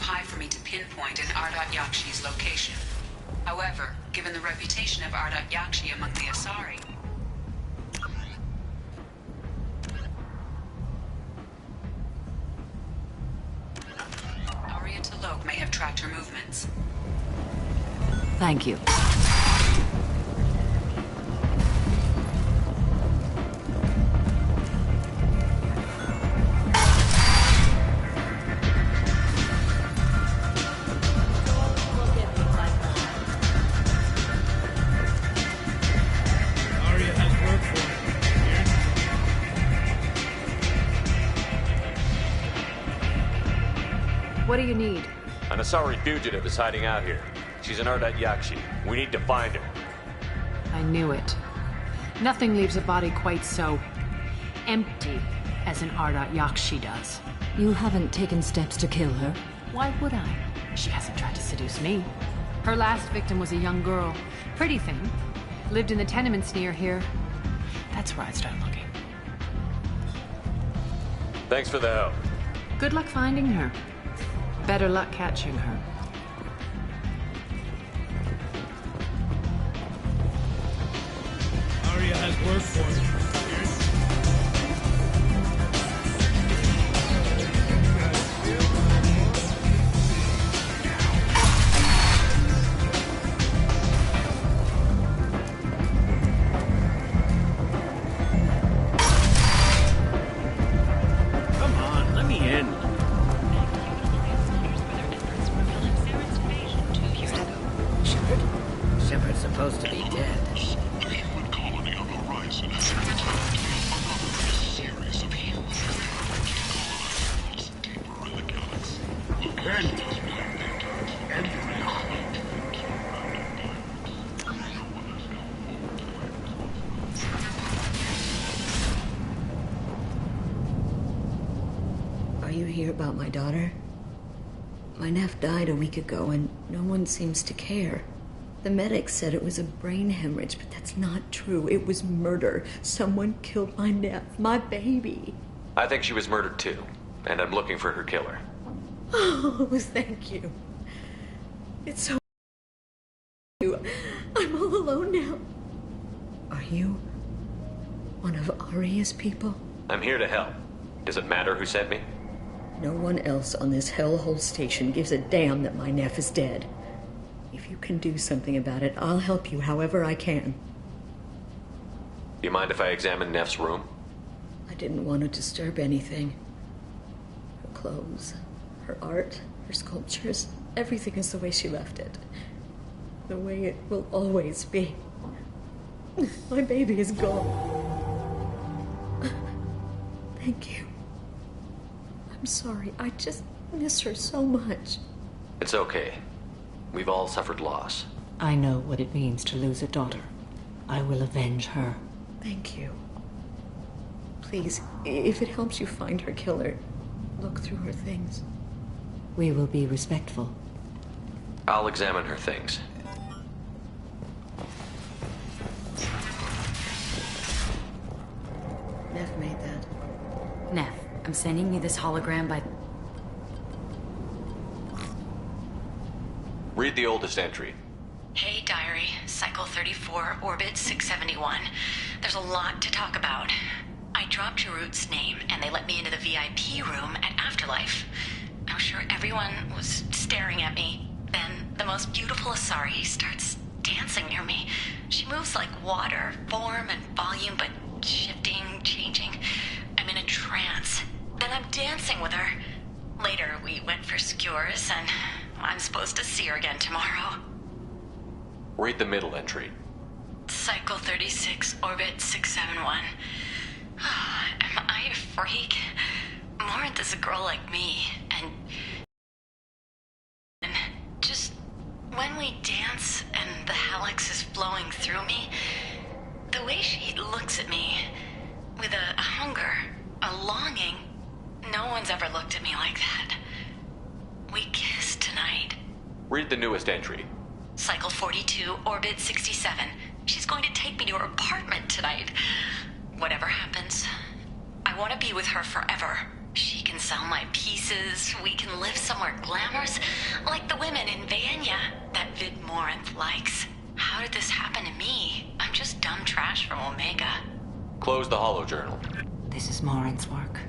high for me to pinpoint an Ardat Yakshi's location. However, given the reputation of Ardat Yakshi among the Asari... Arya T'Loak may have tracked her movements. Thank you. What do you need? An Asari fugitive is hiding out here. She's an Ardat Yakshi. We need to find her. I knew it. Nothing leaves a body quite so empty as an Ardat Yakshi does. You haven't taken steps to kill her? Why would I? She hasn't tried to seduce me. Her last victim was a young girl. Pretty thing. Lived in the tenements near here. That's where I'd start looking. Thanks for the help. Good luck finding her. Better luck catching her. Arya has work for me. Come on, let me in. Shepard's supposed to be dead. The human colony on the horizon has returned another series of humans colonize deeper in the galaxy. Location has been updated. Every hunt no one has Are you here about my daughter? My nephew died a week ago and no one seems to care. The medics said it was a brain hemorrhage, but that's not true. It was murder. Someone killed my nephew, my baby. I think she was murdered too, and I'm looking for her killer. Oh, thank you. It's so I'm all alone now. Are you one of Arya's people? I'm here to help. Does it matter who sent me? No one else on this hellhole station gives a damn that my nephew is dead. If you can do something about it, I'll help you however I can. Do you mind if I examine Neff's room? I didn't want to disturb anything. Her clothes, her art, her sculptures, everything is the way she left it. The way it will always be. My baby is gone. Thank you. I'm sorry, I just miss her so much. It's okay. We've all suffered loss. I know what it means to lose a daughter. I will avenge her. Thank you. Please, if it helps you find her killer, look through her things. We will be respectful. I'll examine her things. Neff made that. Neff, I'm sending you this hologram by... Read the oldest entry. Hey, Diary. Cycle 34, Orbit 671. There's a lot to talk about. I dropped Jarut's name, and they let me into the VIP room at Afterlife. I'm sure everyone was staring at me. Then the most beautiful Asari starts dancing near me. She moves like water, form and volume, but shifting, changing. I'm in a trance. Then I'm dancing with her. Later, we went for skewers, and I'm supposed to see her again tomorrow. Read the middle entry. Cycle 36, Orbit 671. Am I a freak? Morinth is a girl like me, and just when we dance and the helix is flowing through me, the way she looks at me, with a hunger, a longing, no one's ever looked at me like that. We kissed tonight. Read the newest entry. Cycle 42, Orbit 67. She's going to take me to her apartment tonight. Whatever happens, I want to be with her forever. She can sell my pieces. We can live somewhere glamorous, like the women in Vanya that Vid Morinth likes. How did this happen to me? I'm just dumb trash from Omega. Close the holojournal. This is Morinth's work.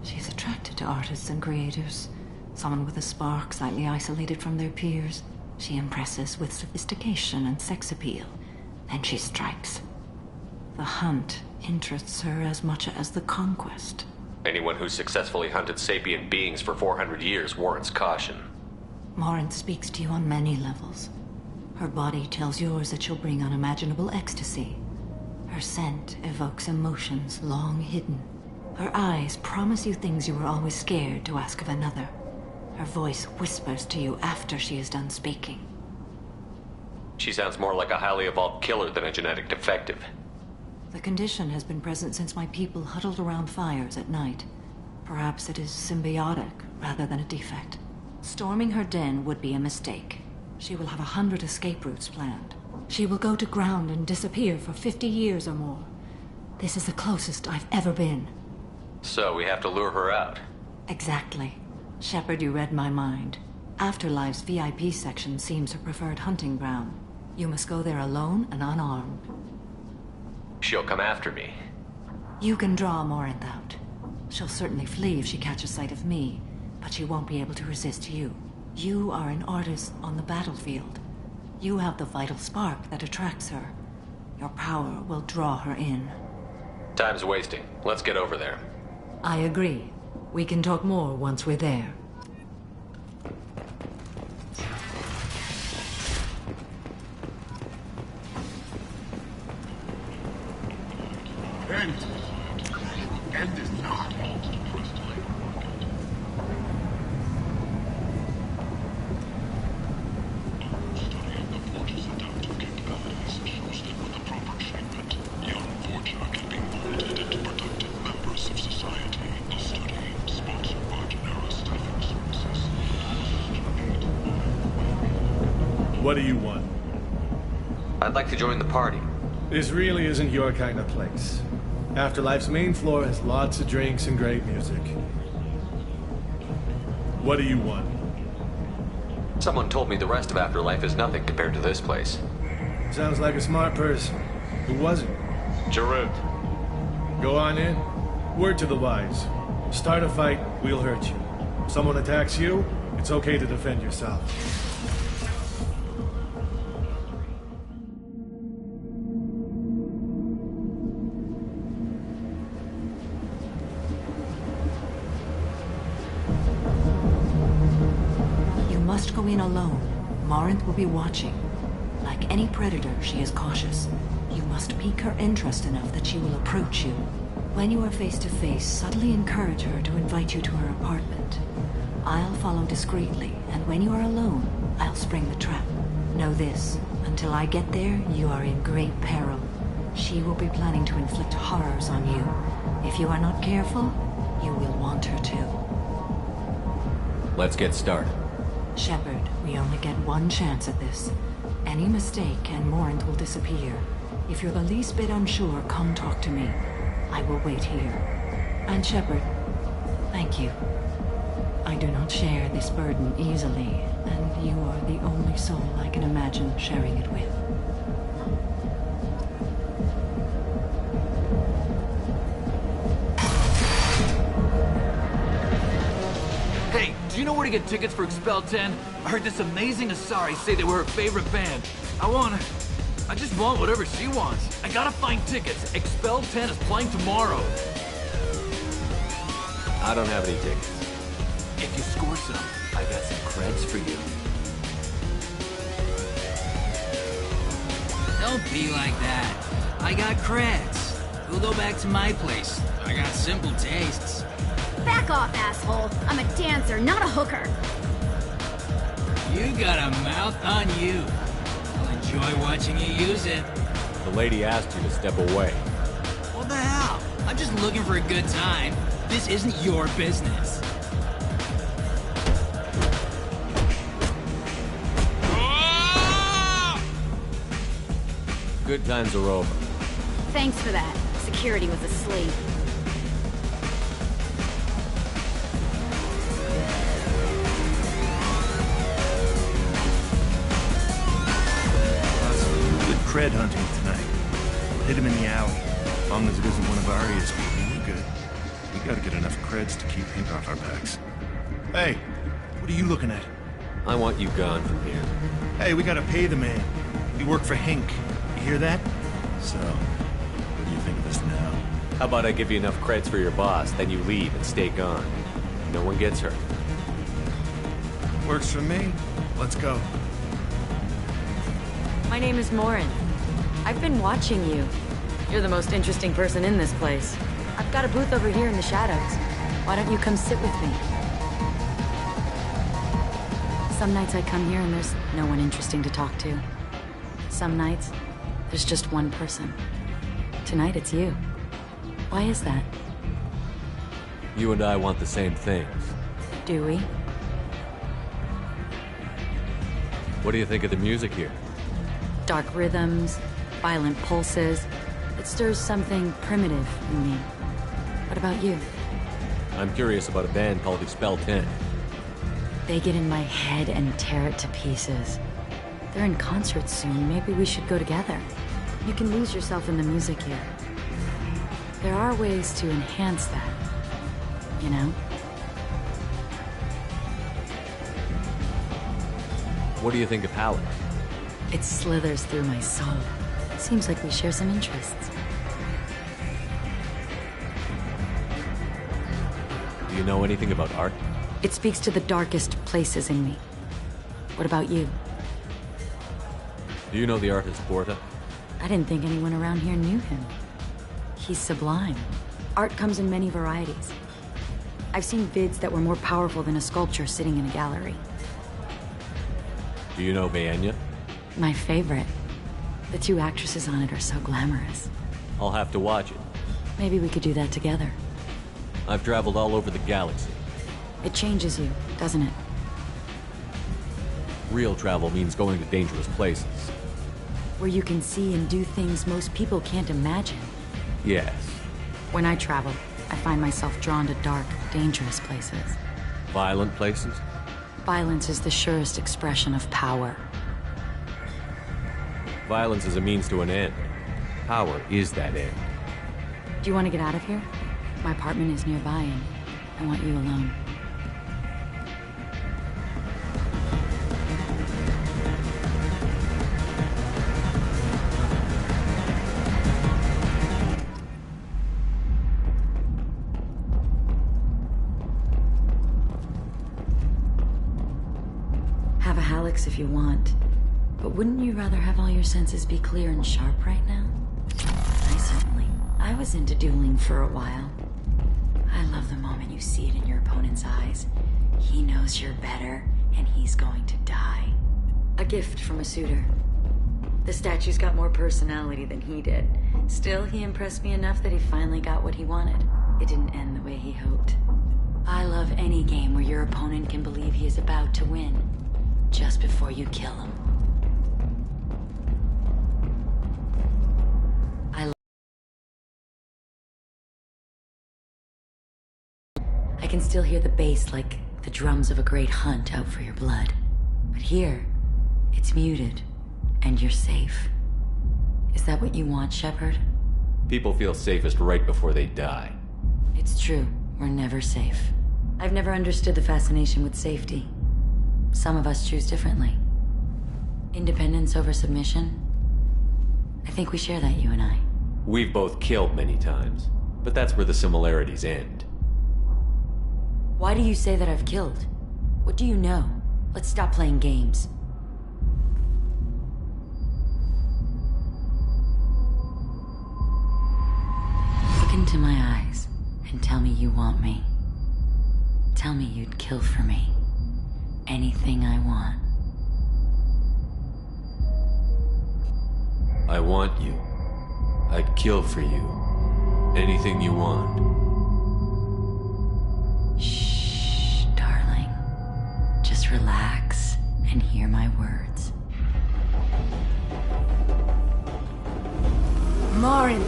She's attracted to artists and creators. Someone with a spark, slightly isolated from their peers. She impresses with sophistication and sex appeal. Then she strikes. The hunt interests her as much as the conquest. Anyone who's successfully hunted sapient beings for 400 years warrants caution. Morinth speaks to you on many levels. Her body tells yours that she'll bring unimaginable ecstasy. Her scent evokes emotions long hidden. Her eyes promise you things you were always scared to ask of another. Her voice whispers to you after she is done speaking. She sounds more like a highly evolved killer than a genetic defective. The condition has been present since my people huddled around fires at night. Perhaps it is symbiotic rather than a defect. Storming her den would be a mistake. She will have 100 escape routes planned. She will go to ground and disappear for 50 years or more. This is the closest I've ever been. So we have to lure her out. Exactly. Shepard, you read my mind. Afterlife's VIP section seems her preferred hunting ground. You must go there alone and unarmed. She'll come after me. You can draw Morinth out. She'll certainly flee if she catches sight of me, but she won't be able to resist you. You are an artist on the battlefield. You have the vital spark that attracts her. Your power will draw her in. Time's wasting. Let's get over there. I agree. We can talk more once we're there. End is not. Studying the Forge's adaptive capabilities shows that with the proper treatment, young Forger can be molded into productive members of society. A study sponsored by Genera Staffing Services. What do you want? I'd like to join the party. This really isn't your kind of place. Afterlife's main floor has lots of drinks and great music. What do you want? Someone told me the rest of Afterlife is nothing compared to this place. Sounds like a smart person. Who was it? Jarut. Go on in. Word to the wise. Start a fight, we'll hurt you. If someone attacks you, it's okay to defend yourself. Must go in alone. Morinth will be watching. Like any predator, she is cautious. You must pique her interest enough that she will approach you. When you are face to face, subtly encourage her to invite you to her apartment. I'll follow discreetly, and when you are alone, I'll spring the trap. Know this, until I get there, you are in great peril. She will be planning to inflict horrors on you. If you are not careful, you will want her to. Let's get started. Shepard, we only get one chance at this. Any mistake and Morinth will disappear. If you're the least bit unsure, come talk to me. I will wait here. And Shepard, thank you. I do not share this burden easily, and you are the only soul I can imagine sharing it with. Hey, do you know where to get tickets for Expel 10? I heard this amazing Asari say they were her favorite band. I just want whatever she wants. I gotta find tickets. Expel 10 is playing tomorrow. I don't have any tickets. If you score some, I got some creds for you. Don't be like that. I got creds. We'll go back to my place. I got simple tastes. Back off, asshole. I'm a dancer, not a hooker. You got a mouth on you. I'll enjoy watching you use it. The lady asked you to step away. What the hell? I'm just looking for a good time. This isn't your business. Good times are over. Thanks for that. Security was asleep. cred hunting tonight. Hit him in the alley. As long as it isn't one of Arya's people, we're good. We gotta get enough creds to keep Hink off our backs. Hey, what are you looking at? I want you gone from here. Hey, we gotta pay the man. We work for Hink. You hear that? So, what do you think of this now? How about I give you enough creds for your boss, then you leave and stay gone. No one gets hurt. Works for me. Let's go. My name is Morin. I've been watching you. You're the most interesting person in this place. I've got a booth over here in the shadows. Why don't you come sit with me? Some nights I come here and there's no one interesting to talk to. Some nights, there's just one person. Tonight it's you. Why is that? You and I want the same things. Do we? What do you think of the music here? Dark rhythms, violent pulses. It stirs something primitive in me. What about you? I'm curious about a band called Expel 10. They get in my head and tear it to pieces. They're in concert soon. Maybe we should go together. You can lose yourself in the music here. There are ways to enhance that, you know? What do you think of Halleck? It slithers through my soul. Seems like we share some interests. Do you know anything about art? It speaks to the darkest places in me. What about you? Do you know the artist Porta? I didn't think anyone around here knew him. He's sublime. Art comes in many varieties. I've seen vids that were more powerful than a sculpture sitting in a gallery. Do you know Bayenya? My favorite. The two actresses on it are so glamorous. I'll have to watch it. Maybe we could do that together. I've traveled all over the galaxy. It changes you, doesn't it? Real travel means going to dangerous places. Where you can see and do things most people can't imagine. Yes. When I travel, I find myself drawn to dark, dangerous places. Violent places? Violence is the surest expression of power. Violence is a means to an end. Power is that end. Do you want to get out of here? My apartment is nearby and I want you alone. Have a Hallex if you want. But wouldn't you rather have all your senses be clear and sharp right now? I was into dueling for a while. I love the moment you see it in your opponent's eyes. He knows you're better, and he's going to die. A gift from a suitor. The statue's got more personality than he did. Still, he impressed me enough that he finally got what he wanted. It didn't end the way he hoped. I love any game where your opponent can believe he is about to win, just before you kill him. I can still hear the bass like the drums of a great hunt out for your blood. But here, it's muted, and you're safe. Is that what you want, Shepard? People feel safest right before they die. It's true. We're never safe. I've never understood the fascination with safety. Some of us choose differently. Independence over submission? I think we share that, you and I. We've both killed many times, but that's where the similarities end. Why do you say that I've killed? What do you know? Let's stop playing games. Look into my eyes and tell me you want me. Tell me you'd kill for me. Anything I want. I want you. I'd kill for you. Anything you want. Shh, darling. Just relax and hear my words. Morin!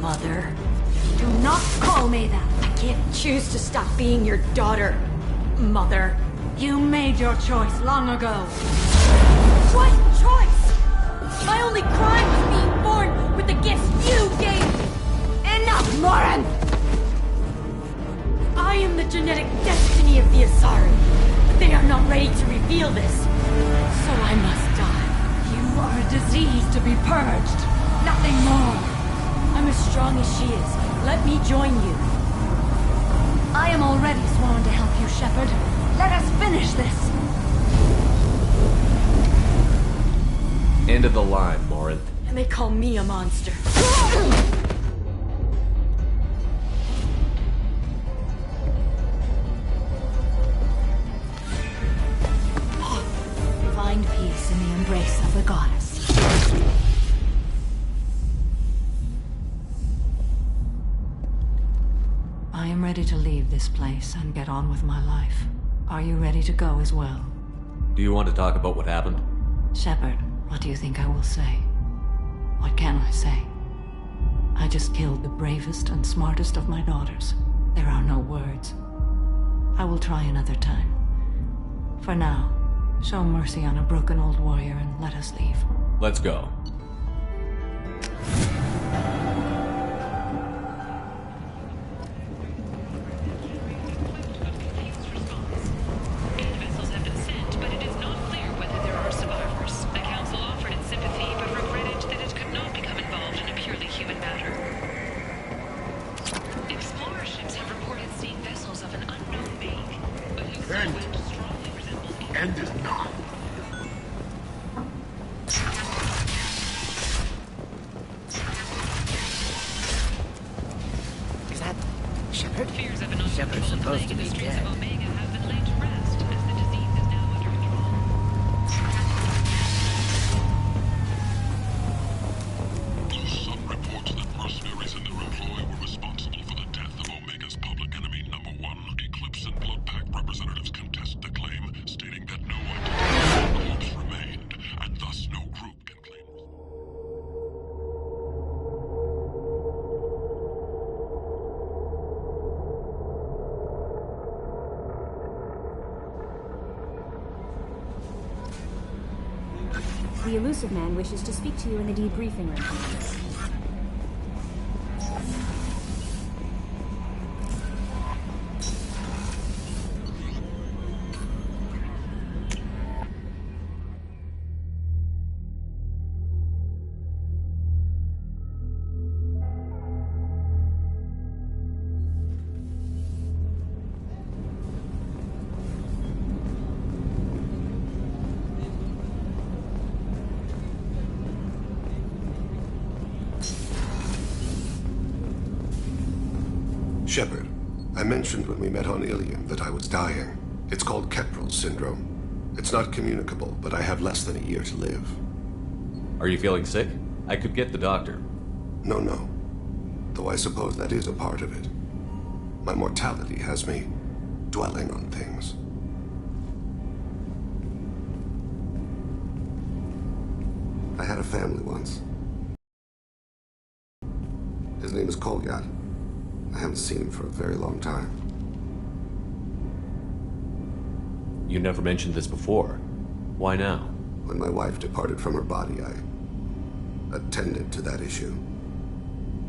Mother. Do not call me that! I can't choose to stop being your daughter, Mother. You made your choice long ago. What choice? My only crime was being born with the gifts you gave me. Enough, Moran! I am the genetic destiny of the Asari, but they are not ready to reveal this. So I must die. You are a disease to be purged. Nothing more. I'm as strong as she is. Let me join you. I am already sworn to help you, Shepard. Let us finish this. End of the line, Morinth. And they call me a monster. Find peace in the embrace of the goddess. I am ready to leave this place and get on with my life. Are you ready to go as well? Do you want to talk about what happened? Shepard, what do you think I will say? What can I say? I just killed the bravest and smartest of my daughters. There are no words. I will try another time. For now, show mercy on a broken old warrior and let us leave. Let's go. End is not. Is that Shepard? Shepard's supposed to be dead. Some reports that mercenaries and their employ were responsible for the death of Omega's public enemy #1. Eclipse and Blood Pact representatives contest the claim, stating that no identifiable corpse remained, and thus no group can claim. The Elusive Man wishes to speak to you in the debriefing room. Shepard, I mentioned when we met on Ilium that I was dying. It's called Kepral's syndrome. It's not communicable, but I have less than a year to live. Are you feeling sick? I could get the doctor. No. Though I suppose that is a part of it. My mortality has me dwelling on things. I had a family once. His name is Kolyat. I haven't seen him for a very long time. You never mentioned this before. Why now? When my wife departed from her body, I attended to that issue.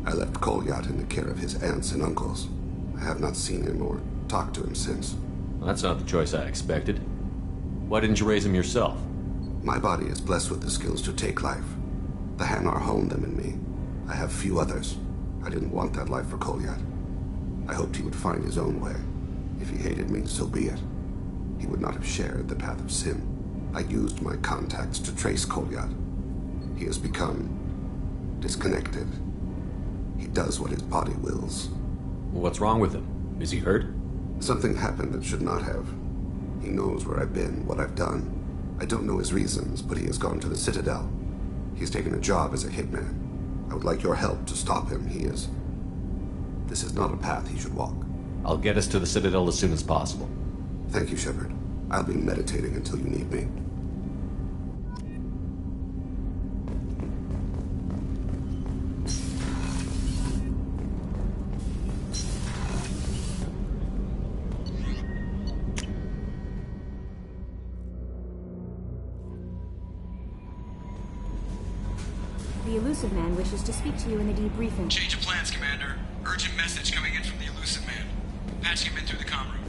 I left Kolyat in the care of his aunts and uncles. I have not seen him or talked to him since. Well, that's not the choice I expected. Why didn't you raise him yourself? My body is blessed with the skills to take life. The Hanar honed them in me. I have few others. I didn't want that life for Kolyat. I hoped he would find his own way. If he hated me, so be it. He would not have shared the path of sin. I used my contacts to trace Kolyat. He has become disconnected. He does what his body wills. What's wrong with him? Is he hurt? Something happened that should not have. He knows where I've been, what I've done. I don't know his reasons, but he has gone to the Citadel. He's taken a job as a hitman. I would like your help to stop him. This is not a path he should walk. I'll get us to the Citadel as soon as possible. Thank you, Shepard. I'll be meditating until you need me. Elusive Man wishes to speak to you in the debriefing. Change of plans, Commander. Urgent message coming in from the Elusive Man. Patching him in through the comm room.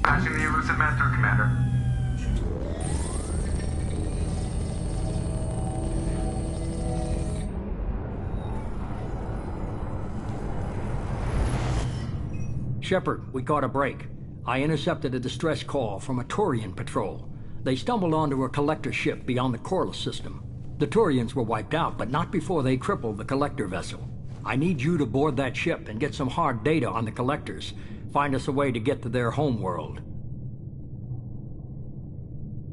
Patching the Elusive Man through, Commander. Shepard, we caught a break. I intercepted a distress call from a Turian patrol. They stumbled onto a collector ship beyond the Corliss system. The Turians were wiped out, but not before they crippled the collector vessel. I need you to board that ship and get some hard data on the collectors. Find us a way to get to their home world.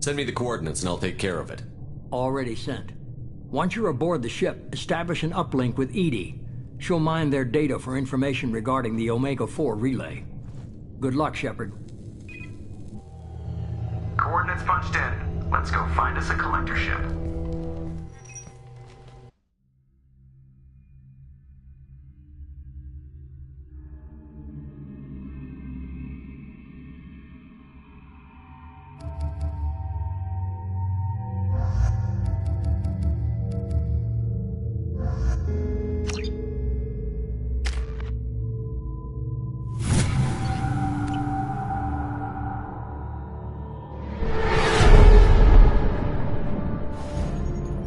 Send me the coordinates and I'll take care of it. Already sent. Once you're aboard the ship, establish an uplink with EDI. She'll mine their data for information regarding the Omega-4 relay. Good luck, Shepard. Coordinates punched in. Let's go find us a collector ship.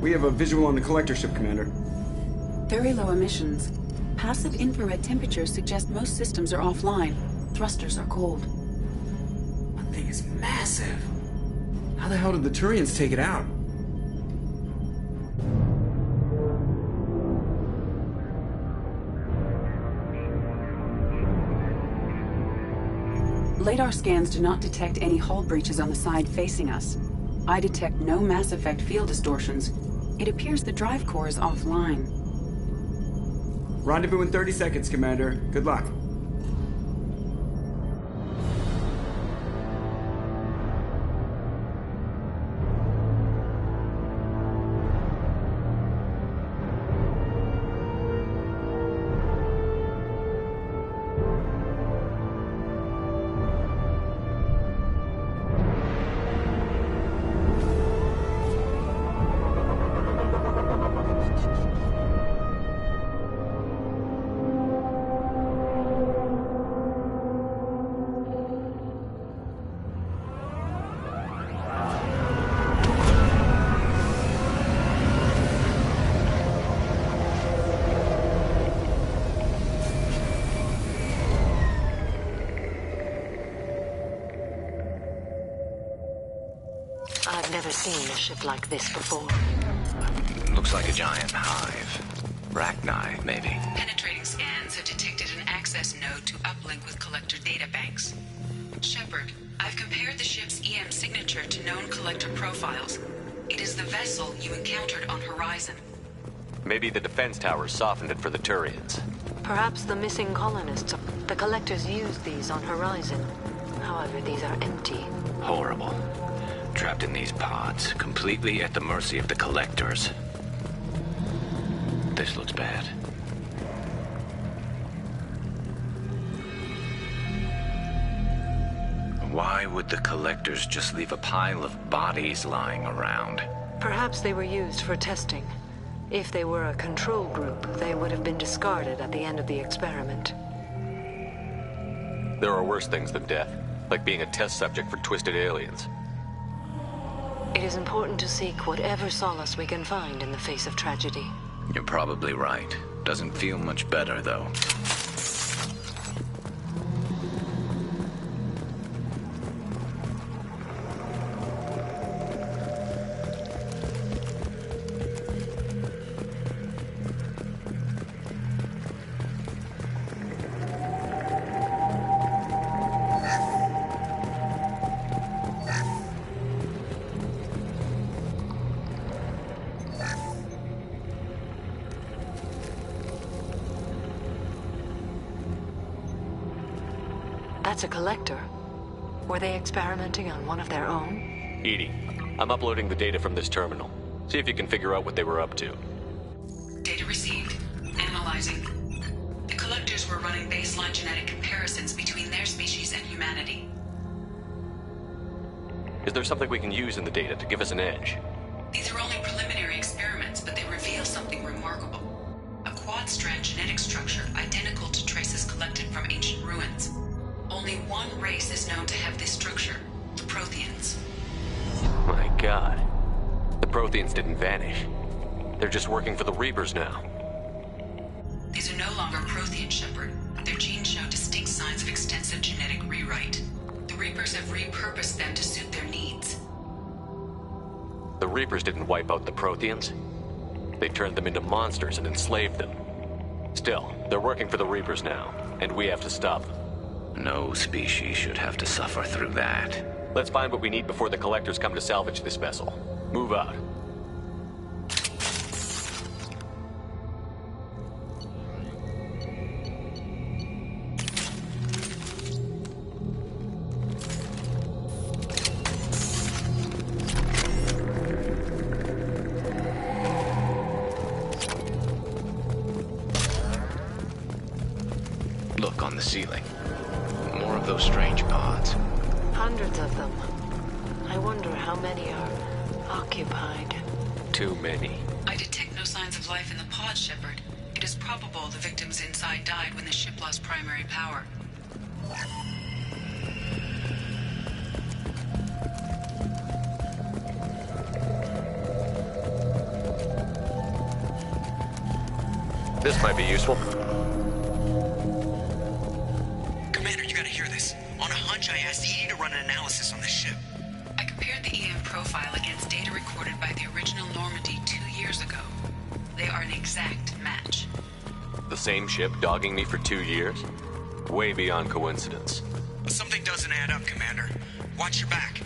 We have a visual on the collector ship, Commander. Very low emissions. Passive infrared temperatures suggest most systems are offline. Thrusters are cold. That thing is massive. How the hell did the Turians take it out? Radar scans do not detect any hull breaches on the side facing us. I detect no Mass Effect field distortions. It appears the drive core is offline. Rendezvous in 30 seconds, Commander. Good luck. I've never seen a ship like this before. Looks like a giant hive. Rachni, maybe. Penetrating scans have detected an access node to uplink with collector databanks. Shepard, I've compared the ship's EM signature to known collector profiles. It is the vessel you encountered on Horizon. Maybe the defense towers softened it for the Turians. Perhaps the missing colonists. The collectors used these on Horizon. However, these are empty. Horrible. Trapped in these pods, completely at the mercy of the collectors. This looks bad. Why would the collectors just leave a pile of bodies lying around? Perhaps they were used for testing. If they were a control group, they would have been discarded at the end of the experiment. There are worse things than death, like being a test subject for twisted aliens. It is important to seek whatever solace we can find in the face of tragedy. You're probably right. Doesn't feel much better, though. That's a collector. Were they experimenting on one of their own? EDI, I'm uploading the data from this terminal. See if you can figure out what they were up to. Data received. Analyzing. The collectors collectors were running baseline genetic comparisons between their species and humanity. Is there something we can use in the data to give us an edge? These are only preliminary experiments, but they reveal something remarkable. A quad-strand genetic structure identical to traces collected from ancient ruins. Only one race is known to have this structure, the Protheans. My God. The Protheans didn't vanish. They're just working for the Reapers now. These are no longer Prothean, Shepard. Their genes show distinct signs of extensive genetic rewrite. The Reapers have repurposed them to suit their needs. The Reapers didn't wipe out the Protheans. They turned them into monsters and enslaved them. Still, they're working for the Reapers now, and we have to stop them. No species should have to suffer through that. Let's find what we need before the Collectors come to salvage this vessel. Move out. Look on the ceiling. More of those strange pods. Hundreds of them. I wonder how many are occupied. Too many. I detect no signs of life in the pod, Shepard. It is probable the victims inside died when the ship lost primary power. This might be useful. Commander, you gotta hear this. On a hunch, I asked EDI to run an analysis on this ship. I compared the EM profile against data recorded by the original Normandy 2 years ago. They are an exact match. The same ship dogging me for 2 years? Way beyond coincidence. Something doesn't add up, Commander. Watch your back.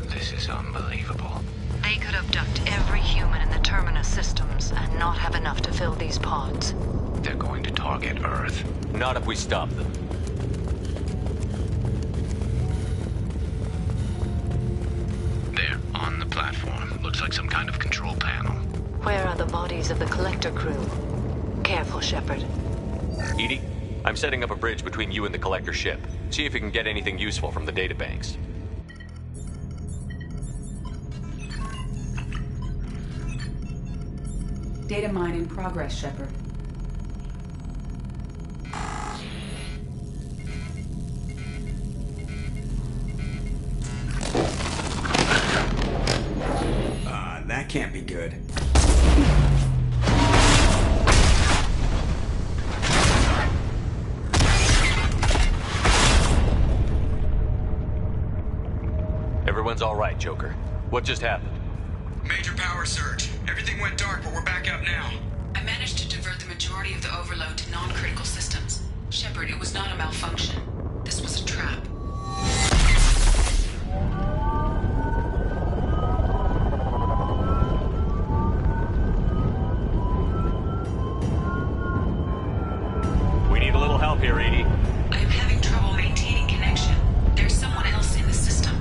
This is unbelievable. They could abduct every human in the Terminus systems and not have enough to fill these pods. They're going to target Earth. Not if we stop them. There, on the platform. Looks like some kind of control panel. Where are the bodies of the Collector crew? Careful, Shepard. EDI, I'm setting up a bridge between you and the Collector ship. See if you can get anything useful from the databanks. Data mine in progress, Shepard. That can't be good. Everyone's all right, Joker. What just happened? Major power surge. Everything went dark, but we're back up now. I managed to divert the majority of the overload to non-critical systems. Shepard, it was not a malfunction. This was a trap. We need a little help here, EDI. I am having trouble maintaining connection. There's someone else in the system.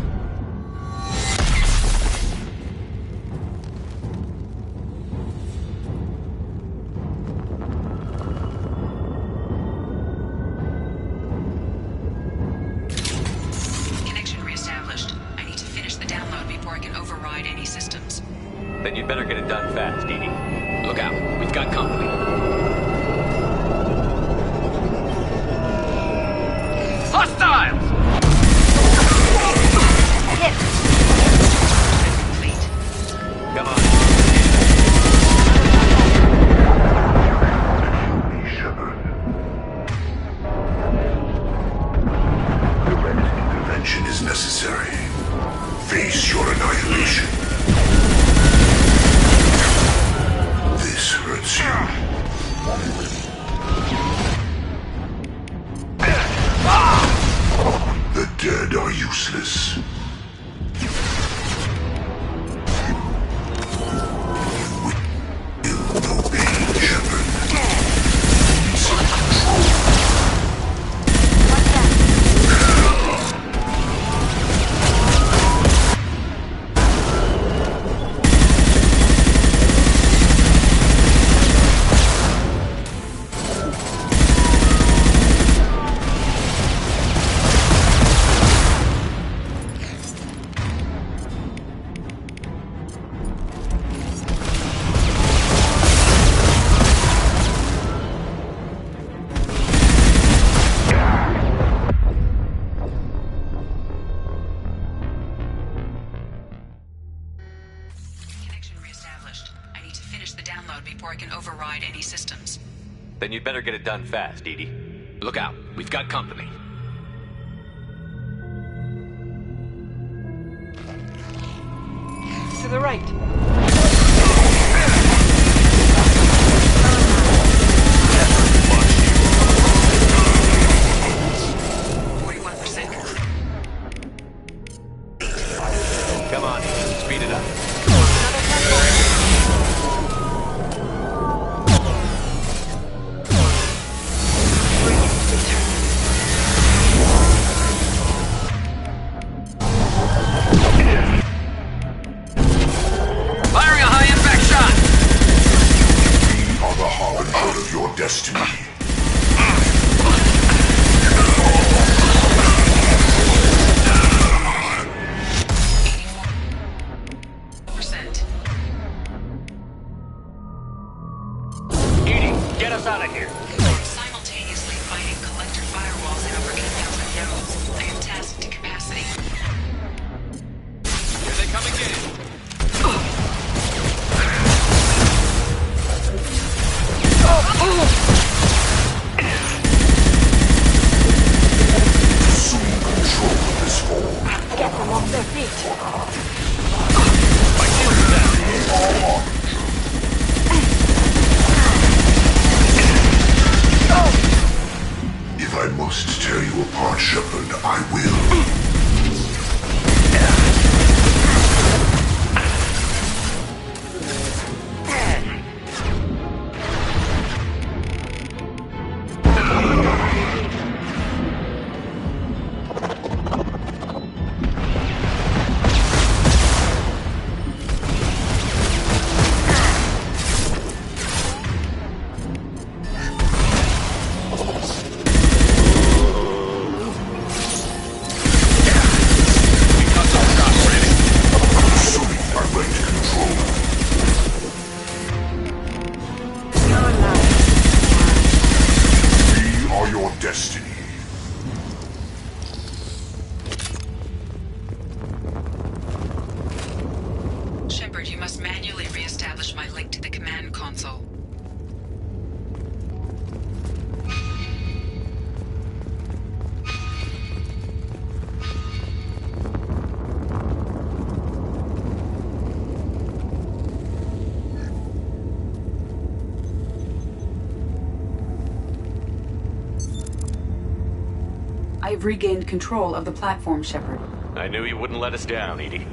Connection reestablished. I need to finish the download before I can override any systems. Then you'd better get it done fast, EDI. Look out. We've got company. Hostiles! Come on. Shepard. Direct intervention is necessary. Face your annihilation. This hurts you. cloud before I can override any systems. Then you'd better get it done fast, EDI. Look out. We've got company. To the right. Come on, speed it up. Firing a high-impact shot! We are the harbinger of your destiny. EDI, get us out of here. I'm simultaneously fighting collector firewalls in over 8,000 nodes. I am tasked to capacity. Here they come again. Assume control of this form. Get them off their feet. My shield's down. If I must tear you apart, Shepard, I will. Destiny. Shepard, you must manually re-establish my link to the command console. I've regained control of the platform, Shepard. I knew you wouldn't let us down, EDI.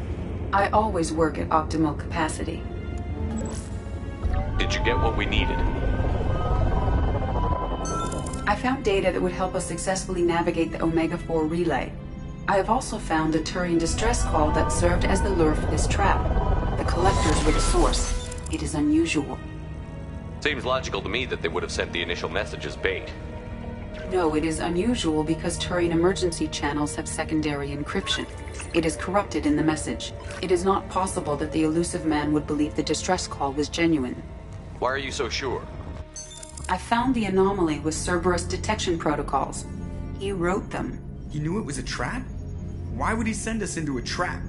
I always work at optimal capacity. Did you get what we needed? I found data that would help us successfully navigate the Omega-4 relay. I have also found a Turian distress call that served as the lure for this trap. The collectors were the source. It is unusual. Seems logical to me that they would have sent the initial message as bait. No, it is unusual because Turian emergency channels have secondary encryption. It is corrupted in the message. It is not possible that the elusive man would believe the distress call was genuine. Why are you so sure? I found the anomaly with Cerberus detection protocols. He wrote them. He knew it was a trap? Why would he send us into a trap?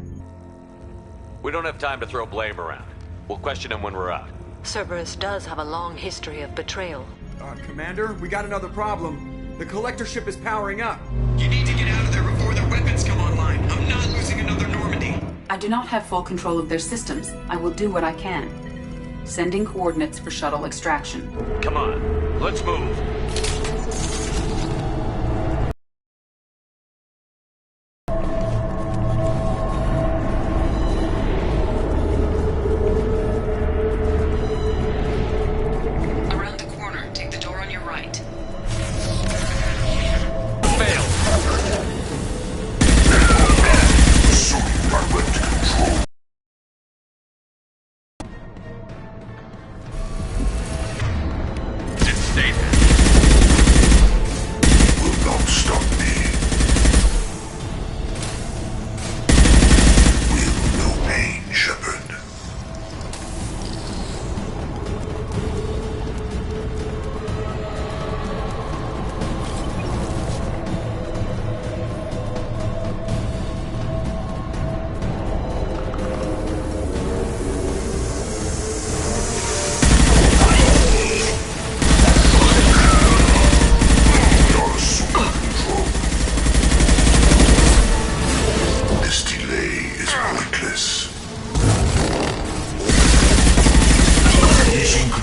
We don't have time to throw blame around. We'll question him when we're out. Cerberus does have a long history of betrayal. Commander, we got another problem. The collector ship is powering up. You need to get out of there before their weapons come online. I'm not losing another Normandy. I do not have full control of their systems. I will do what I can. Sending coordinates for shuttle extraction. Come on, let's move.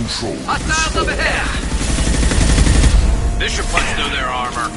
control. Hostiles up ahead! This should punch through their armor.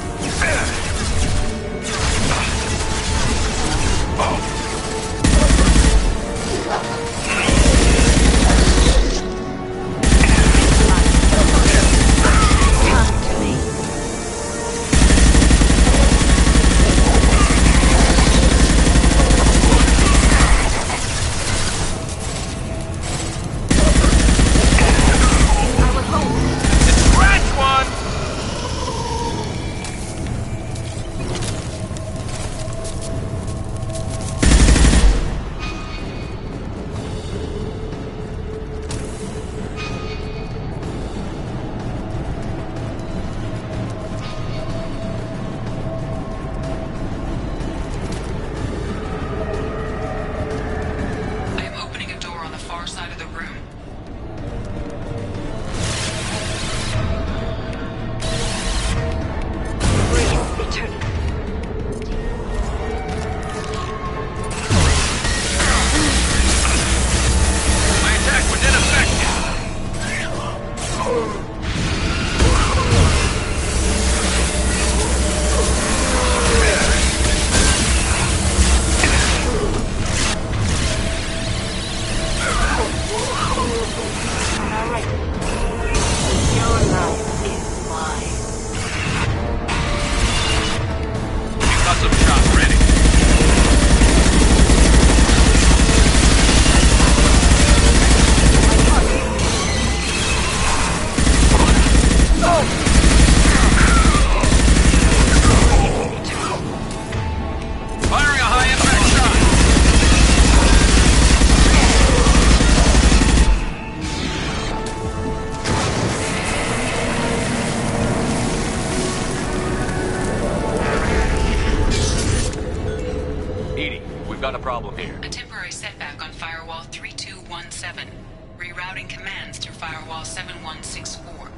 problem here? A temporary setback on Firewall 3217. Rerouting commands through Firewall 7164.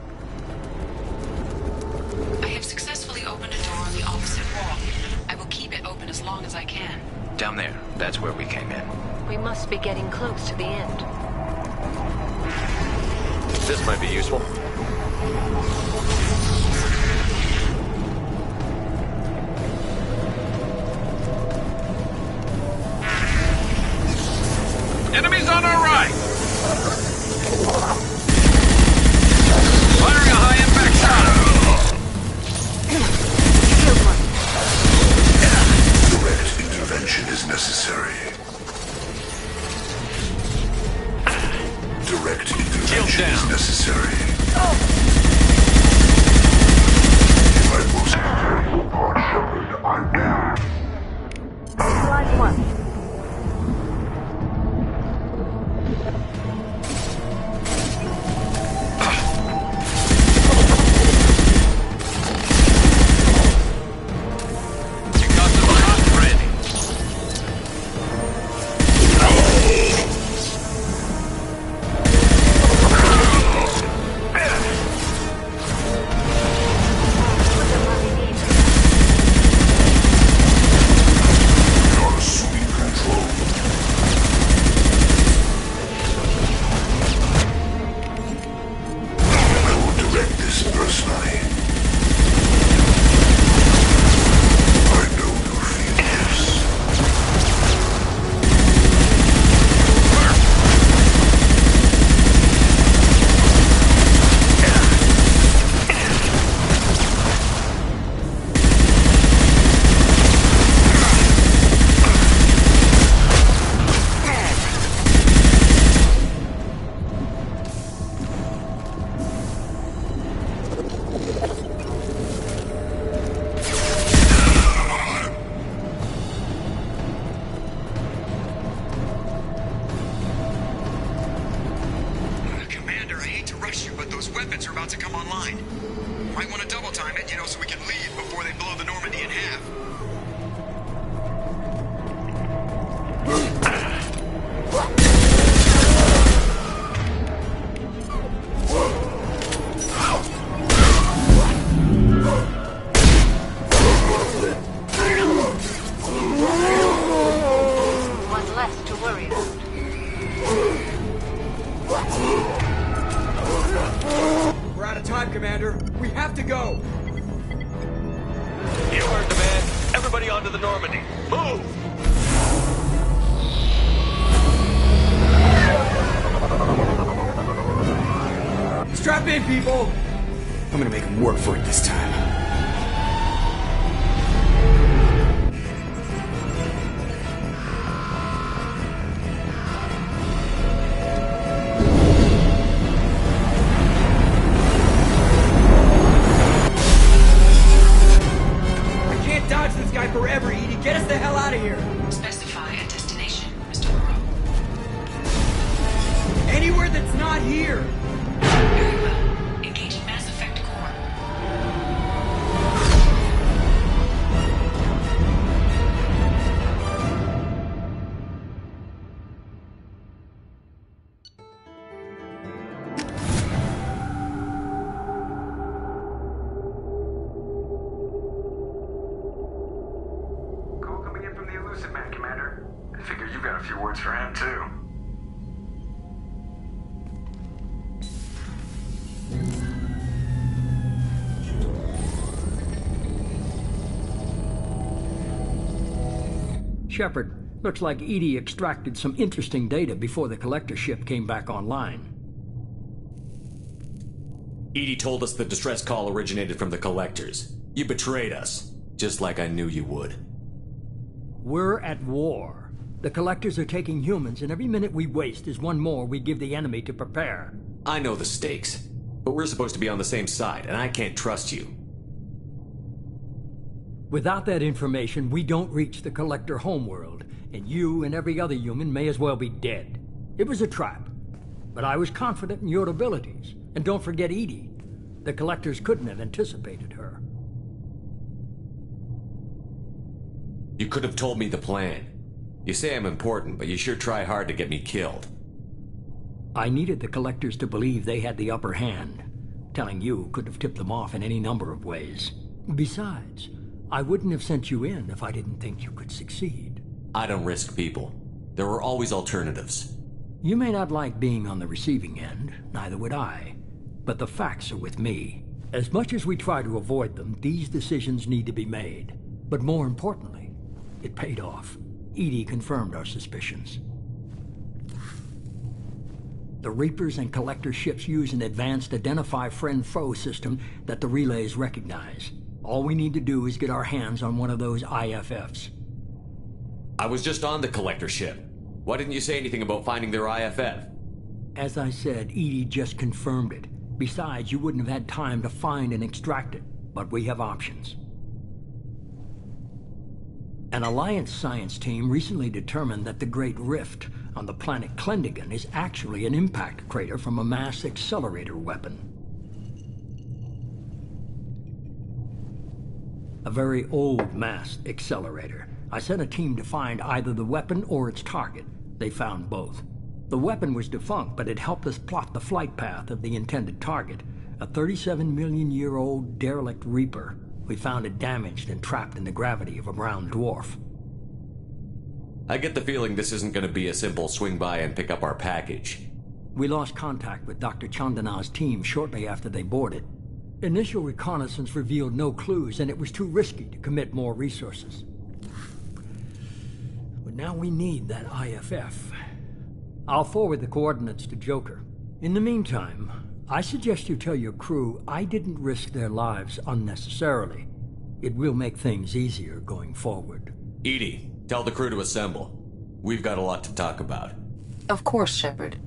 I have successfully opened a door on the opposite wall. I will keep it open as long as I can. Down there. That's where we came in. We must be getting close to the end. This might be useful. Enemies on our right! Firing a high-impact shot! Direct intervention is necessary. Direct intervention is necessary. If I must tear you apart, Shepard, I will. Slide one. Commander. We have to go. You heard the man. Everybody onto the Normandy. Move! Strap in, people! I'm gonna make them work for it this time. I can't dodge this guy forever, Edie. Get us the hell out of here! Specify a destination, Mr. Moreau. Anywhere that's not here! Very well. Engaging Mass Effect core. Call coming in from the Elusive Man, Commander. I figure you got a few words for him, too. Shepard, looks like EDI extracted some interesting data before the Collector ship came back online. EDI told us the distress call originated from the Collectors. You betrayed us, just like I knew you would. We're at war. The Collectors are taking humans, and every minute we waste is one more we give the enemy to prepare. I know the stakes, but we're supposed to be on the same side, and I can't trust you. Without that information, we don't reach the Collector homeworld, and you and every other human may as well be dead. It was a trap, but I was confident in your abilities. And don't forget EDI. The Collectors couldn't have anticipated her. You could have told me the plan. You say I'm important, but you sure try hard to get me killed. I needed the Collectors to believe they had the upper hand. Telling you could have tipped them off in any number of ways. Besides, I wouldn't have sent you in if I didn't think you could succeed. I don't risk people. There were always alternatives. You may not like being on the receiving end, neither would I. But the facts are with me. As much as we try to avoid them, these decisions need to be made. But more importantly, it paid off. EDI confirmed our suspicions. The Reapers and Collector ships use an advanced identify friend-foe system that the relays recognize. All we need to do is get our hands on one of those IFFs. I was just on the Collector ship. Why didn't you say anything about finding their IFF? As I said, EDI just confirmed it. Besides, you wouldn't have had time to find and extract it. But we have options. An Alliance science team recently determined that the Great Rift on the planet Klendagon is actually an impact crater from a mass accelerator weapon. A very old mass accelerator. I sent a team to find either the weapon or its target. They found both. The weapon was defunct, but it helped us plot the flight path of the intended target, a 37-million-year-old derelict Reaper. We found it damaged and trapped in the gravity of a brown dwarf. I get the feeling this isn't going to be a simple swing by and pick up our package. We lost contact with Dr. Chandana's team shortly after they boarded. Initial reconnaissance revealed no clues, and it was too risky to commit more resources. But now we need that IFF. I'll forward the coordinates to Joker. In the meantime, I suggest you tell your crew I didn't risk their lives unnecessarily. It will make things easier going forward. EDI, tell the crew to assemble. We've got a lot to talk about. Of course, Shepard.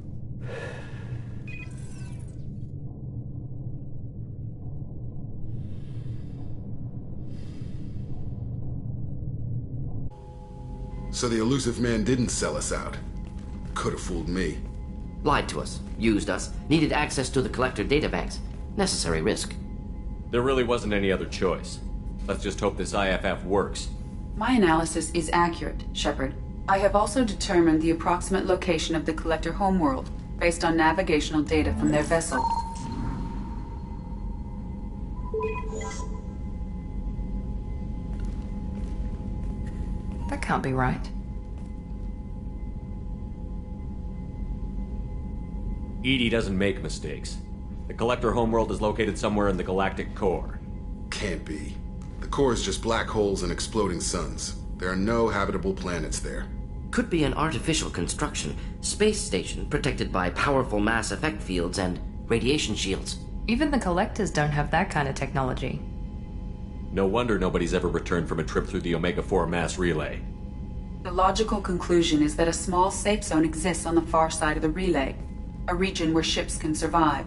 So the Elusive Man didn't sell us out. Could have fooled me. Lied to us, used us, needed access to the Collector databanks. Necessary risk. There really wasn't any other choice. Let's just hope this IFF works. My analysis is accurate, Shepard. I have also determined the approximate location of the Collector homeworld, based on navigational data from their vessel. That can't be right. EDI doesn't make mistakes. The Collector homeworld is located somewhere in the galactic core. Can't be. The core is just black holes and exploding suns. There are no habitable planets there. Could be an artificial construction, space station protected by powerful mass effect fields and radiation shields. Even the Collectors don't have that kind of technology. No wonder nobody's ever returned from a trip through the Omega-4 mass relay. The logical conclusion is that a small safe zone exists on the far side of the relay, a region where ships can survive.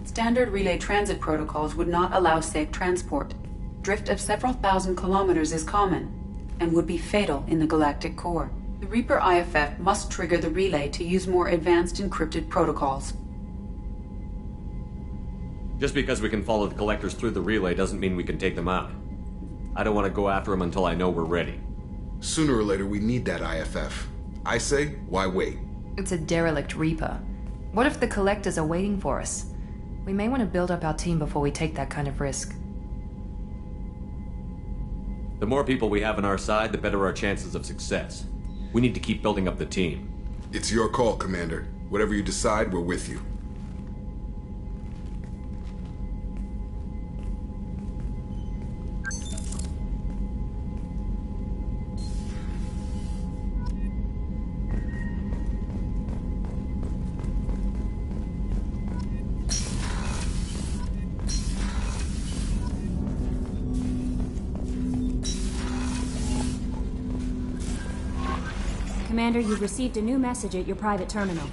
Standard relay transit protocols would not allow safe transport. Drift of several thousand kilometers is common, and would be fatal in the galactic core. The Reaper IFF must trigger the relay to use more advanced encrypted protocols. Just because we can follow the Collectors through the relay doesn't mean we can take them out. I don't want to go after them until I know we're ready. Sooner or later, we need that IFF. I say, why wait? It's a derelict Reaper. What if the Collectors are waiting for us? We may want to build up our team before we take that kind of risk. The more people we have on our side, the better our chances of success. We need to keep building up the team. It's your call, Commander. Whatever you decide, we're with you. Commander, you've received a new message at your private terminal.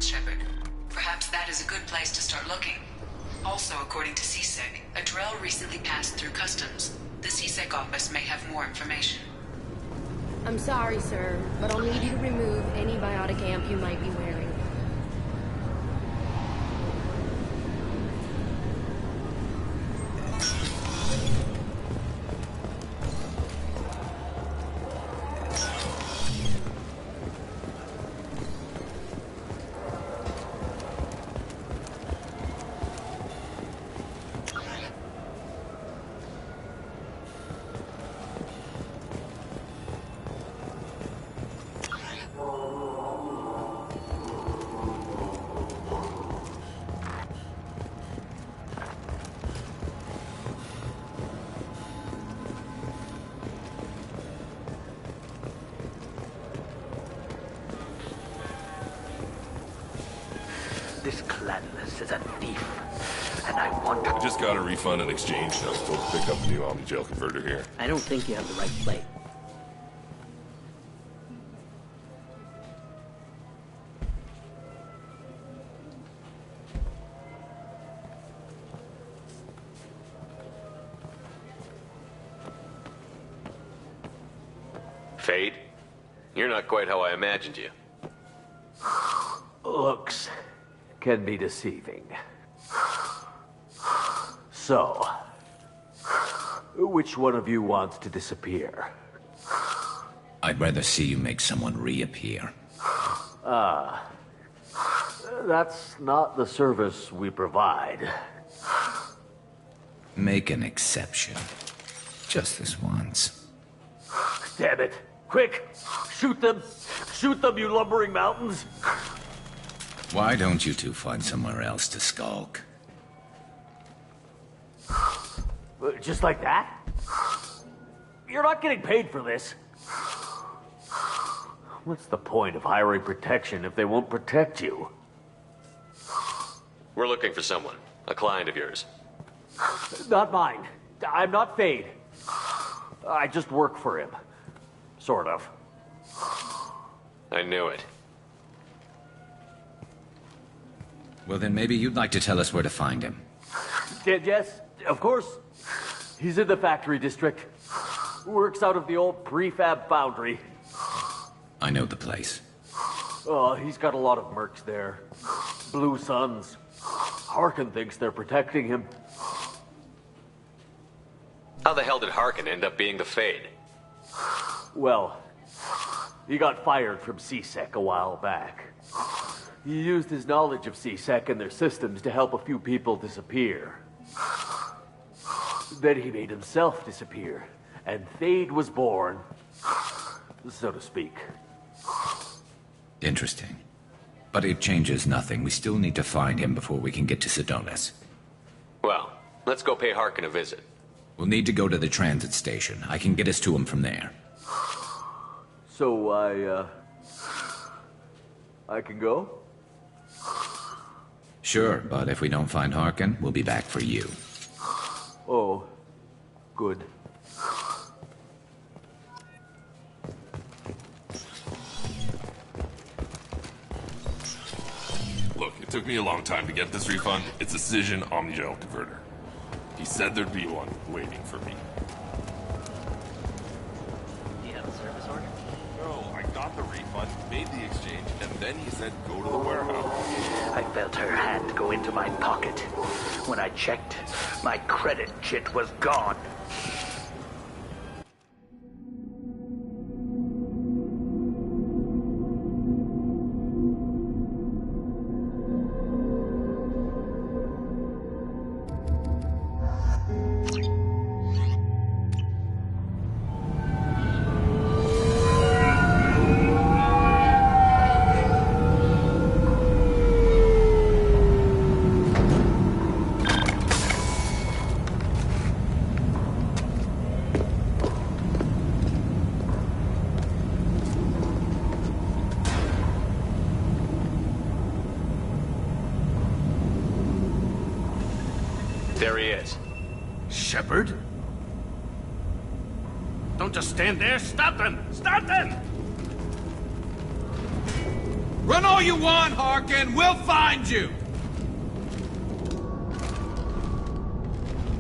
Shepard. Perhaps that is a good place to start looking. Also, according to CSEC, a Drell recently passed through customs. The CSEC office may have more information. I'm sorry, sir, but I'll need you to remove any biotic amp you might be wearing. This Clanless is a thief, and I want to... I just got a refund in exchange, and I was told to pick up a new Omni-Gel converter here. I don't think you have the right plate. Fade? You're not quite how I imagined you. Looks can be deceiving. So, which one of you wants to disappear? I'd rather see you make someone reappear. That's not the service we provide. Make an exception. Just this once. Damn it. Quick! Shoot them! Shoot them, you lumbering mountains! Why don't you two find somewhere else to skulk? Just like that? You're not getting paid for this. What's the point of hiring protection if they won't protect you? We're looking for someone. A client of yours. Not mine. I'm not Fade. I just work for him. Sort of. I knew it. Well, then maybe you'd like to tell us where to find him. Yes, of course. He's in the factory district. Works out of the old prefab foundry. I know the place. He's got a lot of mercs there. Blue Suns. Harkin thinks they're protecting him. How the hell did Harkin end up being the Fade? Well, he got fired from C-Sec a while back. He used his knowledge of C-Sec and their systems to help a few people disappear. Then he made himself disappear, and Fade was born, so to speak. Interesting. But it changes nothing. We still need to find him before we can get to Sedonis. Well, let's go pay Harkin a visit. We'll need to go to the transit station. I can get us to him from there. So, I can go? Sure, but if we don't find Harkin, we'll be back for you. Oh, good. Look, it took me a long time to get this refund. It's a Cision Omnigel converter. He said there'd be one waiting for me. Do you have a service order? No, I got the refund, made the exchange, and then he said go to the warehouse. I felt her hand go into my pocket. When I checked, my credit chit was gone. There he is. Shepard? Don't just stand there. Stop them! Stop them! Run all you want, Harkin. We'll find you.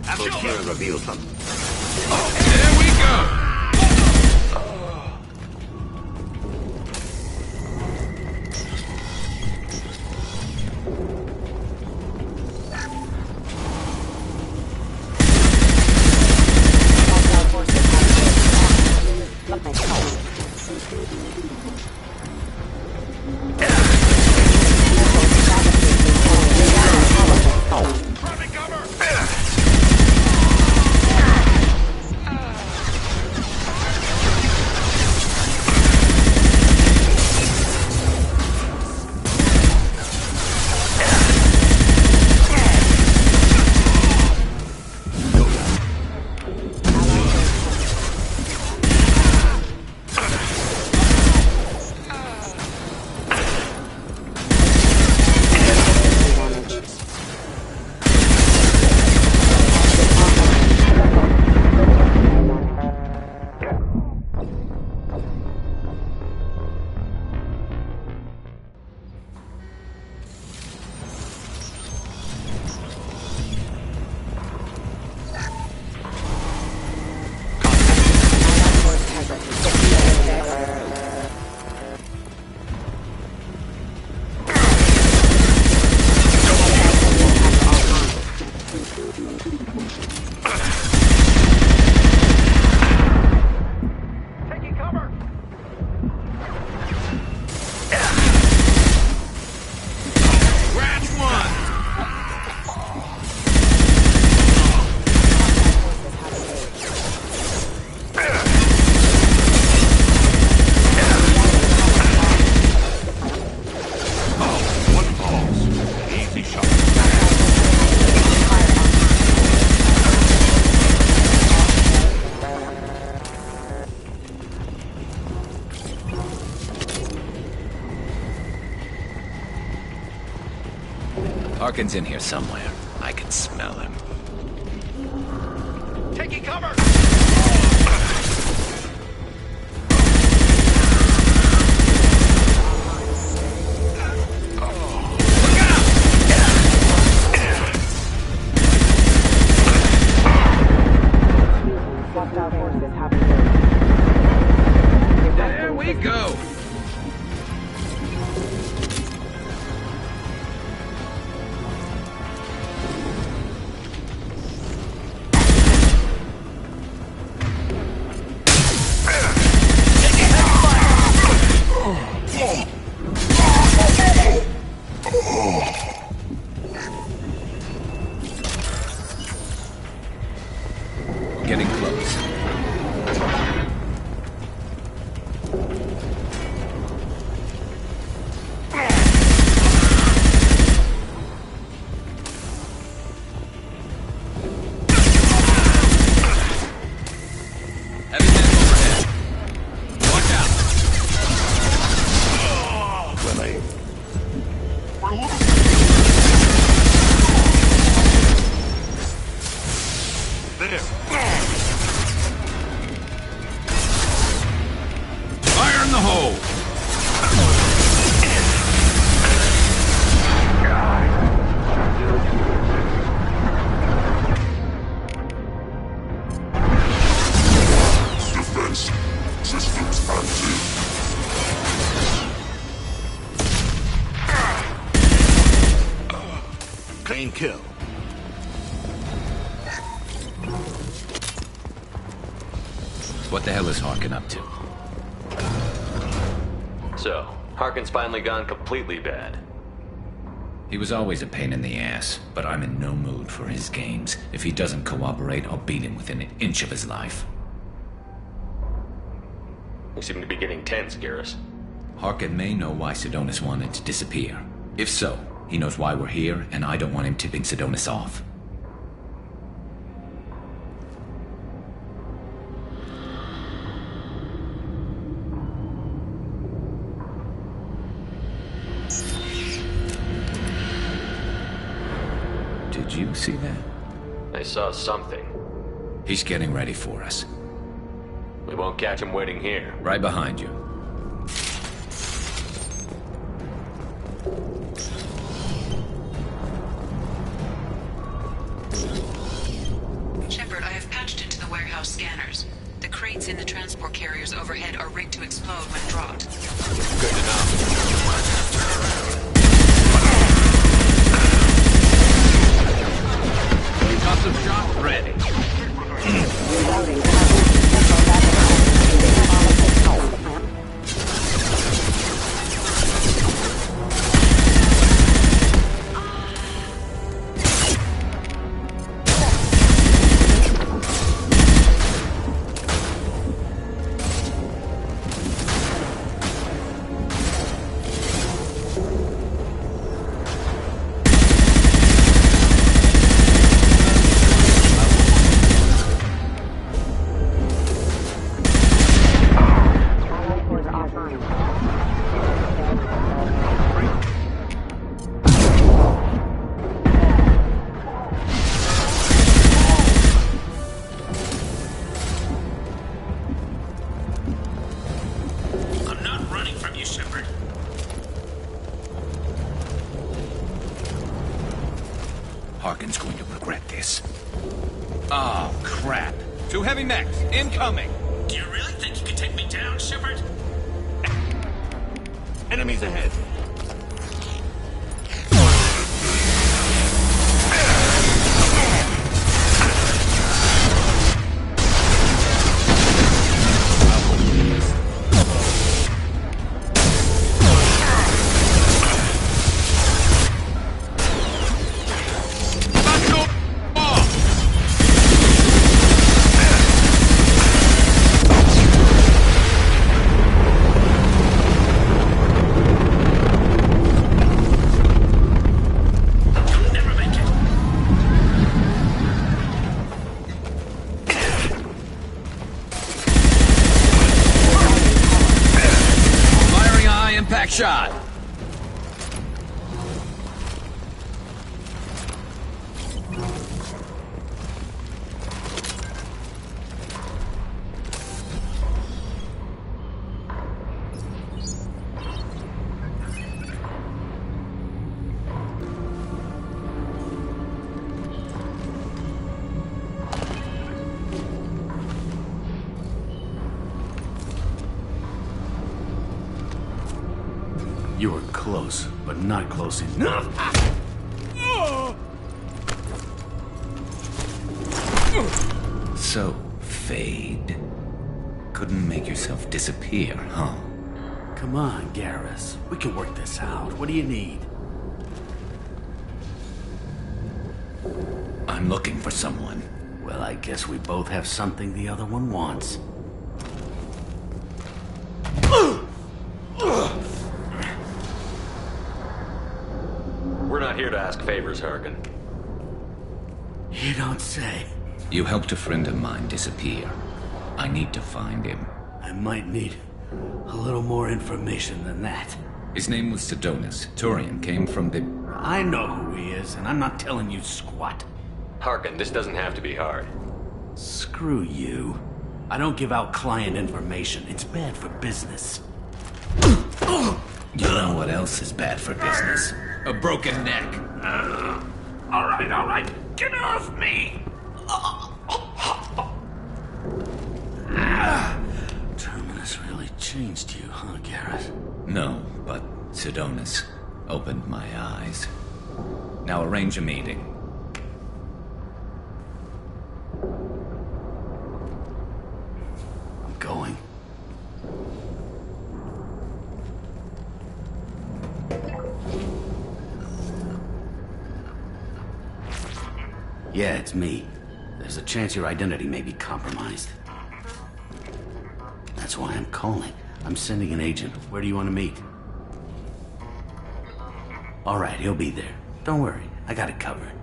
Clotilde reveals them. There we go. Harkin's in here somewhere. I can smell him. Taking cover! There we go! Getting close. Heavy tank overhead. Watch out. Willie. There. Fire in the hole! Defense systems active. Clean kill. What the hell is Harkin up to? So, Harkin's finally gone completely bad. He was always a pain in the ass, but I'm in no mood for his games. If he doesn't cooperate, I'll beat him within an inch of his life. You seem to be getting tense, Garrus. Harkin may know why Sidonis wanted to disappear. If so, he knows why we're here, and I don't want him tipping Sidonis off. Did you see that? I saw something. He's getting ready for us. We won't catch him waiting here. Right behind you. Shepard, I have patched into the warehouse scanners. The crates in the transport carriers overhead are rigged to explode when dropped. Good to know. Custom shot ready. Harkin's going to regret this. Oh, crap. 2 heavy mechs, incoming! Do you really think you can take me down, Shepard? Enemies ahead. Shot. You were close, but not close enough. So, Fade. Couldn't make yourself disappear, huh? Come on, Garrus. We can work this out. What do you need? I'm looking for someone. Well, I guess we both have something the other one wants. We're not here to ask favors, Harkin. You don't say. You helped a friend of mine disappear. I need to find him. I might need a little more information than that. His name was Sidonus. Turian came from the... I know who he is, and I'm not telling you squat. Harkin, this doesn't have to be hard. Screw you. I don't give out client information. It's bad for business. You know what else is bad for business? A broken neck. All right. Get off me! Terminus really changed you, huh, Garrus? No, but Sidonus opened my eyes. Now arrange a meeting. I'm going. Yeah, it's me. There's a chance your identity may be compromised. That's why I'm calling. I'm sending an agent. Where do you want to meet? All right, he'll be there. Don't worry, I got it covered.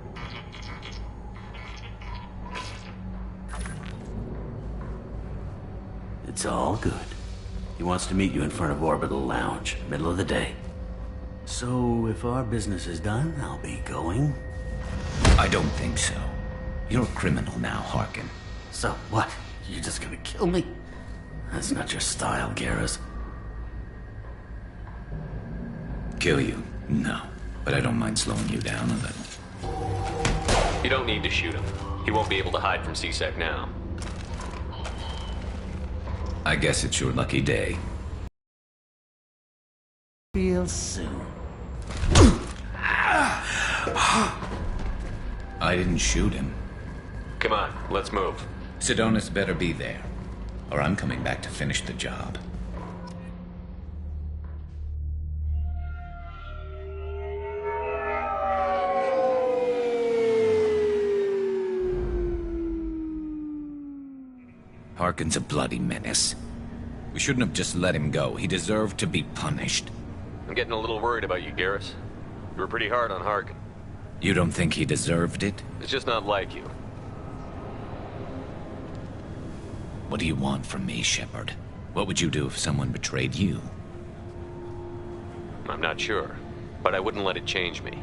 It's all good. He wants to meet you in front of Orbital Lounge, middle of the day. So, if our business is done, I'll be going. I don't think so. You're a criminal now, Harkin. So, what? You're just gonna kill me? That's not your style, Garrus. Kill you? No. But I don't mind slowing you down a little. You don't need to shoot him. He won't be able to hide from C-Sec now. I guess it's your lucky day. Real soon. I didn't shoot him. Come on, let's move. Sidonus better be there, or I'm coming back to finish the job. Harkin's a bloody menace. We shouldn't have just let him go. He deserved to be punished. I'm getting a little worried about you, Garrus. You were pretty hard on Harkin. You don't think he deserved it? It's just not like you. What do you want from me, Shepard? What would you do if someone betrayed you? I'm not sure, but I wouldn't let it change me.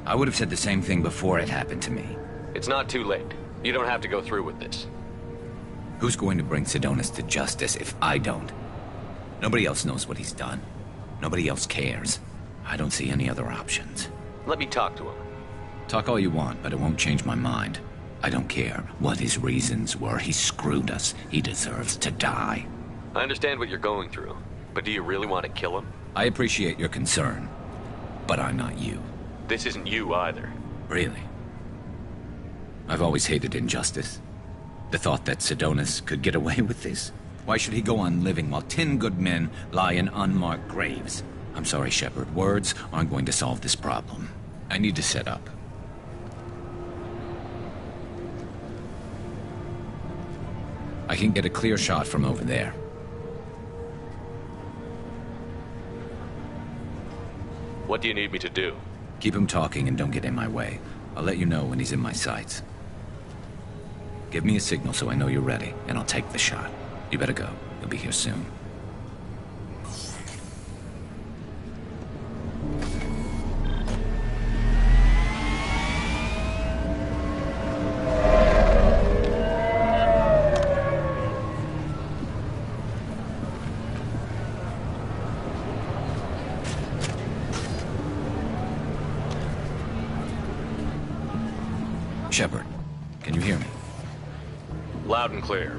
I would have said the same thing before it happened to me. It's not too late. You don't have to go through with this. Who's going to bring Sidonus to justice if I don't? Nobody else knows what he's done. Nobody else cares. I don't see any other options. Let me talk to him. Talk all you want, but it won't change my mind. I don't care what his reasons were. He screwed us. He deserves to die. I understand what you're going through, but do you really want to kill him? I appreciate your concern, but I'm not you. This isn't you either. Really? I've always hated injustice. The thought that Sidonus could get away with this. Why should he go on living while 10 good men lie in unmarked graves? I'm sorry, Shepard. Words aren't going to solve this problem. I need to set up. I can get a clear shot from over there. What do you need me to do? Keep him talking and don't get in my way. I'll let you know when he's in my sights. Give me a signal so I know you're ready, and I'll take the shot. You better go. He'll be here soon. Shepard, can you hear me? Loud and clear.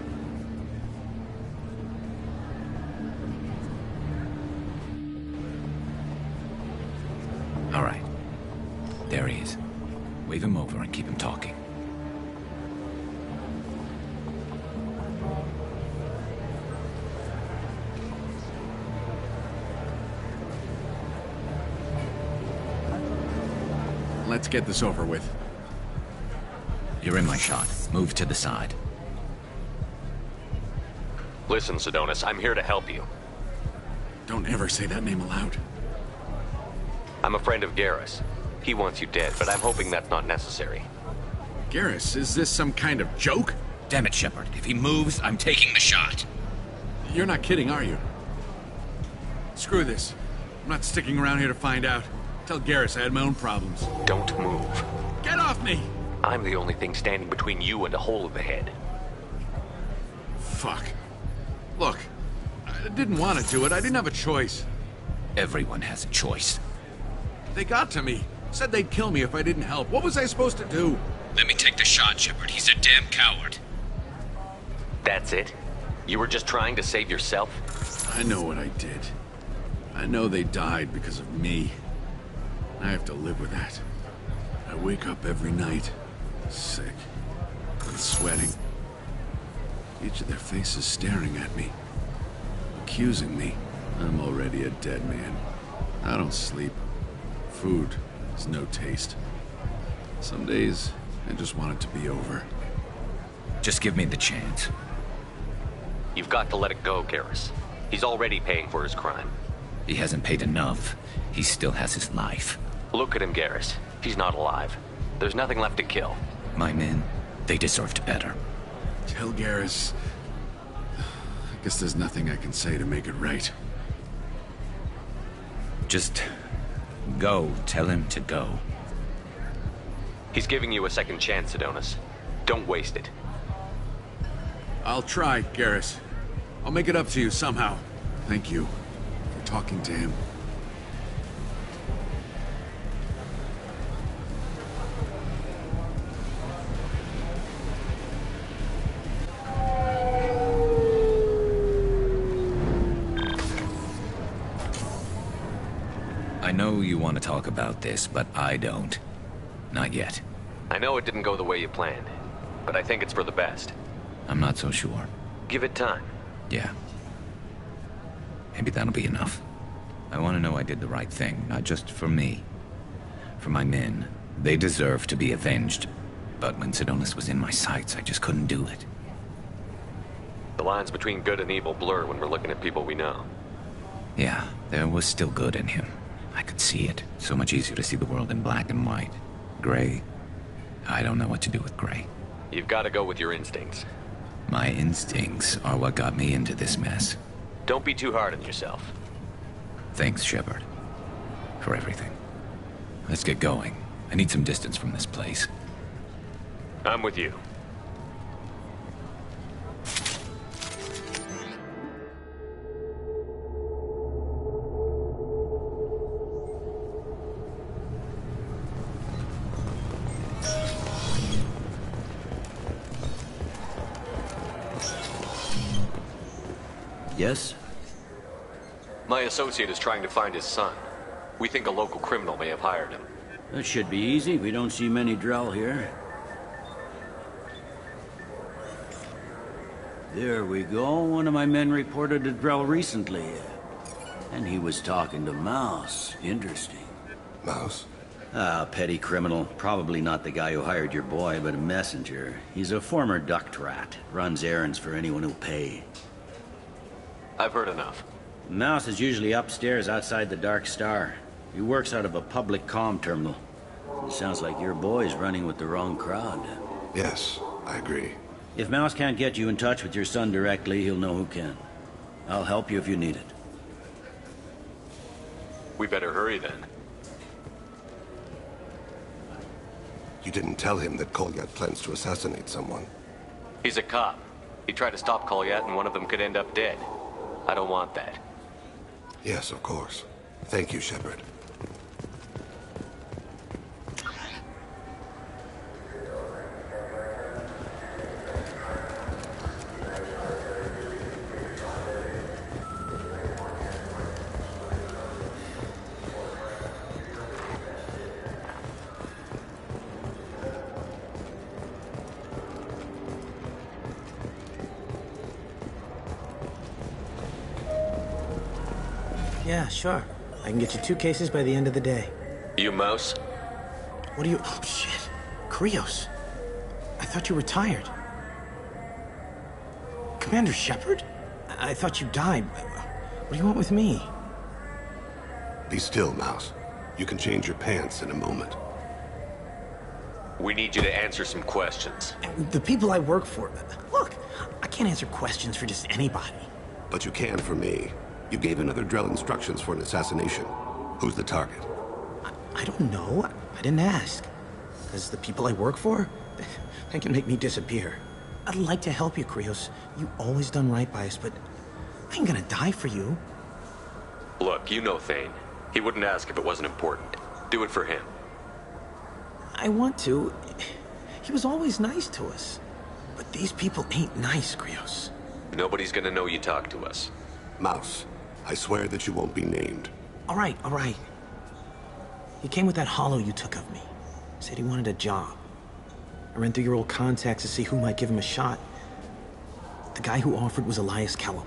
All right. There he is. Wave him over and keep him talking. Let's get this over with. You're in my shot. Move to the side. Listen, Sidonis, I'm here to help you. Don't ever say that name aloud. I'm a friend of Garrus. He wants you dead, but I'm hoping that's not necessary. Garrus, is this some kind of joke? Damn it, Shepard. If he moves, I'm taking the shot. You're not kidding, are you? Screw this. I'm not sticking around here to find out. Tell Garrus I had my own problems. Don't move. Get off me! I'm the only thing standing between you and a hole in the head. Fuck. Look, I didn't want to do it. I didn't have a choice. Everyone has a choice. They got to me. Said they'd kill me if I didn't help. What was I supposed to do? Let me take the shot, Shepard. He's a damn coward. That's it? You were just trying to save yourself? I know what I did. I know they died because of me. I have to live with that. I wake up every night, sick, and sweating. Each of their faces staring at me, accusing me. I'm already a dead man. I don't sleep. Food has no taste. Some days, I just want it to be over. Just give me the chance. You've got to let it go, Garrus. He's already paying for his crime. He hasn't paid enough. He still has his life. Look at him, Garrus. He's not alive. There's nothing left to kill. My men, they deserved better. Tell Garrus... I guess there's nothing I can say to make it right. Just... go. Tell him to go. He's giving you a second chance, Sidonis. Don't waste it. I'll try, Garrus. I'll make it up to you somehow. Thank you for talking to him. I know you want to talk about this, but I don't. Not yet. I know it didn't go the way you planned, but I think it's for the best. I'm not so sure. Give it time. Yeah. Maybe that'll be enough. I want to know I did the right thing, not just for me. For my men. They deserve to be avenged. But when Sidonis was in my sights, I just couldn't do it. The lines between good and evil blur when we're looking at people we know. Yeah, there was still good in him. I could see it. So much easier to see the world in black and white. Gray? I don't know what to do with gray. You've got to go with your instincts. My instincts are what got me into this mess. Don't be too hard on yourself. Thanks, Shepard. For everything. Let's get going. I need some distance from this place. I'm with you. Yes? My associate is trying to find his son. We think a local criminal may have hired him. That should be easy. We don't see many Drell here. There we go. One of my men reported a Drell recently. And he was talking to Mouse. Interesting. Mouse? Ah, petty criminal. Probably not the guy who hired your boy, but a messenger. He's a former duct rat. Runs errands for anyone who'll pay. I've heard enough. Mouse is usually upstairs outside the Dark Star. He works out of a public comm terminal. It sounds like your boy's running with the wrong crowd. Yes, I agree. If Mouse can't get you in touch with your son directly, he'll know who can. I'll help you if you need it. We better hurry then. You didn't tell him that Kolyat plans to assassinate someone. He's a cop. He tried to stop Kolyat and one of them could end up dead. I don't want that. Yes, of course. Thank you, Shepard. Yeah, sure. I can get you 2 cases by the end of the day. You Mouse? What are you... Oh, shit. Krios. I thought you were retired. Commander Shepard? I thought you died. What do you want with me? Be still, Mouse. You can change your pants in a moment. We need you to answer some questions. The people I work for... Look, I can't answer questions for just anybody. But you can for me. You gave another Drell instructions for an assassination. Who's the target? I don't know. I didn't ask. Because the people I work for, they can make me disappear. I'd like to help you, Krios. You always done right by us, but I ain't gonna die for you. Look, you know Thane. He wouldn't ask if it wasn't important. Do it for him. I want to. He was always nice to us. But these people ain't nice, Krios. Nobody's gonna know you talk to us. Mouse, I swear that you won't be named. All right. He came with that hollow you took of me. Said he wanted a job. I ran through your old contacts to see who might give him a shot. The guy who offered was Elias Kellum.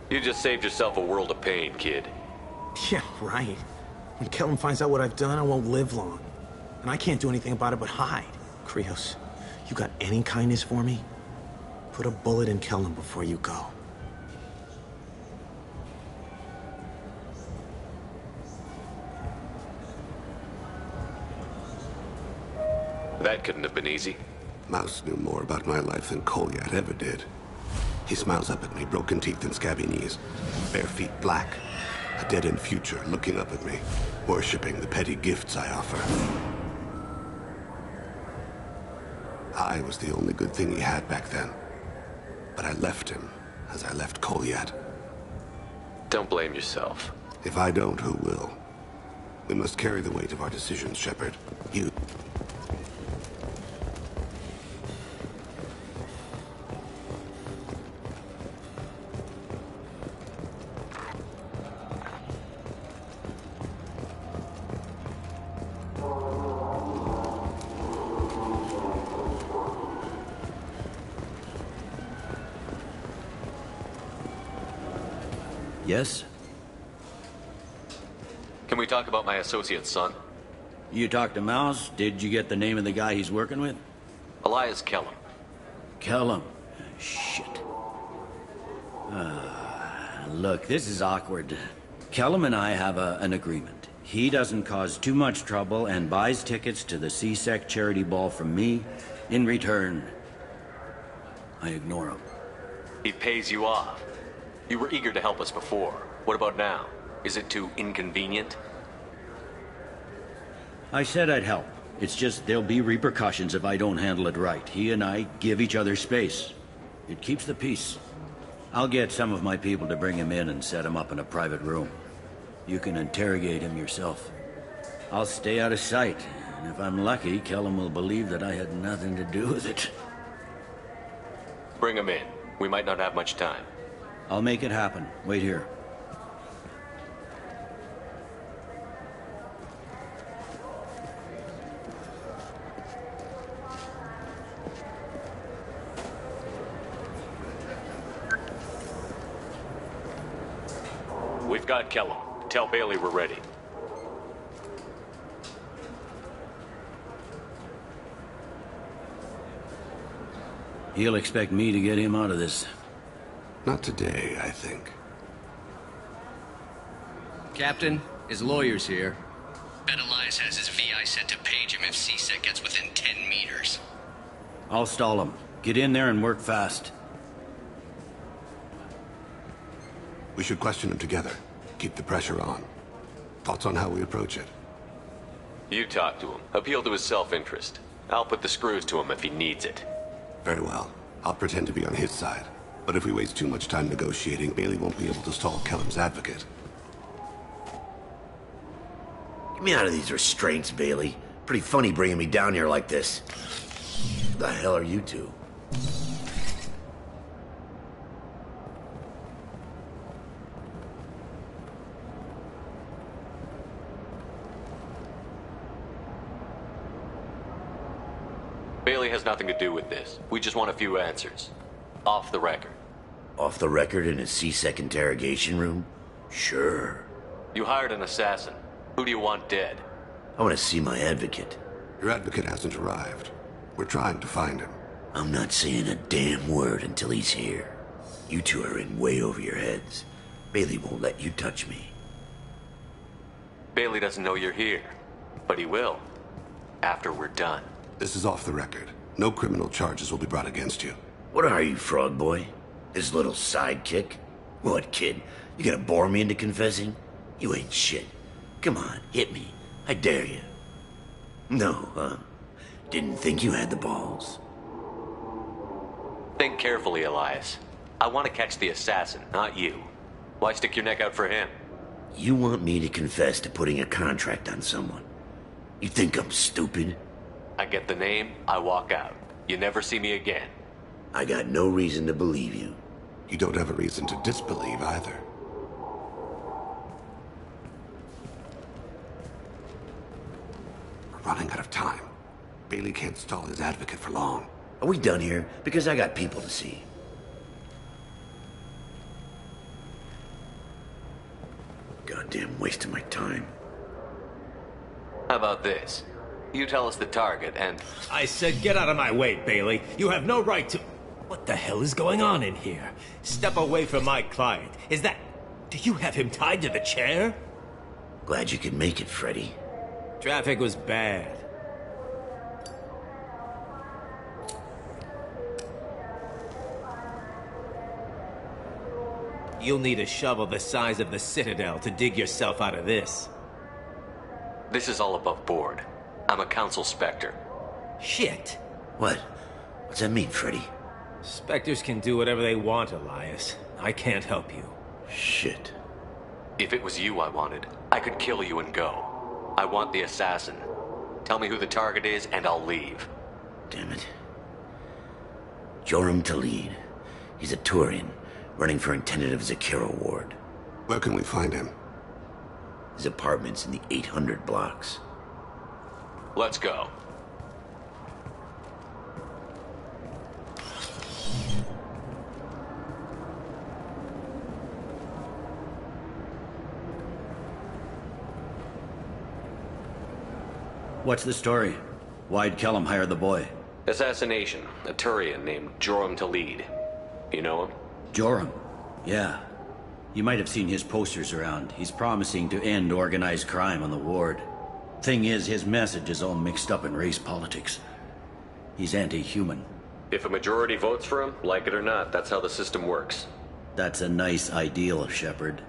You just saved yourself a world of pain, kid. Yeah, right. When Kellum finds out what I've done, I won't live long. And I can't do anything about it but hide. Krios, you got any kindness for me? Put a bullet in Kellum before you go. That couldn't have been easy. Mouse knew more about my life than Kolyat ever did. He smiles up at me, broken teeth and scabby knees, bare feet black, a dead-end future looking up at me, worshipping the petty gifts I offer. I was the only good thing he had back then, but I left him as I left Kolyat. Don't blame yourself. If I don't, who will? We must carry the weight of our decisions, Shepard. You... Yes? Can we talk about my associate's son? You talked to Mouse? Did you get the name of the guy he's working with? Elias Kellum. Kellum? Shit. Look, this is awkward. Kellum and I have an agreement. He doesn't cause too much trouble and buys tickets to the C-Sec charity ball from me. In return, I ignore him. He pays you off. You were eager to help us before. What about now? Is it too inconvenient? I said I'd help. It's just there'll be repercussions if I don't handle it right. He and I give each other space. It keeps the peace. I'll get some of my people to bring him in and set him up in a private room. You can interrogate him yourself. I'll stay out of sight, and if I'm lucky, Kellum will believe that I had nothing to do with it. Bring him in. We might not have much time. I'll make it happen. Wait here. We've got Kellum. Tell Bailey we're ready. He'll expect me to get him out of this. Not today, I think. Captain, his lawyer's here. Bet Elias has his VI set to page him if C-Sec gets within 10 meters. I'll stall him. Get in there and work fast. We should question him together. Keep the pressure on. Thoughts on how we approach it? You talk to him. Appeal to his self-interest. I'll put the screws to him if he needs it. Very well. I'll pretend to be on his side. But if we waste too much time negotiating, Bailey won't be able to stall Kellum's advocate. Get me out of these restraints, Bailey. Pretty funny bringing me down here like this. Who the hell are you two? Bailey has nothing to do with this. We just want a few answers. Off the record. Off the record in a C-Sec interrogation room? Sure. You hired an assassin. Who do you want dead? I want to see my advocate. Your advocate hasn't arrived. We're trying to find him. I'm not saying a damn word until he's here. You two are in way over your heads. Bailey won't let you touch me. Bailey doesn't know you're here, but he will. After we're done. This is off the record. No criminal charges will be brought against you. What are you, Frog Boy? His little sidekick? What, kid? You gonna bore me into confessing? You ain't shit. Come on, hit me. I dare you. No, huh? Didn't think you had the balls. Think carefully, Elias. I want to catch the assassin, not you. Why stick your neck out for him? You want me to confess to putting a contract on someone? You think I'm stupid? I get the name, I walk out. You never see me again. I got no reason to believe you. You don't have a reason to disbelieve either. We're running out of time. Bailey can't stall his advocate for long. Are we done here? Because I got people to see. Goddamn waste of my time. How about this? You tell us the target and... I said get out of my way, Bailey. You have no right to... What the hell is going on in here? Step away from my client. Is that... Do you have him tied to the chair? Glad you could make it, Freddy. Traffic was bad. You'll need a shovel the size of the Citadel to dig yourself out of this. This is all above board. I'm a council specter. Shit. What? What's that mean, Freddy? Spectres can do whatever they want, Elias. I can't help you. Shit. If it was you I wanted, I could kill you and go. I want the assassin. Tell me who the target is and I'll leave. Damn it. Joram Talid. He's a Turian, running for intendant of Zakira Ward. Where can we find him? His apartment's in the 800 blocks. Let's go. What's the story? Why'd Kellum hire the boy? Assassination. A Turian named Joram Talid. You know him? Joram? Yeah. You might have seen his posters around. He's promising to end organized crime on the ward. Thing is, his message is all mixed up in race politics. He's anti-human. If a majority votes for him, like it or not, that's how the system works. That's a nice ideal, Shepard.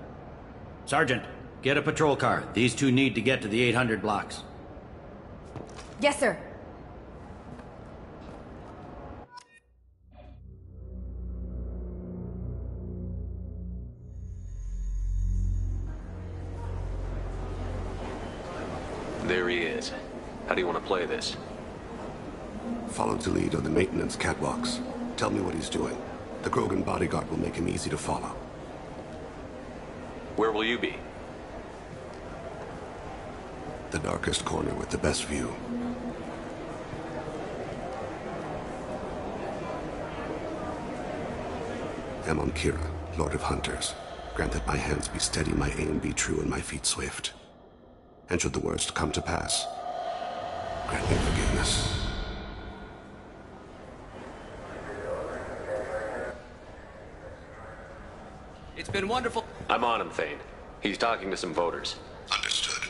Sergeant, get a patrol car. These two need to get to the 800 blocks. Yes, sir. There he is. How do you want to play this? Follow Talid on the maintenance catwalks. Tell me what he's doing. The Krogan bodyguard will make him easy to follow. Where will you be? The darkest corner with the best view. Amon Kira, Lord of Hunters. Grant that my hands be steady, my aim be true, and my feet swift. And should the worst come to pass, grant me forgiveness. It's been wonderful. I'm on him, Thane. He's talking to some voters. Understood.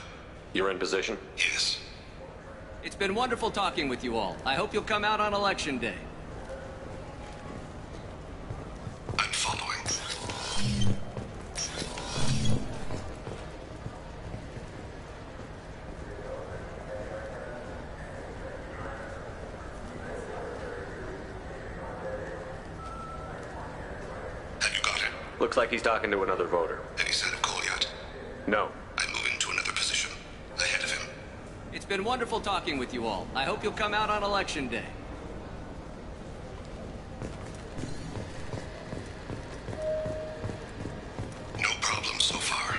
You're in position? Yes. It's been wonderful talking with you all. I hope you'll come out on Election Day. I'm following. Looks like he's talking to another voter. Any sign of Kolyat? No. I'm moving to another position. Ahead of him. It's been wonderful talking with you all. I hope you'll come out on Election Day. No problem so far.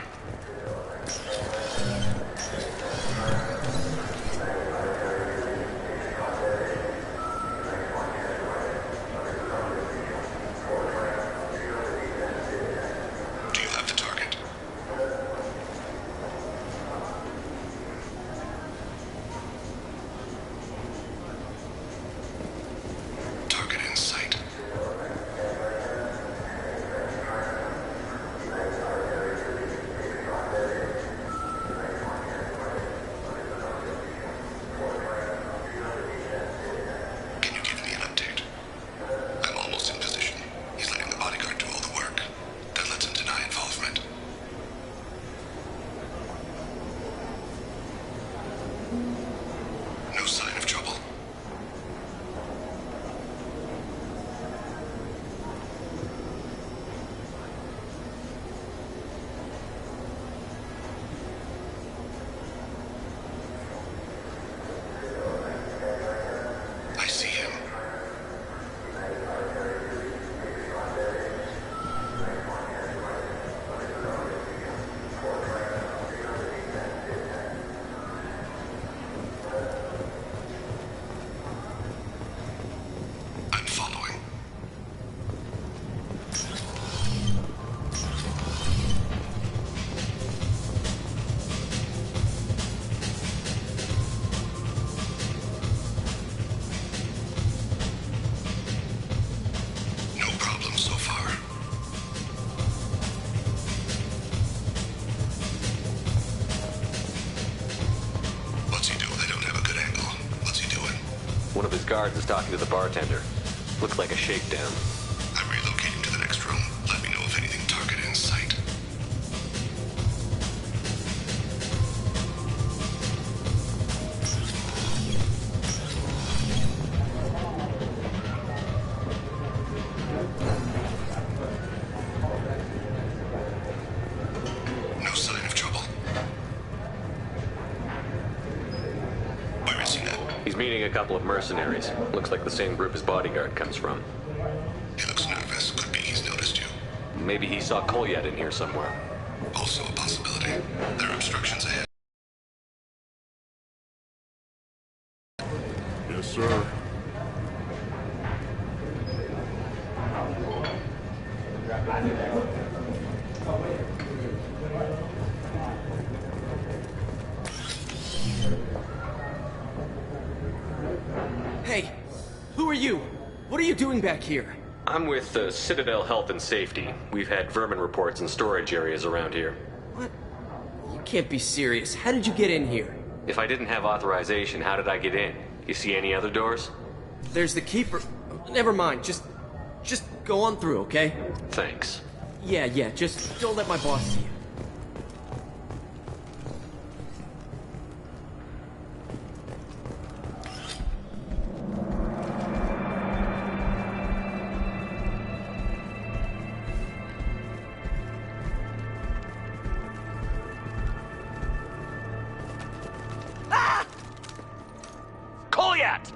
guards is talking to the bartender. Looks like a shakedown. I'm relocating to the next room. Let me know if anything targeted in sight. No sign of trouble. Where is he now? He's meeting a couple of mercenaries. Looks like the same group his bodyguard comes from. He looks nervous. Could be he's noticed you. Maybe he saw Kolyat in here somewhere. Also a possibility. There are obstructions ahead. Yes, sir. Hey, who are you? What are you doing back here? I'm with Citadel Health and Safety. We've had vermin reports in storage areas around here. What? You can't be serious. How did you get in here? If I didn't have authorization, how did I get in? You see any other doors? There's the keeper. Never mind. Just go on through, okay? Thanks. Yeah, just don't let my boss see you. Kolyat!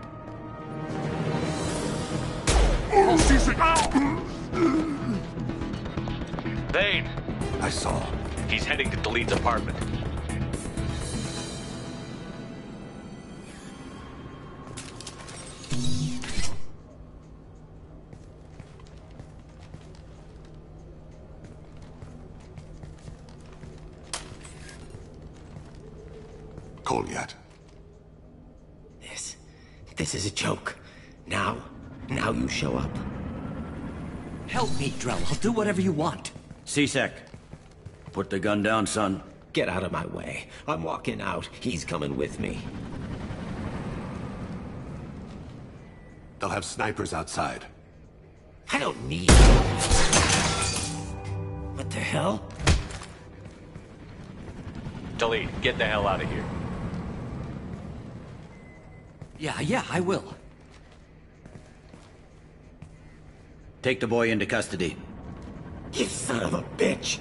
Thane! I saw. He's heading to Delete's apartment. Kolyat. This is a joke. Now you show up. Help me, Drell. I'll do whatever you want. C-Sec. Put the gun down, son. Get out of my way. I'm walking out. He's coming with me. They'll have snipers outside. I don't need... What the hell? Delete, get the hell out of here. Yeah, I will. Take the boy into custody. You son of a bitch!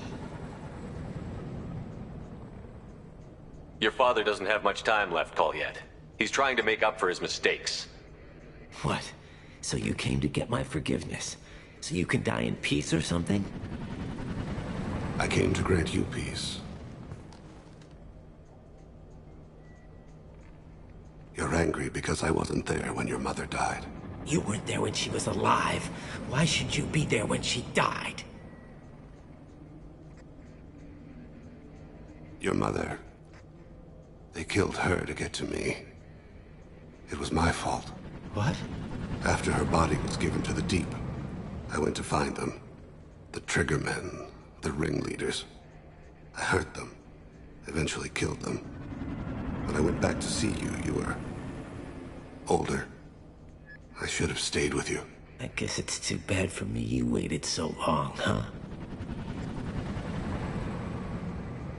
Your father doesn't have much time left, Kolyat. He's trying to make up for his mistakes. What? So you came to get my forgiveness? So you can die in peace or something? I came to grant you peace. You're angry because I wasn't there when your mother died. You weren't there when she was alive. Why should you be there when she died? Your mother... They killed her to get to me. It was my fault. What? After her body was given to the Deep, I went to find them. The Triggermen, the ringleaders. I hurt them. Eventually killed them. When I went back to see you, you were... older. I should have stayed with you. I guess it's too bad for me you waited so long, huh?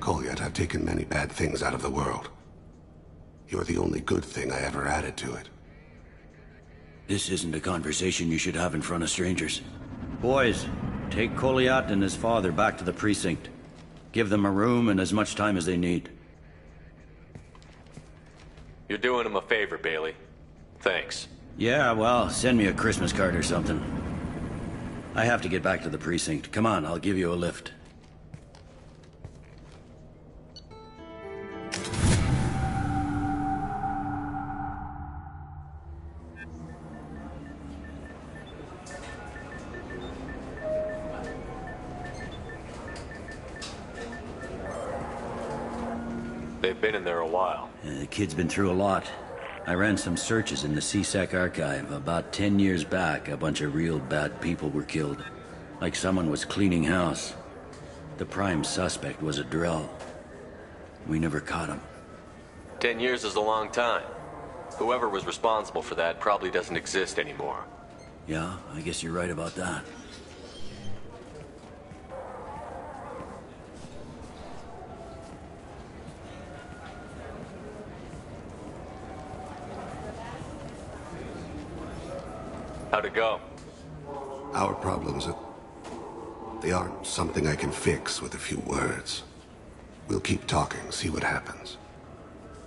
Kolyat, I've taken many bad things out of the world. You're the only good thing I ever added to it. This isn't a conversation you should have in front of strangers. Boys, take Kolyat and his father back to the precinct. Give them a room and as much time as they need. You're doing him a favor, Bailey. Thanks. Yeah, well, send me a Christmas card or something. I have to get back to the precinct. Come on, I'll give you a lift. They've been in there a while. The kid's been through a lot. I ran some searches in the C-Sec archive. About 10 years back, a bunch of real bad people were killed. Like someone was cleaning house. The prime suspect was a Drell. We never caught him. 10 years is a long time. Whoever was responsible for that probably doesn't exist anymore. Yeah, I guess you're right about that. How'd it go? Our problems they aren't something I can fix with a few words. We'll keep talking, see what happens.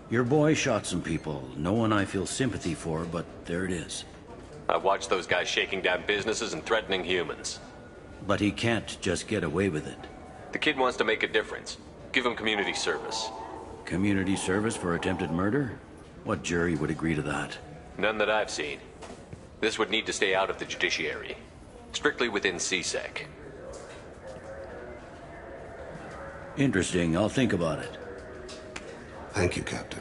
Your boy shot some people. No one I feel sympathy for, but there it is. I watched those guys shaking down businesses and threatening humans. But he can't just get away with it. The kid wants to make a difference. Give him community service. Community service for attempted murder? What jury would agree to that? None that I've seen. This would need to stay out of the judiciary. Strictly within CSEC. Interesting. I'll think about it. Thank you, Captain.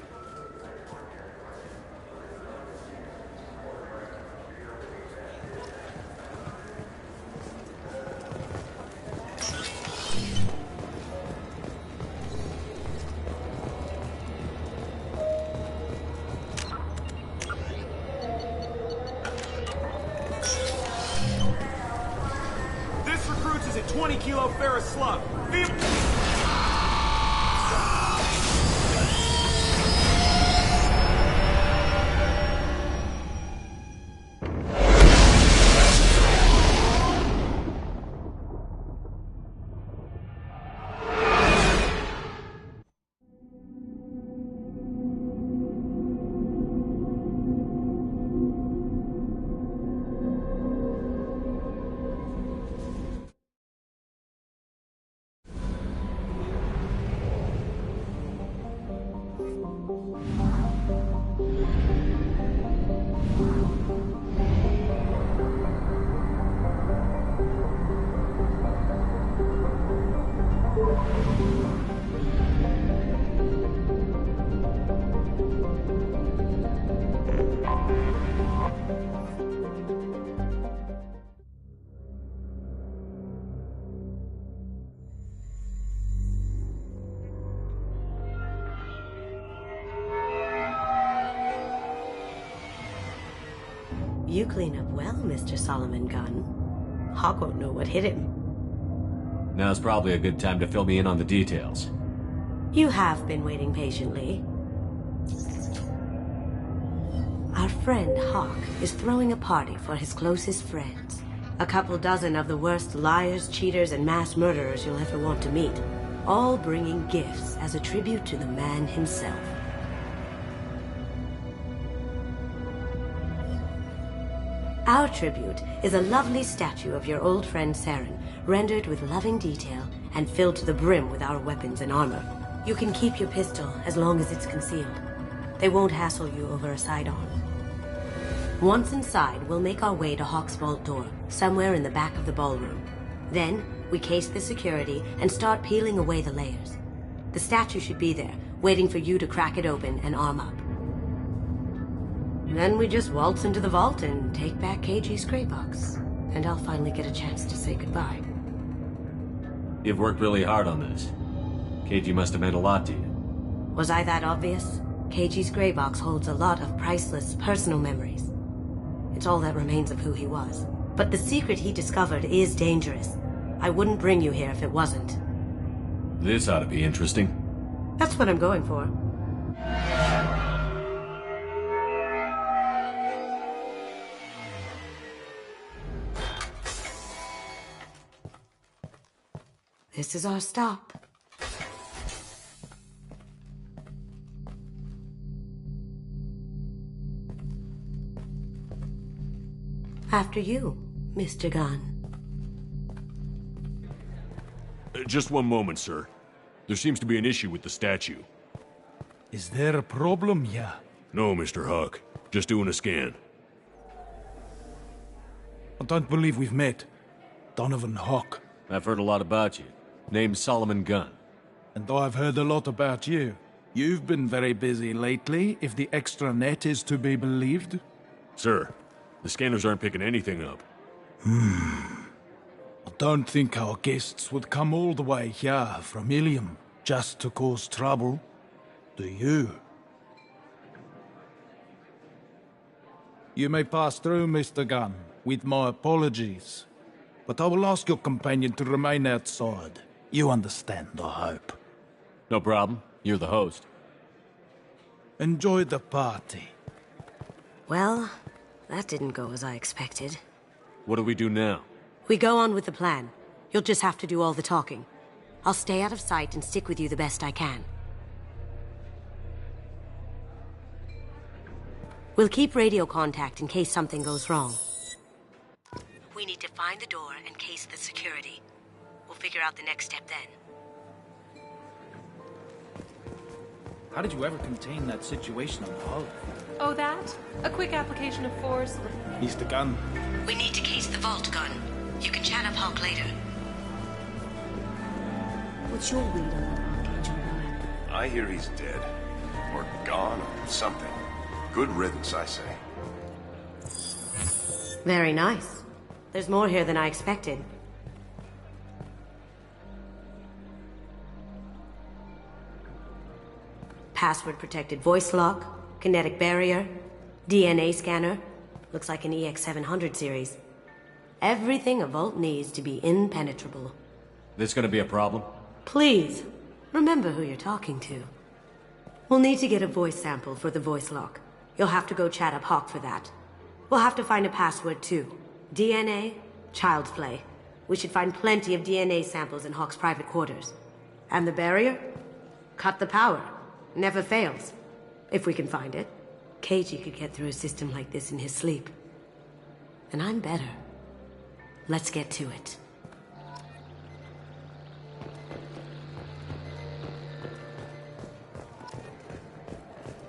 This recruits is a 20-kilo ferrous slug. You clean up well, Mr. Solomon Gunn. Hawk won't know what hit him. Now's probably a good time to fill me in on the details. You have been waiting patiently. Our friend Hawk is throwing a party for his closest friends. A couple dozen of the worst liars, cheaters, and mass murderers you'll ever want to meet. All bringing gifts as a tribute to the man himself. Our tribute is a lovely statue of your old friend Saren, rendered with loving detail and filled to the brim with our weapons and armor. You can keep your pistol as long as it's concealed. They won't hassle you over a sidearm. Once inside, we'll make our way to Hawk's vault door, somewhere in the back of the ballroom. Then, we case the security and start peeling away the layers. The statue should be there, waiting for you to crack it open and arm up. Then we just waltz into the vault and take back KG's gray box. And I'll finally get a chance to say goodbye. You've worked really hard on this. KG must have meant a lot to you. Was I that obvious? KG's gray box holds a lot of priceless personal memories. It's all that remains of who he was. But the secret he discovered is dangerous. I wouldn't bring you here if it wasn't. This ought to be interesting. That's what I'm going for. This is our stop. After you, Mr. Gunn. Just one moment, sir. There seems to be an issue with the statue. Is there a problem here? No, Mr. Hawk. Just doing a scan. I don't believe we've met. Donovan Hawk. I've heard a lot about you. Name's Solomon Gunn. And I've heard a lot about you. You've been very busy lately, if the extra net is to be believed. Sir, the scanners aren't picking anything up. I don't think our guests would come all the way here from Ilium just to cause trouble. Do you? You may pass through, Mr. Gunn, with my apologies. But I will ask your companion to remain outside. You understand, I hope. No problem. You're the host. Enjoy the party. Well, that didn't go as I expected. What do we do now? We go on with the plan. You'll just have to do all the talking. I'll stay out of sight and stick with you the best I can. We'll keep radio contact in case something goes wrong. We need to find the door and case the security. We'll figure out the next step then. How did you ever contain that situation on the hull? Oh, that? A quick application of force. Mr. Gunn. We need to case the vault, Gunn. You can chat up Hawk later. What's your read on that Archangel guy? I hear he's dead. Or gone, or something. Good riddance, I say. Very nice. There's more here than I expected. Password-protected voice lock, kinetic barrier, DNA scanner. Looks like an EX-700 series. Everything a vault needs to be impenetrable. This gonna be a problem? Please, remember who you're talking to. We'll need to get a voice sample for the voice lock. You'll have to go chat up Hawk for that. We'll have to find a password too. DNA, child's play. We should find plenty of DNA samples in Hawk's private quarters. And the barrier? Cut the power. Never fails. If we can find it. KG could get through a system like this in his sleep. And I'm better. Let's get to it.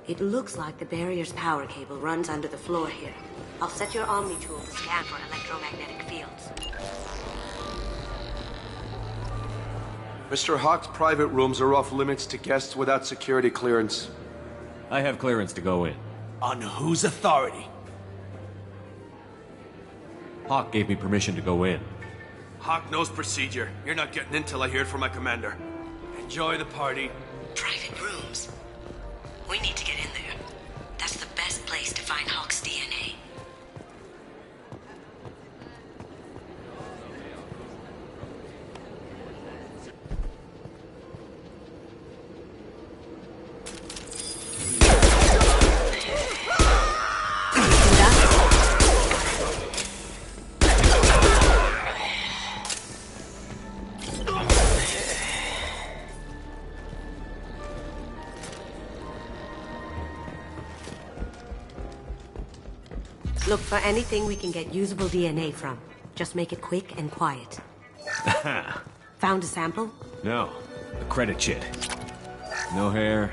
It looks like the barrier's power cable runs under the floor here. I'll set your Omni tool to scan for electromagnetic fields. Mr. Hawk's private rooms are off limits to guests without security clearance. I have clearance to go in. On whose authority? Hawk gave me permission to go in. Hawk knows procedure. You're not getting in till I hear it from my commander. Enjoy the party. Private rooms. We need to get in there. That's the best place to find Hawk's DNA. Look for anything we can get usable DNA from. Just make it quick and quiet. Found a sample? No. The credit shit. No hair,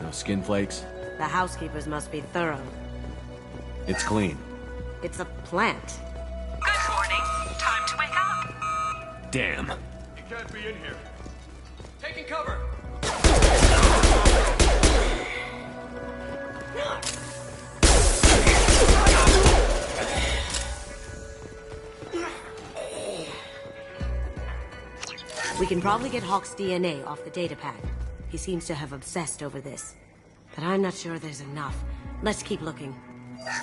no skin flakes. The housekeepers must be thorough. It's clean. It's a plant. Good morning. Time to wake up. Damn. You can't be in here. Taking cover. We can probably get Hawk's DNA off the datapad. He seems to have obsessed over this. But I'm not sure there's enough. Let's keep looking.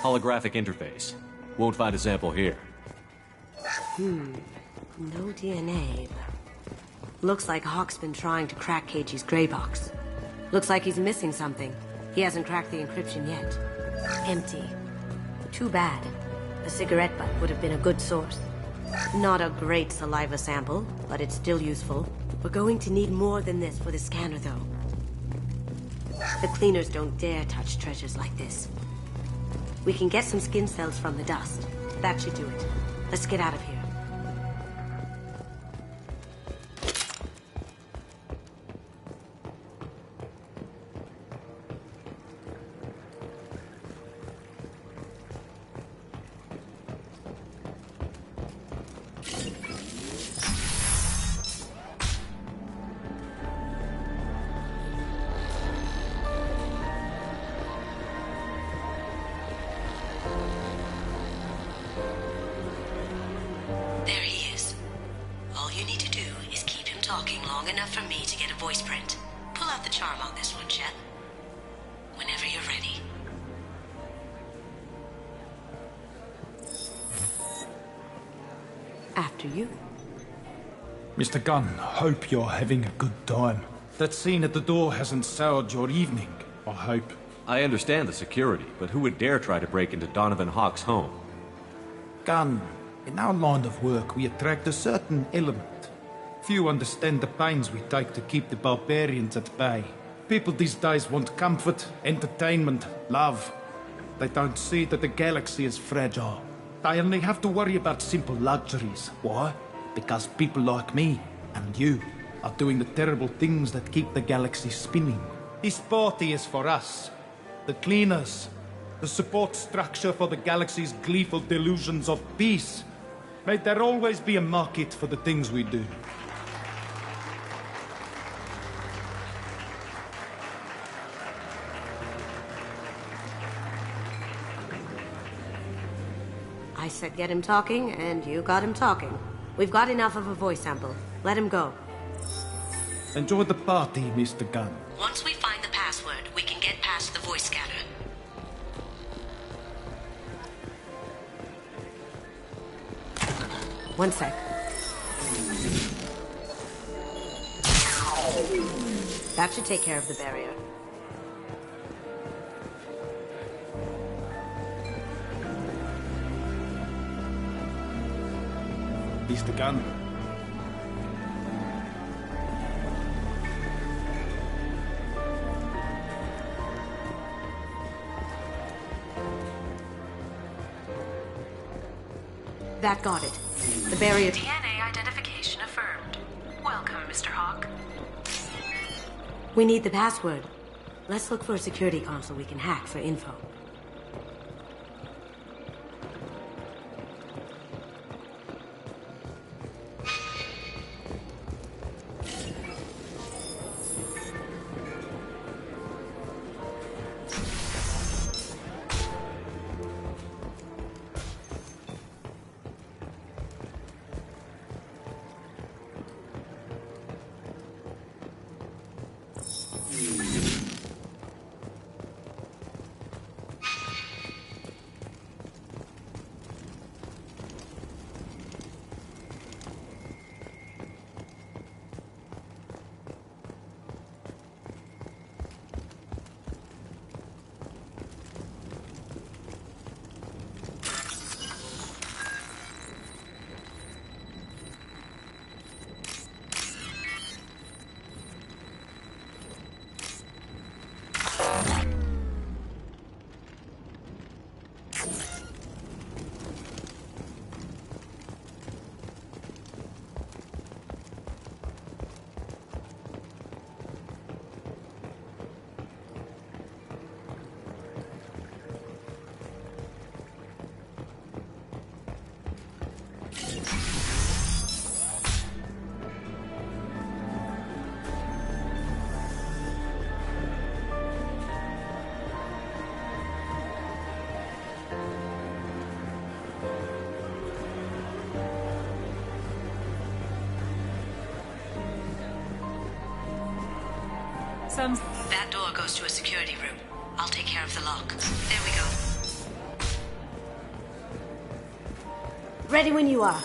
Holographic interface. Won't find a sample here. No DNA. Looks like Hawk's been trying to crack KG's gray box. Looks like he's missing something. He hasn't cracked the encryption yet. Empty. Too bad. A cigarette butt would have been a good source. Not a great saliva sample, but it's still useful. We're going to need more than this for the scanner, though. The cleaners don't dare touch treasures like this. We can get some skin cells from the dust. That should do it. Let's get out of here. There he is. All you need to do is keep him talking long enough for me to get a voice print. Pull out the charm on this one, Chet. Whenever you're ready. after you. Mr. Gunn, hope you're having a good time. That scene at the door hasn't soured your evening, I hope. I understand the security, but who would dare try to break into Donovan Hawk's home? Gunn, in our line of work, we attract a certain element. Few understand the pains we take to keep the barbarians at bay. People these days want comfort, entertainment, love. They don't see that the galaxy is fragile. They only have to worry about simple luxuries. Why? Because people like me and you are doing the terrible things that keep the galaxy spinning. This party is for us, the cleaners, the support structure for the galaxy's gleeful delusions of peace. May there always be a market for the things we do. I said get him talking, and you got him talking. We've got enough of a voice sample. Let him go. Enjoy the party, Mr. Gunn. Once we find the password, we can get past the voice scanner. One sec. That should take care of the barrier. Mr. Gunn. That got it. The barrier... DNA identification affirmed. Welcome, Mr. Hawk. We need the password. Let's look for a security console we can hack for info. That door goes to a security room. I'll take care of the lock. There we go. Ready when you are.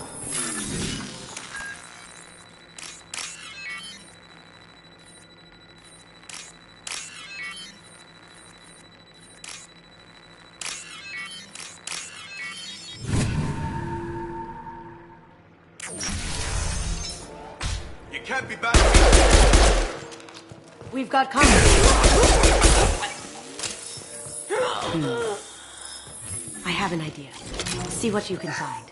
You can't be back. We've got company. I have an idea. See what you can find.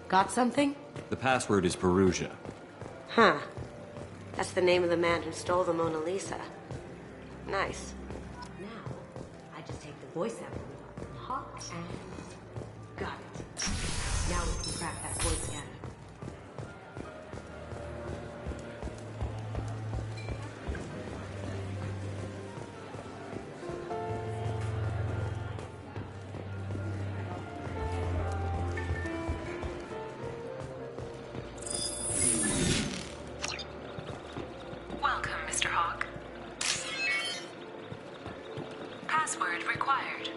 Got something? The password is Perugia. Huh. That's the name of the man who stole the Mona Lisa. Nice. Now, I just take the voice sample with Hawk and... Got it. Now we can crack that voice scanner. Welcome, Mr. Hawk. Password required.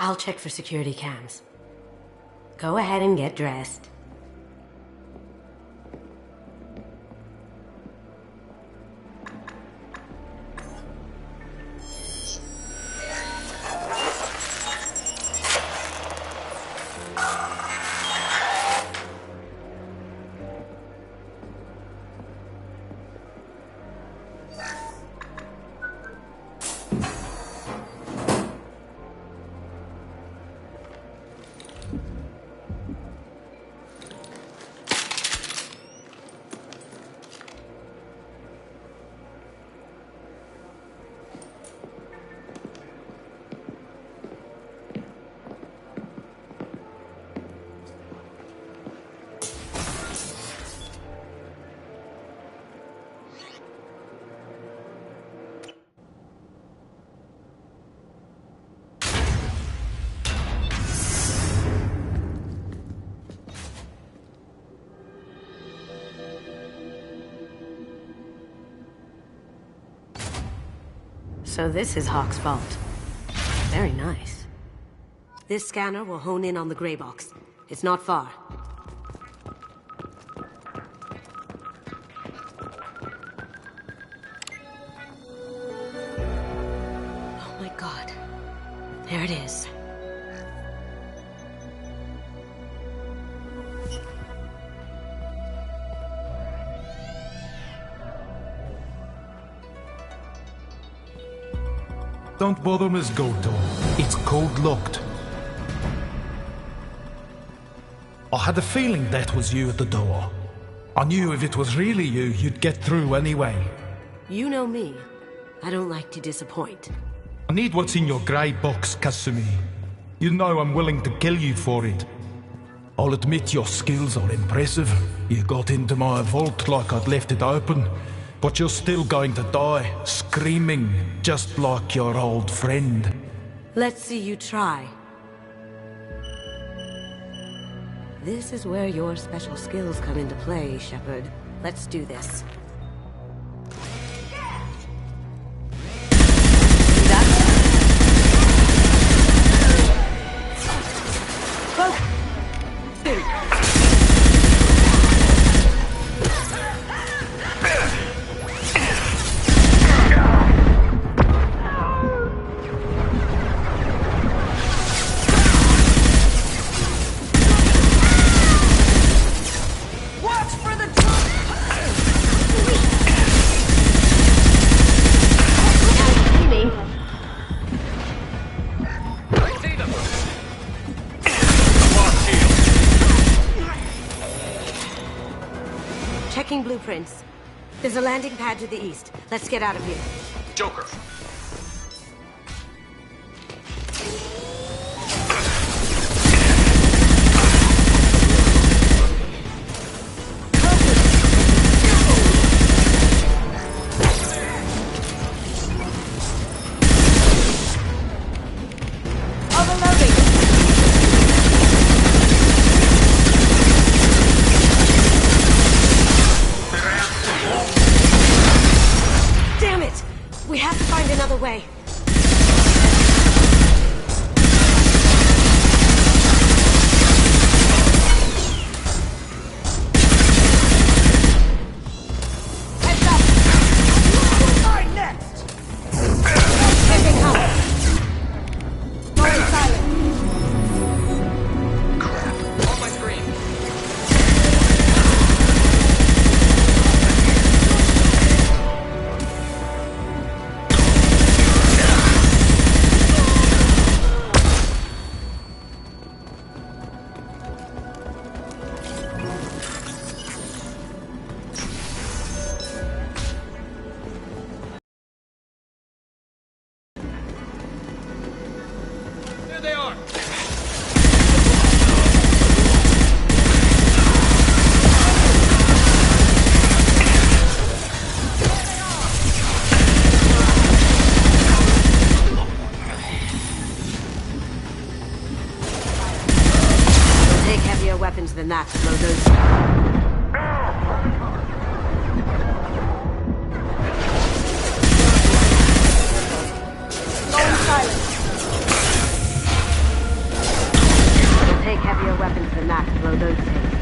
I'll check for security cams. Go ahead and get dressed. So this is Hawk's vault. Very nice. This scanner will hone in on the gray box. It's not far. Oh my god. There it is. Don't bother, Miss Goto. It's code-locked. I had a feeling that was you at the door. I knew if it was really you, you'd get through anyway. You know me. I don't like to disappoint. I need what's in your grey box, Kasumi. You know I'm willing to kill you for it. I'll admit your skills are impressive. You got into my vault like I'd left it open. But you're still going to die, screaming, just like your old friend. Let's see you try. This is where your special skills come into play, Shepard. Let's do this. Checking blueprints. There's a landing pad to the east. Let's get out of here. Joker. Way. Weapons than that to blow those down. Long silence. take heavier weapons than that to blow those things.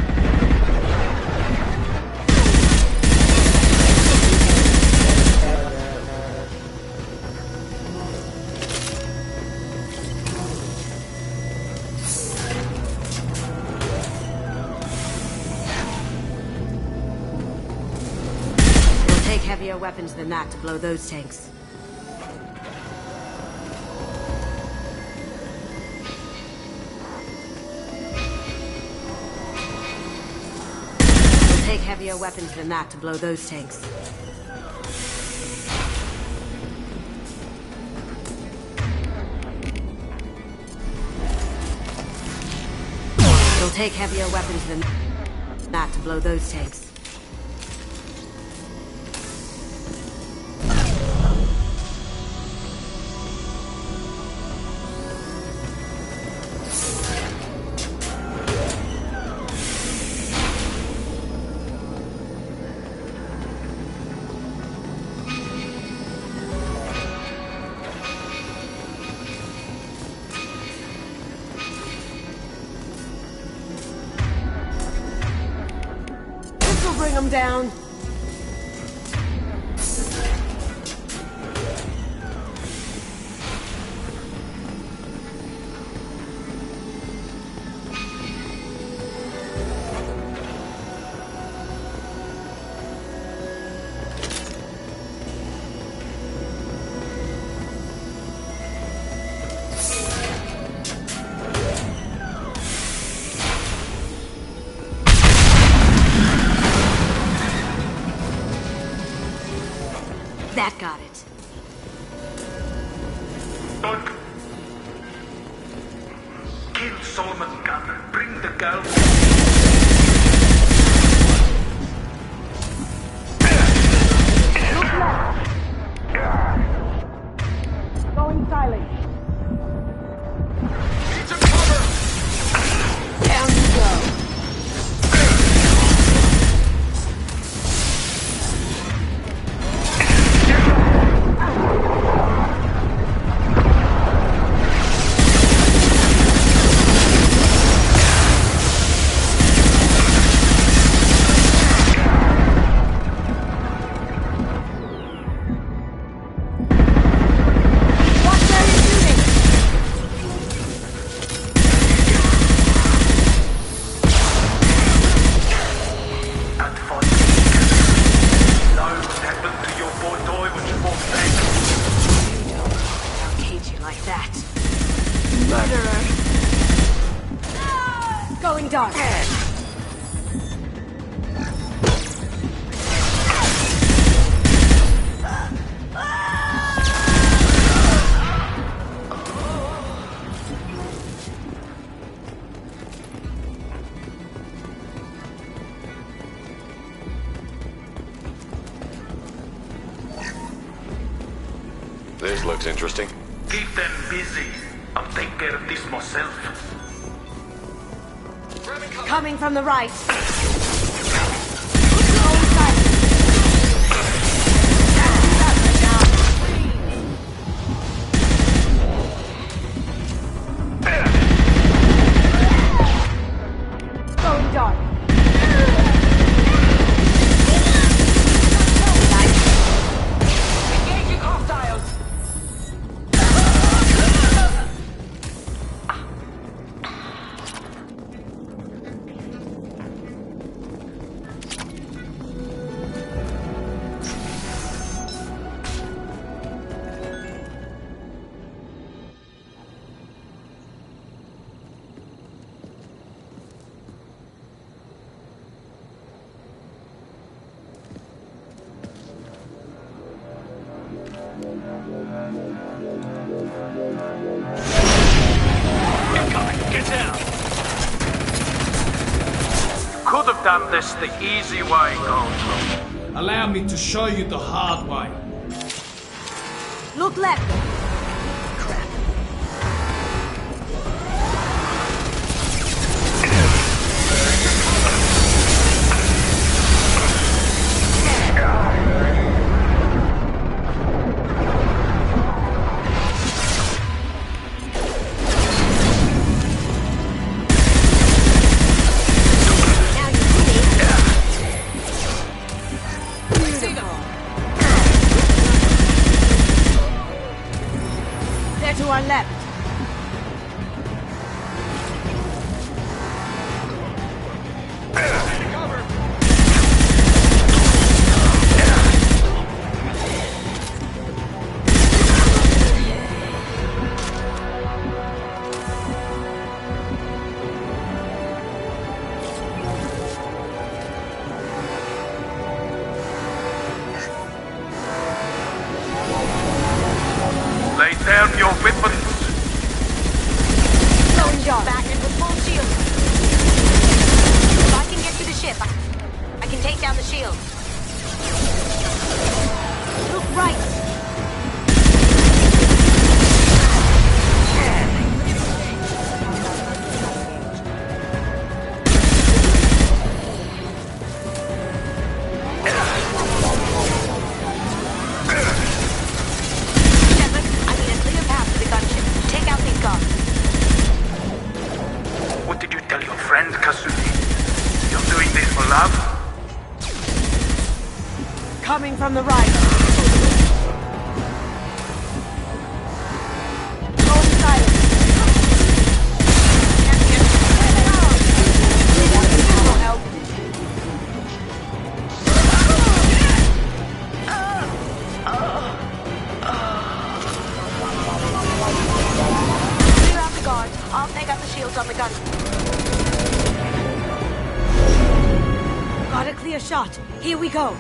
It'll take heavier weapons than that to blow those tanks. Take heavier weapons than that to blow those tanks. It'll take heavier weapons than that to blow those tanks. Bring them down. That got it. Bug. Kill Solomon Gunn. Bring the girl. Look left. Going silent. Need some cover. Down you go. Going dark. This looks interesting. Keep them busy. I'll take care of this myself. Coming from the right. Going dark. Engaging hostiles. Get down! Could have done this the easy way, Goldblum. Allow me to show you the hard way. Look left. Crap. There to our left. Lay down your weapons. Going down. Back in with full shield. If I can get to the ship, I can take down the shield. Look right. What did you tell your friend, Kasumi? You're doing this for love? Coming from the right. Go silent. Help. Clear out the guards. I'll take out the shields on the gun. Got a clear shot. Here we go.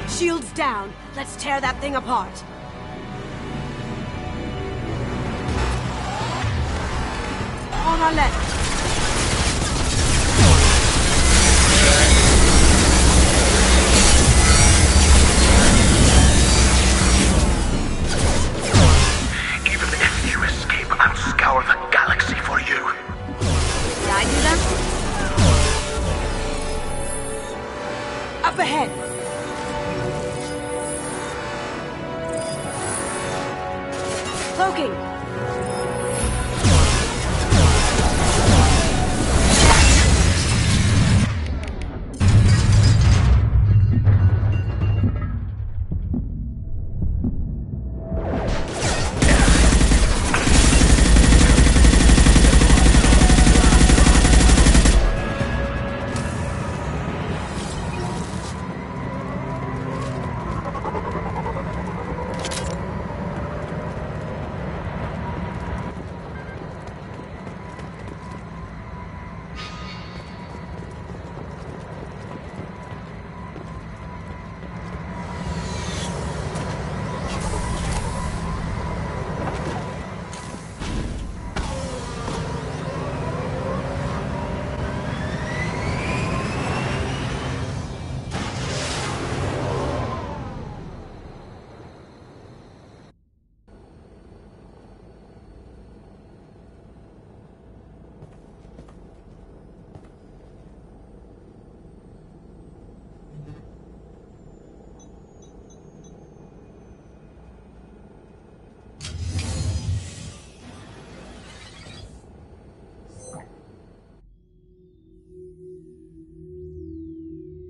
Shields down. Let's tear that thing apart. On our left. Even if you escape, I'll scour the galaxy for you. Did I do that? Up ahead. Cloaking.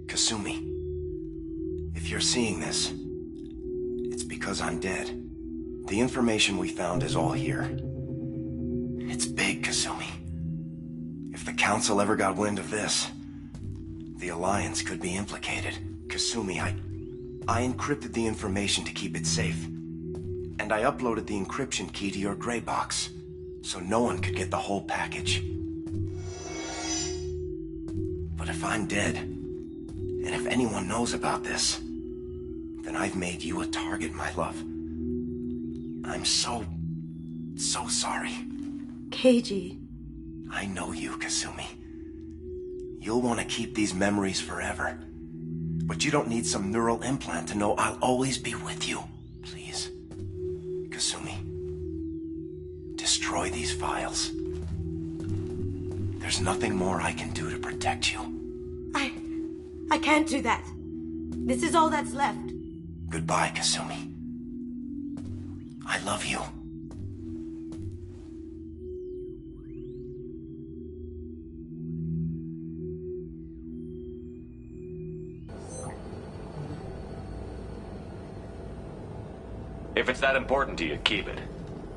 Kasumi, if you're seeing this, it's because I'm dead. The information we found is all here. It's big, Kasumi. If the Council ever got wind of this, the Alliance could be implicated. Kasumi, I encrypted the information to keep it safe. And I uploaded the encryption key to your gray box, so no one could get the whole package. But if I'm dead, and if anyone knows about this, then I've made you a target, my love. I'm so sorry. Keiji. I know you, Kasumi. You'll want to keep these memories forever. But you don't need some neural implant to know I'll always be with you. Please. Kasumi. Destroy these files. There's nothing more I can do to protect you. I can't do that. This is all that's left. Goodbye, Kasumi. I love you. If it's that important to you, keep it.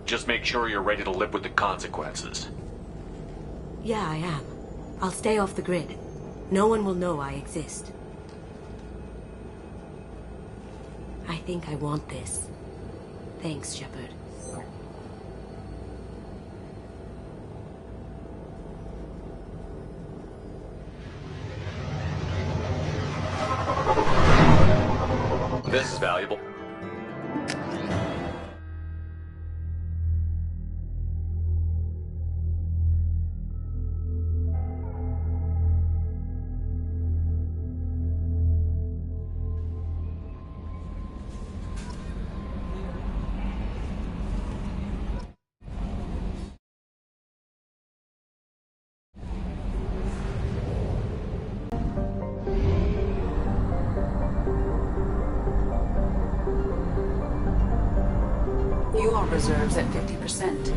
Just make sure you're ready to live with the consequences. Yeah, I am. I'll stay off the grid. No one will know I exist. I think I want this. Thanks, Shepard. This is valuable. Fuel reserves at 50%.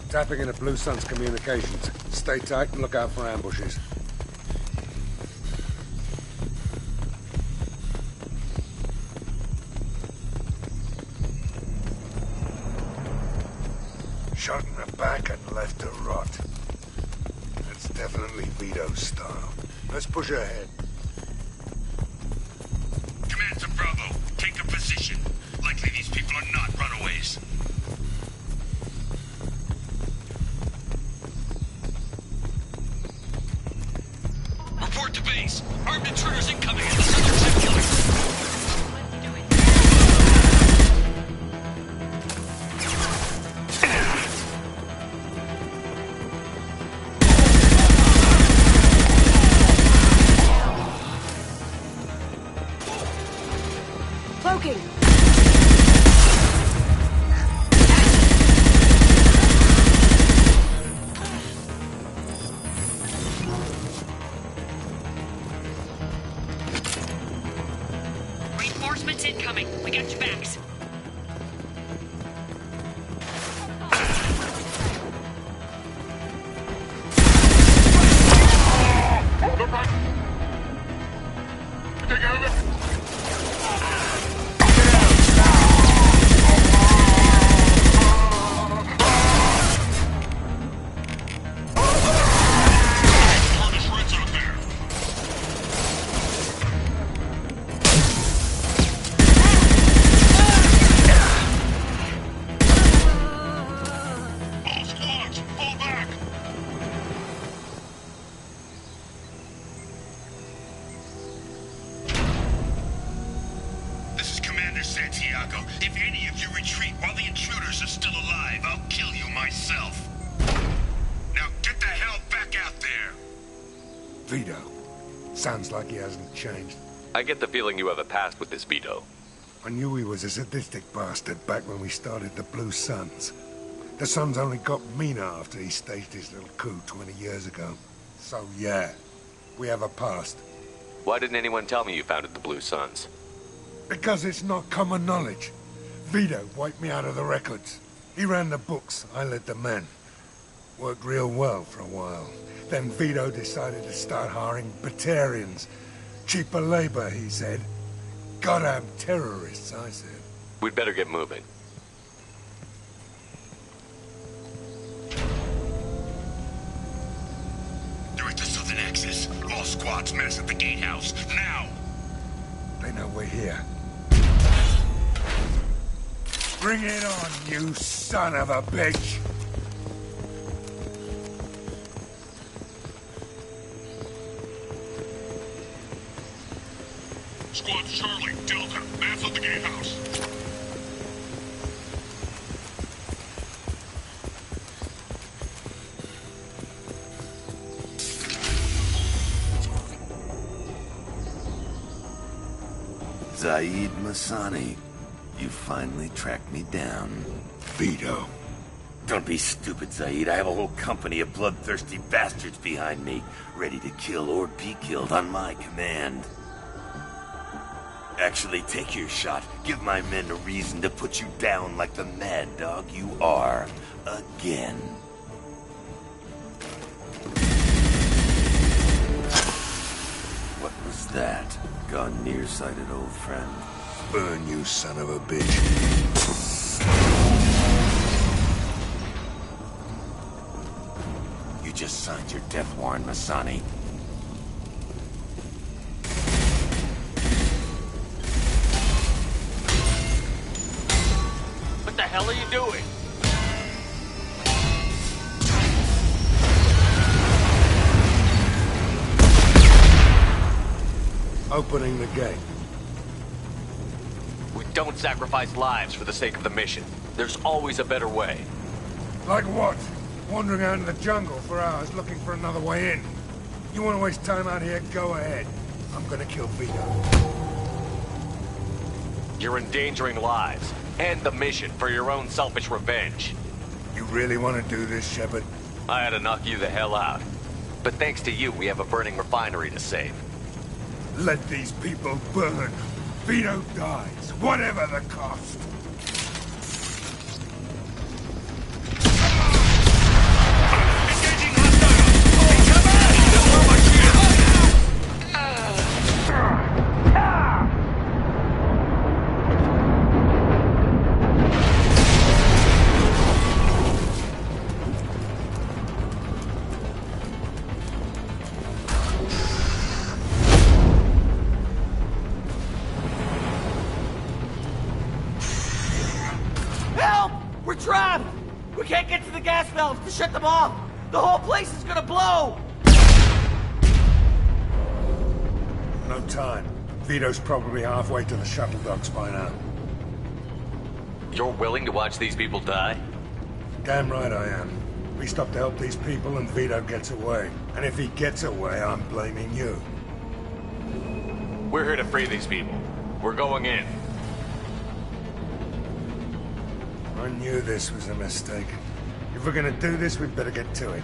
Tapping into Blue Sun's communications. Stay tight and look out for ambushes. Shot in the back and left to rot. That's definitely Vito's style. Let's push ahead. Command to Bravo. Take a position. Likely these people are not runaways. Report to base. Armed intruders incoming at the southern sector. Cloaking! Reinforcements incoming. We got your backs. Take out of it. Santiago. If any of you retreat while the intruders are still alive, I'll kill you myself. Now get the hell back out there! Vito. Sounds like he hasn't changed. I get the feeling you have a past with this Vito. I knew he was a sadistic bastard back when we started the Blue Suns. The Suns only got meaner after he staged his little coup 20 years ago. So yeah, we have a past. Why didn't anyone tell me you founded the Blue Suns? Because it's not common knowledge. Vito wiped me out of the records. He ran the books, I led the men. Worked real well for a while. Then Vito decided to start hiring Batarians. Cheaper labor, he said. Goddamn terrorists, I said. We'd better get moving. They're at the southern axis. All squads mass at the gatehouse. Now! They know we're here. Bring it on, you son of a bitch! Squad Charlie, Delta, mass at the gatehouse. Zaid Masani, you finally tracked me down. Vito. Don't be stupid, Zaid. I have a whole company of bloodthirsty bastards behind me, ready to kill or be killed on my command. Actually, take your shot. Give my men a reason to put you down like the mad dog you are. Again. What was that? Gone nearsighted, old friend. Burn, you son of a bitch. You just signed your death warrant, Masani. What the hell are you doing? Opening the gate. We don't sacrifice lives for the sake of the mission. There's always a better way. Like what? Wandering out in the jungle for hours looking for another way in. You want to waste time out here? Go ahead. I'm gonna kill Vito. You're endangering lives and the mission for your own selfish revenge. You really want to do this, Shepard? I had to knock you the hell out. But thanks to you, we have a burning refinery to save. Let these people burn. Vito dies, whatever the cost. We're trapped! We can't get to the gas valves to shut them off! The whole place is gonna blow! No time. Vito's probably halfway to the shuttle docks by now. You're willing to watch these people die? Damn right I am. We stop to help these people and Vito gets away. And if he gets away, I'm blaming you. We're here to free these people. We're going in. I knew this was a mistake. If we're gonna do this, we'd better get to it.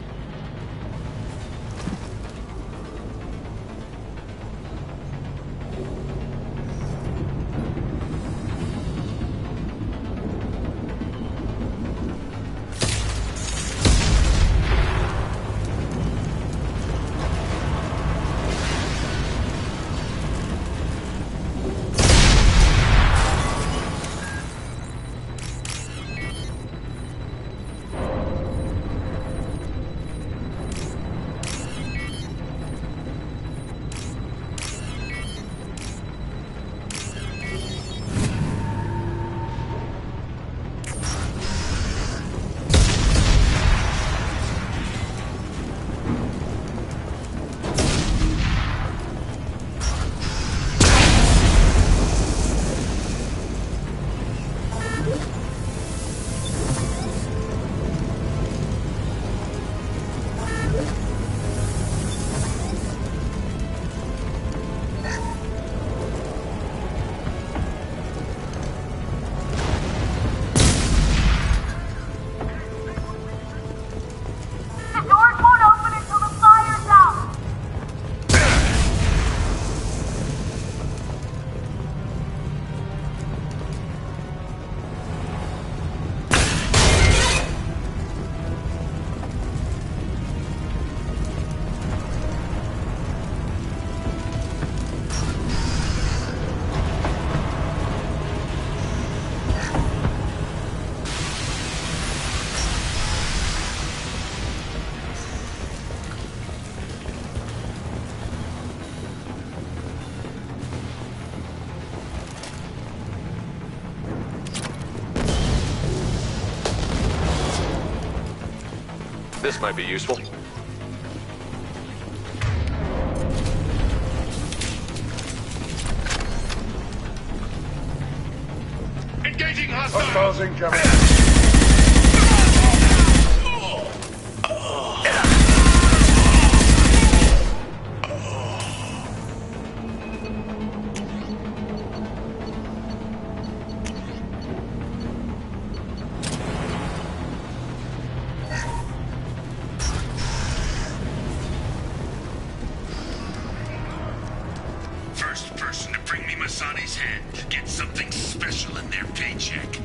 This might be useful. Engaging Hostiles incoming. First person to bring me Masani's head gets something special in their paycheck.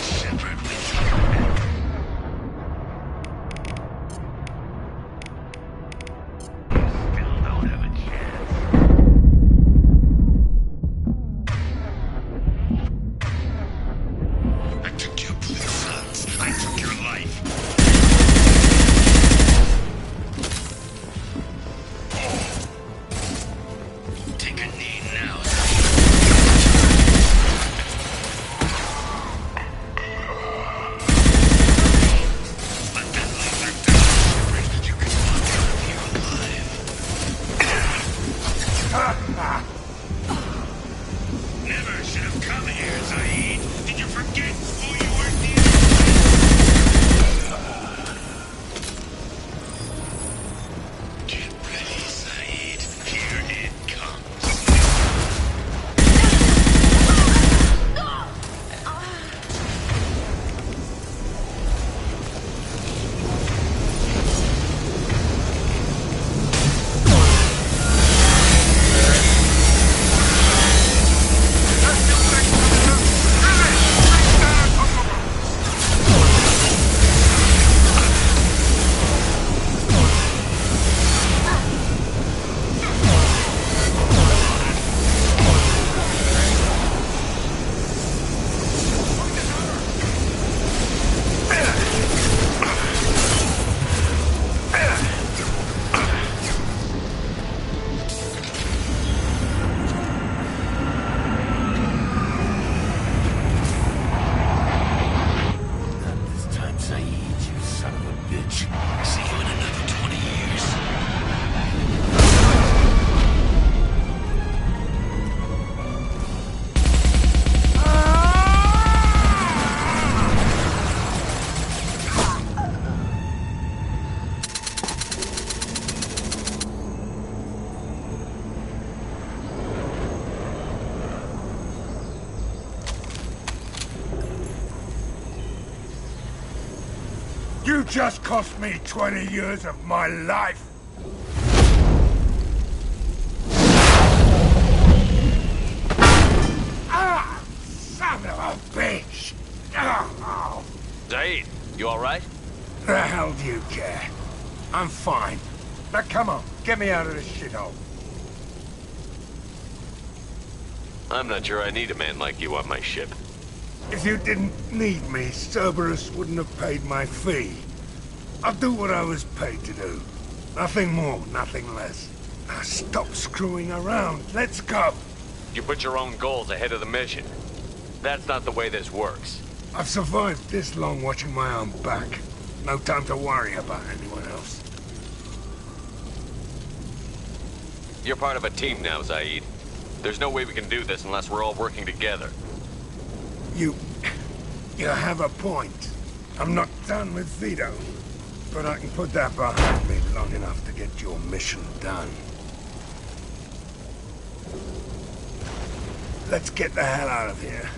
Shepard with you. Still don't have a chance. I took your blue suns. I took your life. Take a knee now. Let that laser die, Shepard. You can walk out of here alive. Never should have come here, Zaid. Did you forget who you were dealing with? Get ready, Zaid. Here it comes. This time, Zaid, you son of a bitch. See you in another 20 years. You just cost me 20 years of my life. Ah! Son of a bitch! Oh, Zaid, you alright? the hell do you care? I'm fine. Now come on, get me out of this shithole. I'm not sure I need a man like you on my ship. If you didn't need me, Cerberus wouldn't have paid my fee. I'll do what I was paid to do. Nothing more, nothing less. Now stop screwing around. Let's go. You put your own goals ahead of the mission. That's not the way this works. I've survived this long watching my own back. No time to worry about anyone else. You're part of a team now, Zaid. There's no way we can do this unless we're all working together. You have a point. I'm not done with Vito, but I can put that behind me long enough to get your mission done. Let's get the hell out of here.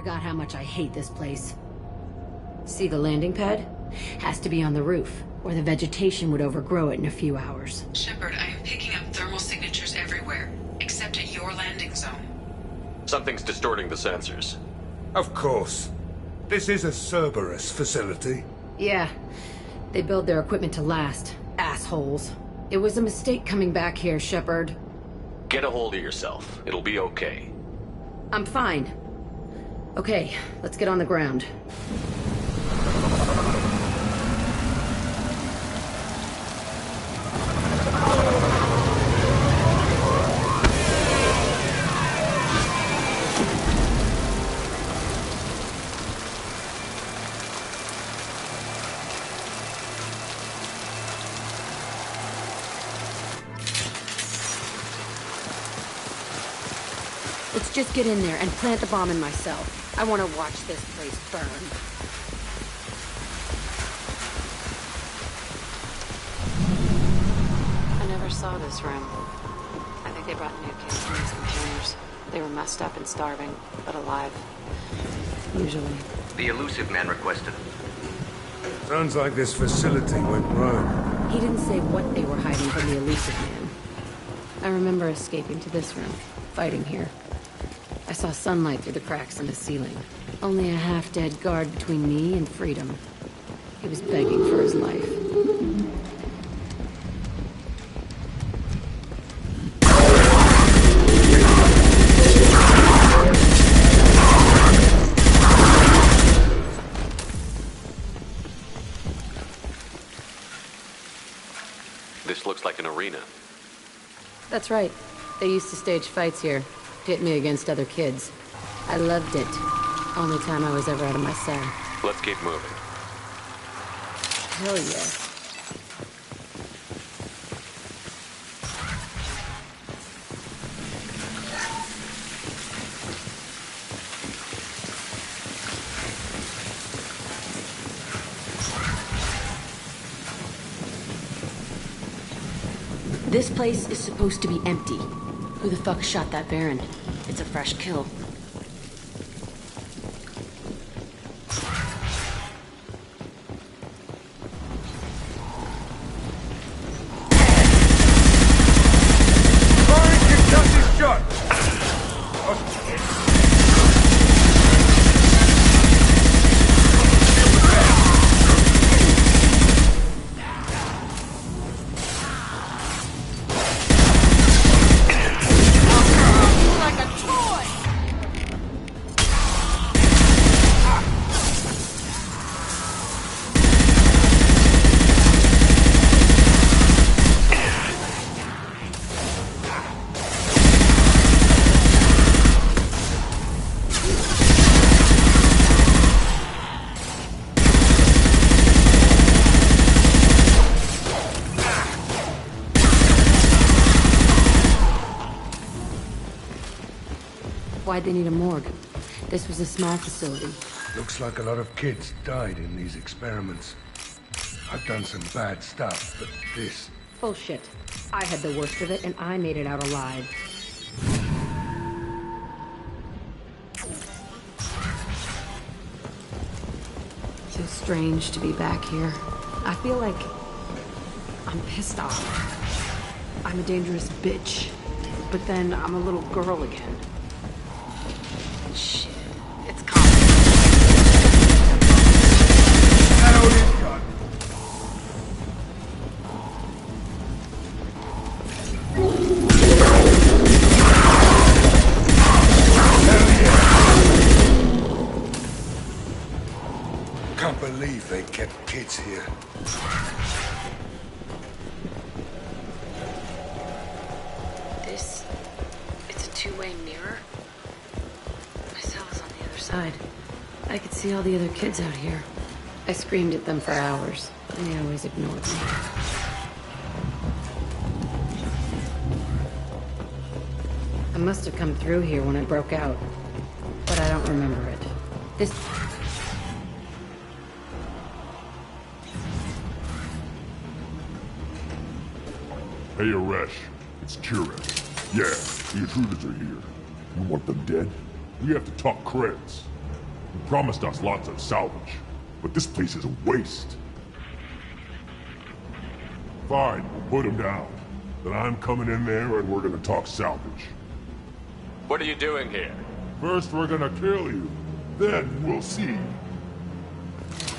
forgot how much I hate this place. See the landing pad? Has to be on the roof, or the vegetation would overgrow it in a few hours. Shepard, I am picking up thermal signatures everywhere, except at your landing zone. Something's distorting the sensors. Of course. This is a Cerberus facility. Yeah. They build their equipment to last. Assholes. It was a mistake coming back here, Shepard. Get a hold of yourself. It'll be okay. I'm fine. Okay, let's get on the ground. Let's just get in there and plant the bomb in myself. I want to watch this place burn. I never saw this room. I think they brought new kids in these containers. They were messed up and starving, but alive. Usually. The Elusive Man requested. Sounds like this facility went rogue. He didn't say what they were hiding from the Elusive Man. I remember escaping to this room, fighting here. I saw sunlight through the cracks in the ceiling. Only a half-dead guard between me and freedom. He was begging for his life. This looks like an arena. That's right. They used to stage fights here. Pit me against other kids. I loved it. Only time I was ever out of my cell. Let's keep moving. Hell yeah. This place is supposed to be empty. Who the fuck shot that Baron? It's a fresh kill. Why'd they need a morgue? This was a small facility. Looks like a lot of kids died in these experiments. I've done some bad stuff, but this... Bullshit. I had the worst of it, and I made it out alive. So strange to be back here. I feel like... I'm pissed off. I'm a dangerous bitch. But then I'm a little girl again. Shit. It's coming. Can't believe they kept kids here. It's a two-way mirror. My cell is on the other side. I could see all the other kids out here. I screamed at them for hours, and they always ignored me. I must have come through here when I broke out, but I don't remember it. This... Hey, Aresh. It's Kirek. Yeah, the intruders are here. You want them dead? We have to talk creds. You promised us lots of salvage, but this place is a waste. Fine, we'll put him down. Then I'm coming in there and we're gonna talk salvage. What are you doing here? First we're gonna kill you, then we'll see.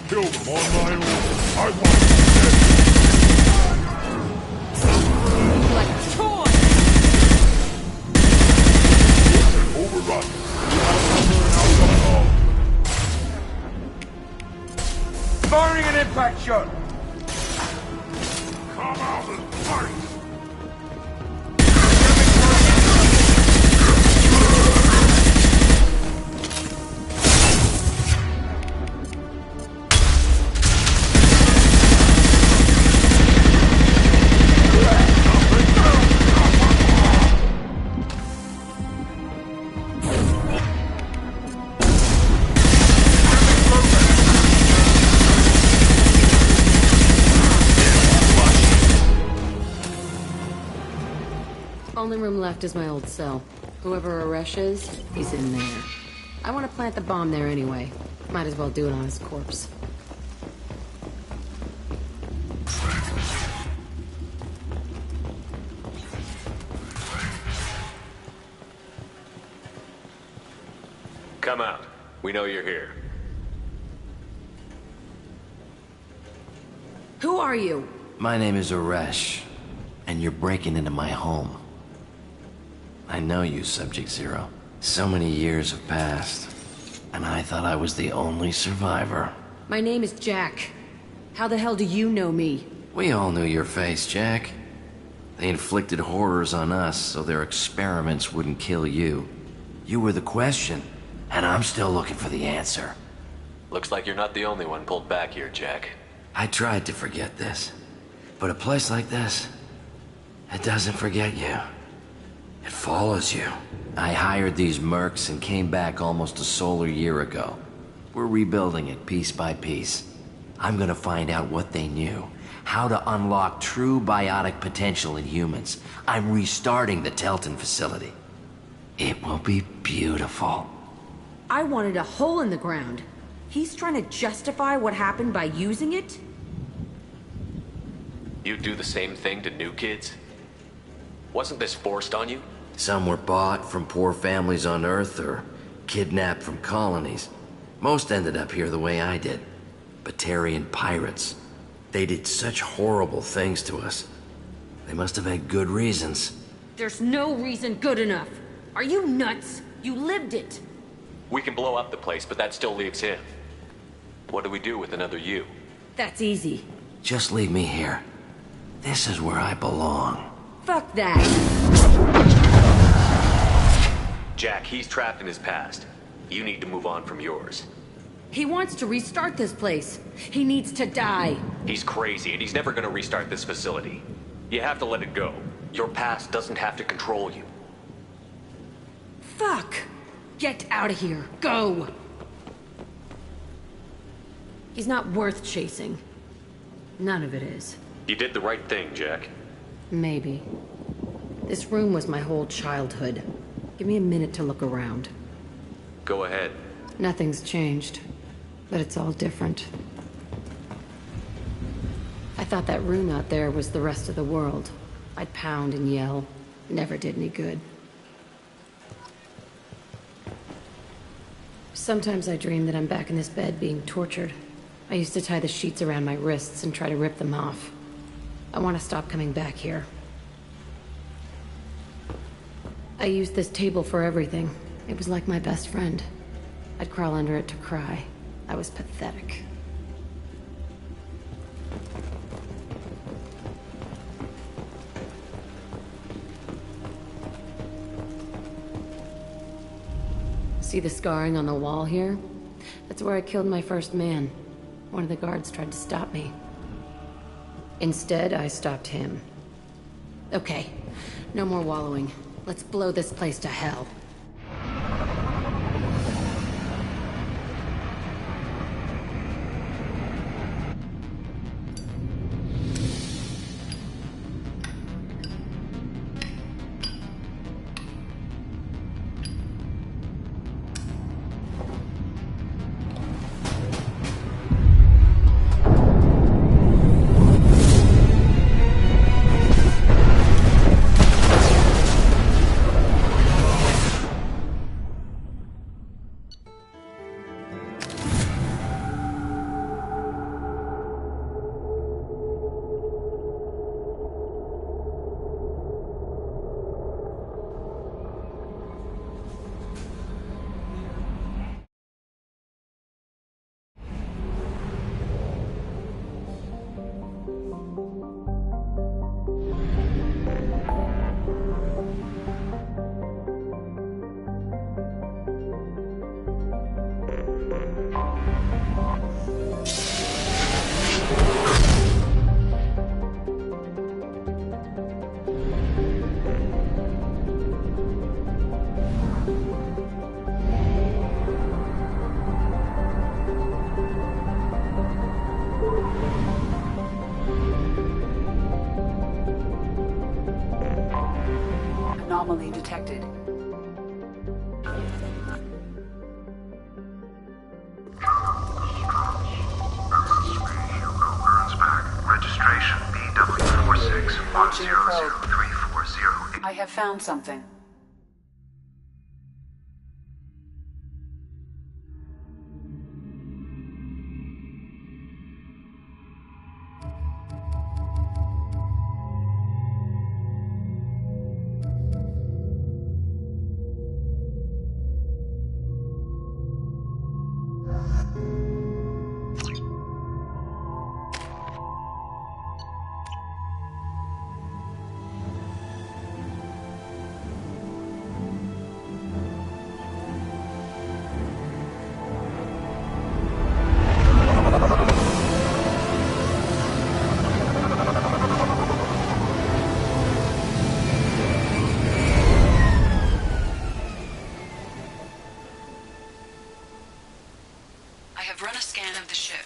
Kill them on my own. I want you dead. Like a toy! Overrun. Firing an impact shot! Come out and fight! Only room left is my old cell. Whoever Aresh is, he's in there. I want to plant the bomb there anyway. Might as well do it on his corpse. Come out. We know you're here. Who are you? My name is Aresh, and you're breaking into my home. I know you, Subject-Zero. So many years have passed, and I thought I was the only survivor. My name is Jack. How the hell do you know me? We all knew your face, Jack. They inflicted horrors on us so their experiments wouldn't kill you. You were the question, and I'm still looking for the answer. Looks like you're not the only one pulled back here, Jack. I tried to forget this, but a place like this, it doesn't forget you. It follows you. I hired these mercs and came back almost a solar year ago. We're rebuilding it piece by piece. I'm gonna find out what they knew, how to unlock true biotic potential in humans. I'm restarting the Telton facility. It will be beautiful. I wanted a hole in the ground. He's trying to justify what happened by using it? You do the same thing to new kids? Wasn't this forced on you? Some were bought from poor families on Earth or kidnapped from colonies. Most ended up here the way I did. Batarian pirates. They did such horrible things to us. They must have had good reasons. There's no reason good enough. Are you nuts? You lived it. We can blow up the place, but that still leaves him. What do we do with another you? That's easy. Just leave me here. This is where I belong. Fuck that. Jack, he's trapped in his past. You need to move on from yours. He wants to restart this place. He needs to die. He's crazy, and he's never gonna restart this facility. You have to let it go. Your past doesn't have to control you. Fuck! Get out of here. Go! He's not worth chasing. None of it is. You did the right thing, Jack. Maybe. This room was my whole childhood. Give me a minute to look around. Go ahead. Nothing's changed, but it's all different. I thought that room out there was the rest of the world. I'd pound and yell. Never did any good. Sometimes I dream that I'm back in this bed being tortured. I used to tie the sheets around my wrists and try to rip them off. I want to stop coming back here. I used this table for everything. It was like my best friend. I'd crawl under it to cry. I was pathetic. See the scarring on the wall here? That's where I killed my first man. One of the guards tried to stop me. Instead, I stopped him. Okay, no more wallowing. Let's blow this place to hell. Anomaly detected. Registration BW46100340. I have found something. I have run a scan of the ship.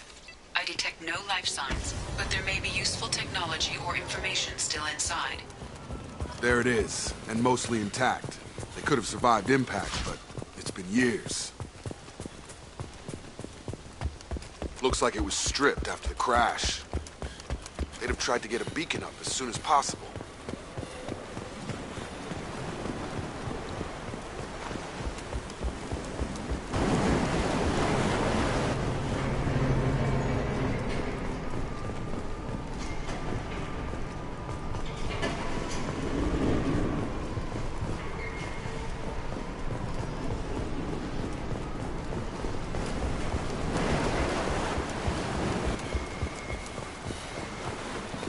I detect no life signs, but there may be useful technology or information still inside. There it is, and mostly intact. They could have survived impact, but it's been years. Looks like it was stripped after the crash. They'd have tried to get a beacon up as soon as possible.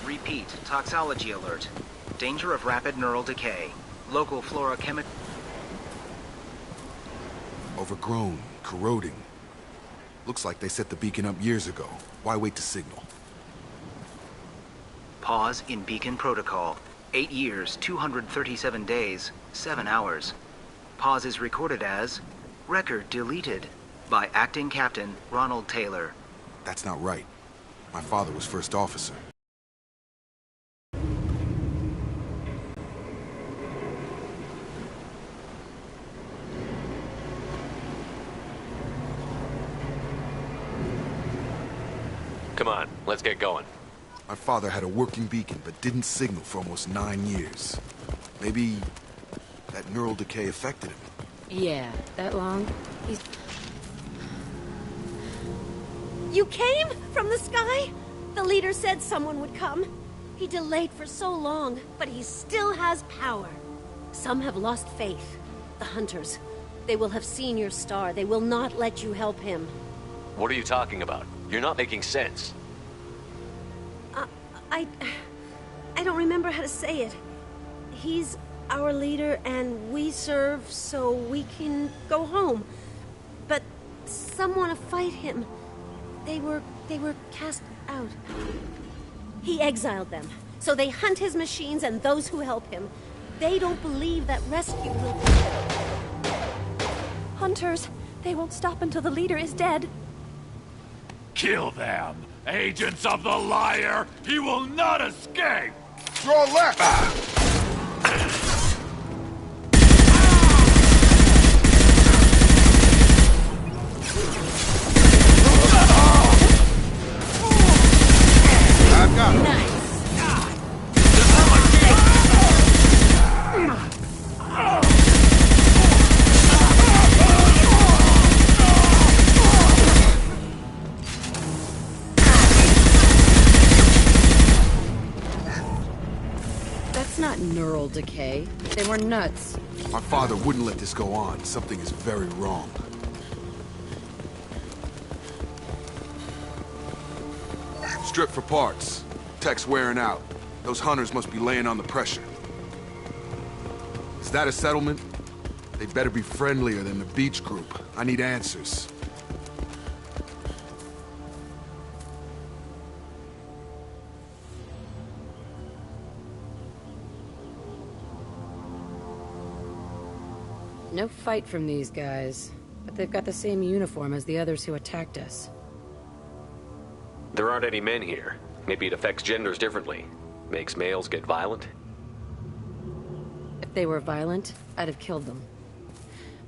Repeat, toxology alert. Danger of rapid neural decay. Local flora chemical... Overgrown, corroding. Looks like they set the beacon up years ago. Why wait to signal? Pause in beacon protocol. 8 years, 237 days, 7 hours. Pause is recorded as... Record deleted. By Acting Captain Ronald Taylor. That's not right. My father was first officer. Come on, let's get going. My father had a working beacon, but didn't signal for almost 9 years. Maybe that neural decay affected him. Yeah, that long? He's... You came from the sky? The leader said someone would come. He delayed for so long, but he still has power. Some have lost faith. The Hunters. They will have seen your star. They will not let you help him. What are you talking about? You're not making sense. I don't remember how to say it. He's our leader and we serve so we can go home. But some want to fight him. They were cast out. He exiled them. So they hunt his machines and those who help him. They don't believe that rescue will... Hunters, they won't stop until the leader is dead. Kill them! Agents of the Liar! He will not escape! Draw left! I've got it. Nice. Not neural decay. They were nuts. My father wouldn't let this go on. Something is very wrong. Strip for parts. Tech's wearing out. Those hunters must be laying on the pressure. Is that a settlement? They better be friendlier than the beach group. I need answers. No fight from these guys, but they've got the same uniform as the others who attacked us. There aren't any men here. Maybe it affects genders differently. Makes males get violent? If they were violent, I'd have killed them.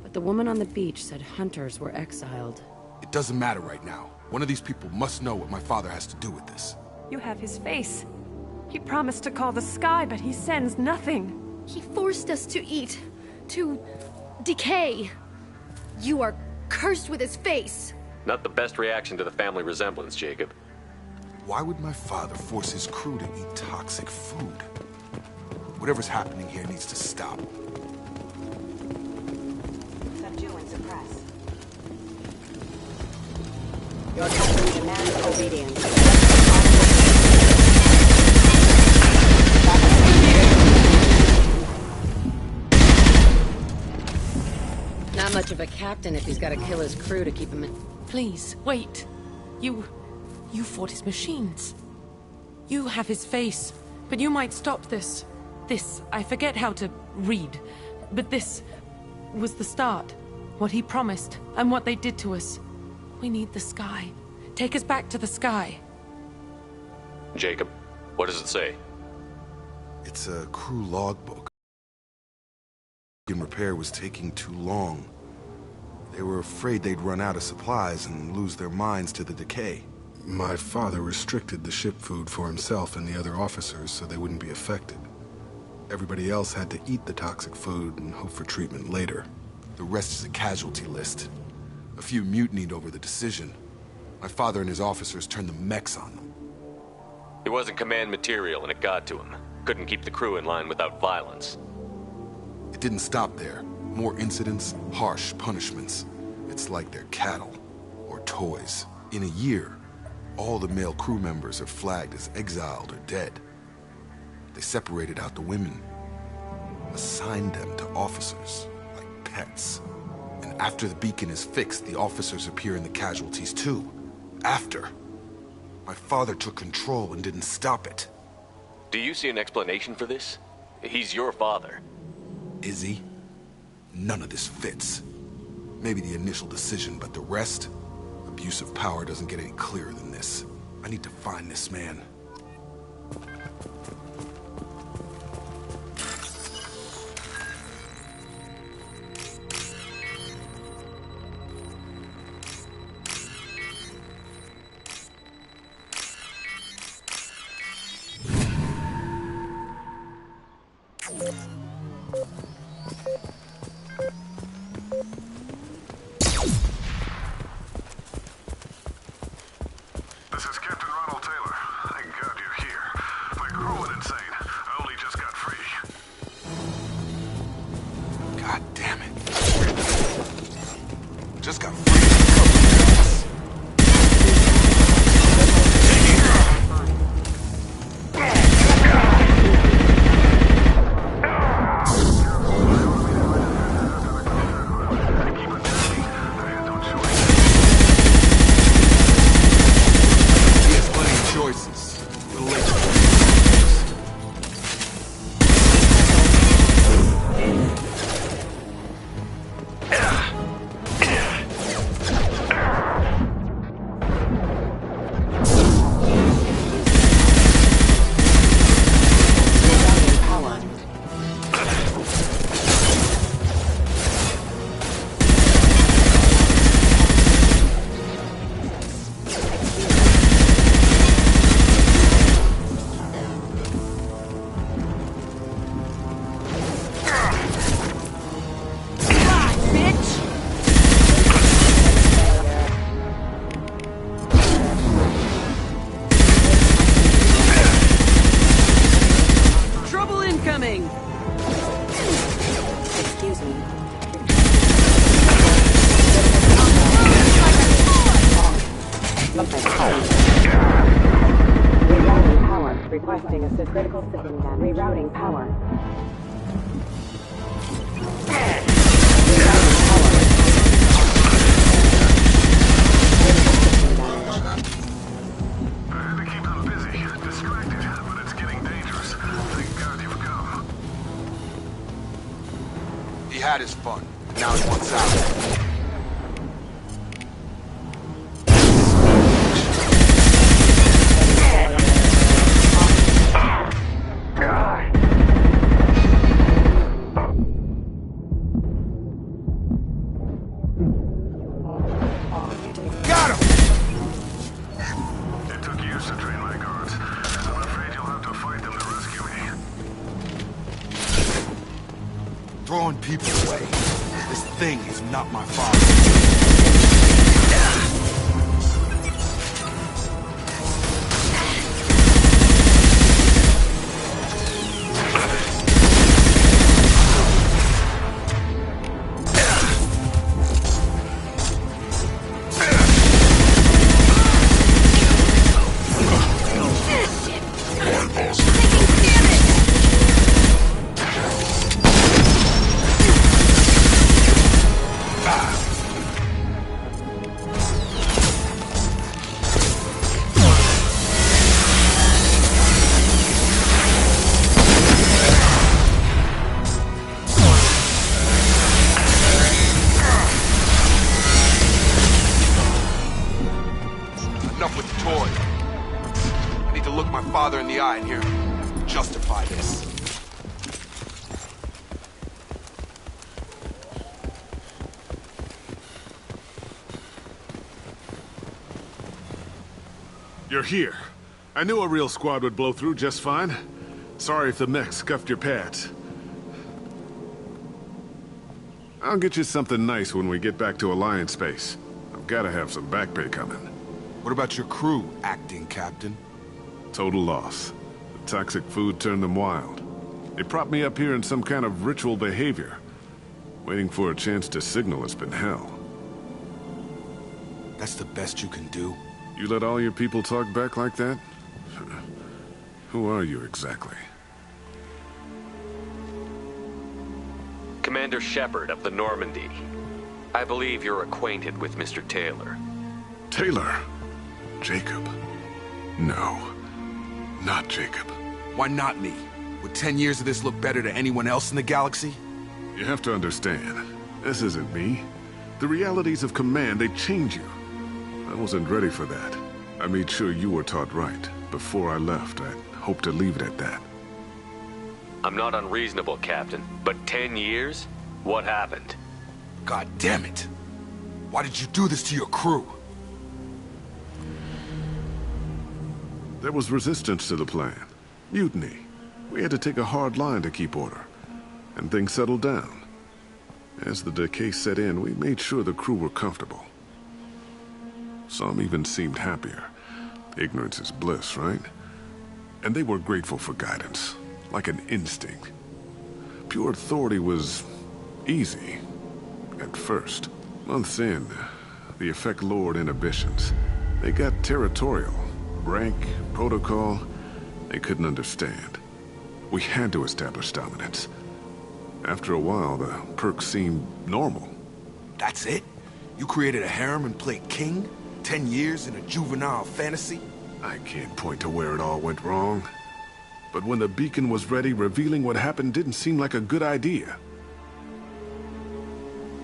But the woman on the beach said hunters were exiled. It doesn't matter right now. One of these people must know what my father has to do with this. You have his face. He promised to call the sky, but he sends nothing. He forced us to eat. To decay. You are cursed with his face. Not the best reaction to the family resemblance, Jacob. Why would my father force his crew to eat toxic food? Whatever's happening here needs to stop. Subdue and suppress. Your captain demands obedience. Not much of a captain if he's got to kill his crew to keep him in. Please, wait. You fought his machines. You have his face, but you might stop this. This, I forget how to read, but this was the start. What he promised, and what they did to us. We need the sky. Take us back to the sky. Jacob, what does it say? It's a crew logbook. Repair was taking too long. They were afraid they'd run out of supplies and lose their minds to the decay. My father restricted the ship food for himself and the other officers so they wouldn't be affected. Everybody else had to eat the toxic food and hope for treatment later. The rest is a casualty list. A few mutinied over the decision. My father and his officers turned the mechs on them. He wasn't command material and it got to him. Couldn't keep the crew in line without violence. It didn't stop there. More incidents, harsh punishments. It's like they're cattle or toys. In a year, all the male crew members are flagged as exiled or dead. They separated out the women, assigned them to officers like pets. And after the beacon is fixed, the officers appear in the casualties too. After. My father took control and didn't stop it. Do you see an explanation for this? He's your father. Is he? None of this fits. Maybe the initial decision, but the rest? Abuse of power doesn't get any clearer than this. I need to find this man. This is Captain Ronald Taylor. Thank God you're here. My crew went insane. I only just got free. God damn it. Just got free. Excuse me. Look like power. Requesting assist. Critical system damage. Rerouting power. He had his fun. Now he wants out. Throwing people away. This thing is not my father. Enough with the toy. I need to look my father in the eye and hear him justify this. You're here. I knew a real squad would blow through just fine. Sorry if the mech scuffed your pads. I'll get you something nice when we get back to Alliance space. I've got to have some back pay coming. What about your crew, acting captain? Total loss. The toxic food turned them wild. They propped me up here in some kind of ritual behavior. Waiting for a chance to signal has been hell. That's the best you can do? You let all your people talk back like that? Who are you exactly? Commander Shepard of the Normandy. I believe you're acquainted with Mr. Taylor. Taylor? Jacob? No. Not Jacob. Why not me? Would 10 years of this look better to anyone else in the galaxy? You have to understand, this isn't me. The realities of command, they change you. I wasn't ready for that. I made sure you were taught right. Before I left, I hoped to leave it at that. I'm not unreasonable, Captain, but 10 years? What happened? God damn it. Why did you do this to your crew? There was resistance to the plan. Mutiny. We had to take a hard line to keep order. And things settled down. As the decay set in, we made sure the crew were comfortable. Some even seemed happier. Ignorance is bliss, right? And they were grateful for guidance, like an instinct. Pure authority was easy, at first. Months in, the effect lowered inhibitions. They got territorial. Rank, protocol, they couldn't understand. We had to establish dominance. After a while, the perks seemed normal. That's it? You created a harem and played king? 10 years in a juvenile fantasy? I can't point to where it all went wrong. But when the beacon was ready, revealing what happened didn't seem like a good idea.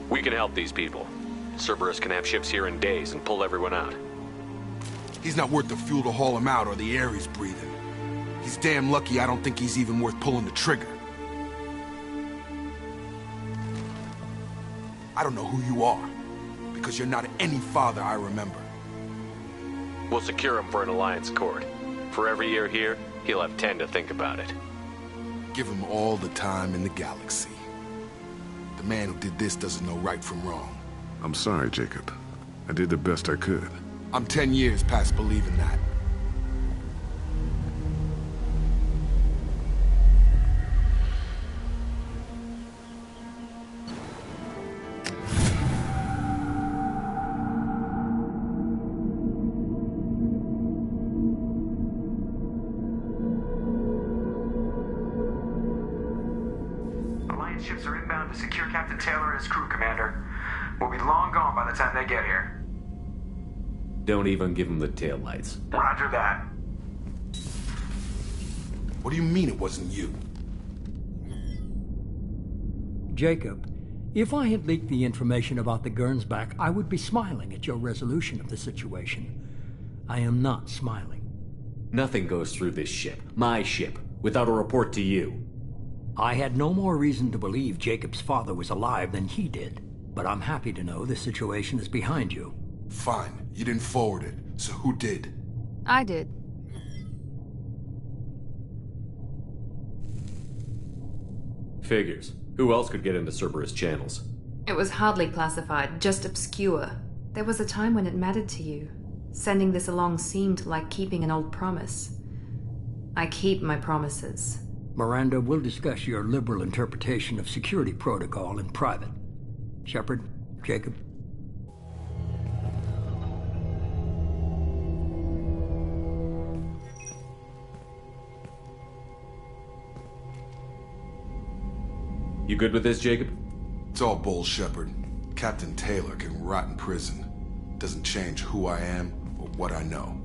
We can help these people. Cerberus can have ships here in days and pull everyone out. He's not worth the fuel to haul him out or the air he's breathing. He's damn lucky I don't think he's even worth pulling the trigger. I don't know who you are, because you're not any father I remember. We'll secure him for an Alliance court. For every year here, he'll have 10 to think about it. Give him all the time in the galaxy. The man who did this doesn't know right from wrong. I'm sorry, Jacob. I did the best I could. I'm 10 years past believing that. to secure Captain Taylor and his crew, Commander. We'll be long gone by the time they get here. Don't even give him the taillights. Roger that. What do you mean it wasn't you? Jacob, if I had leaked the information about the Gernsback, I would be smiling at your resolution of the situation. I am not smiling. Nothing goes through this ship, my ship, without a report to you. I had no more reason to believe Jacob's father was alive than he did, but I'm happy to know the situation is behind you. Fine, you didn't forward it, so who did? I did. Figures. Who else could get into Cerberus channels? It was hardly classified, just obscure. There was a time when it mattered to you. Sending this along seemed like keeping an old promise. I keep my promises. Miranda, we'll discuss your liberal interpretation of security protocol in private. Shepard, Jacob. You good with this, Jacob? It's all bull, Shepard. Captain Taylor can rot in prison. Doesn't change who I am or what I know.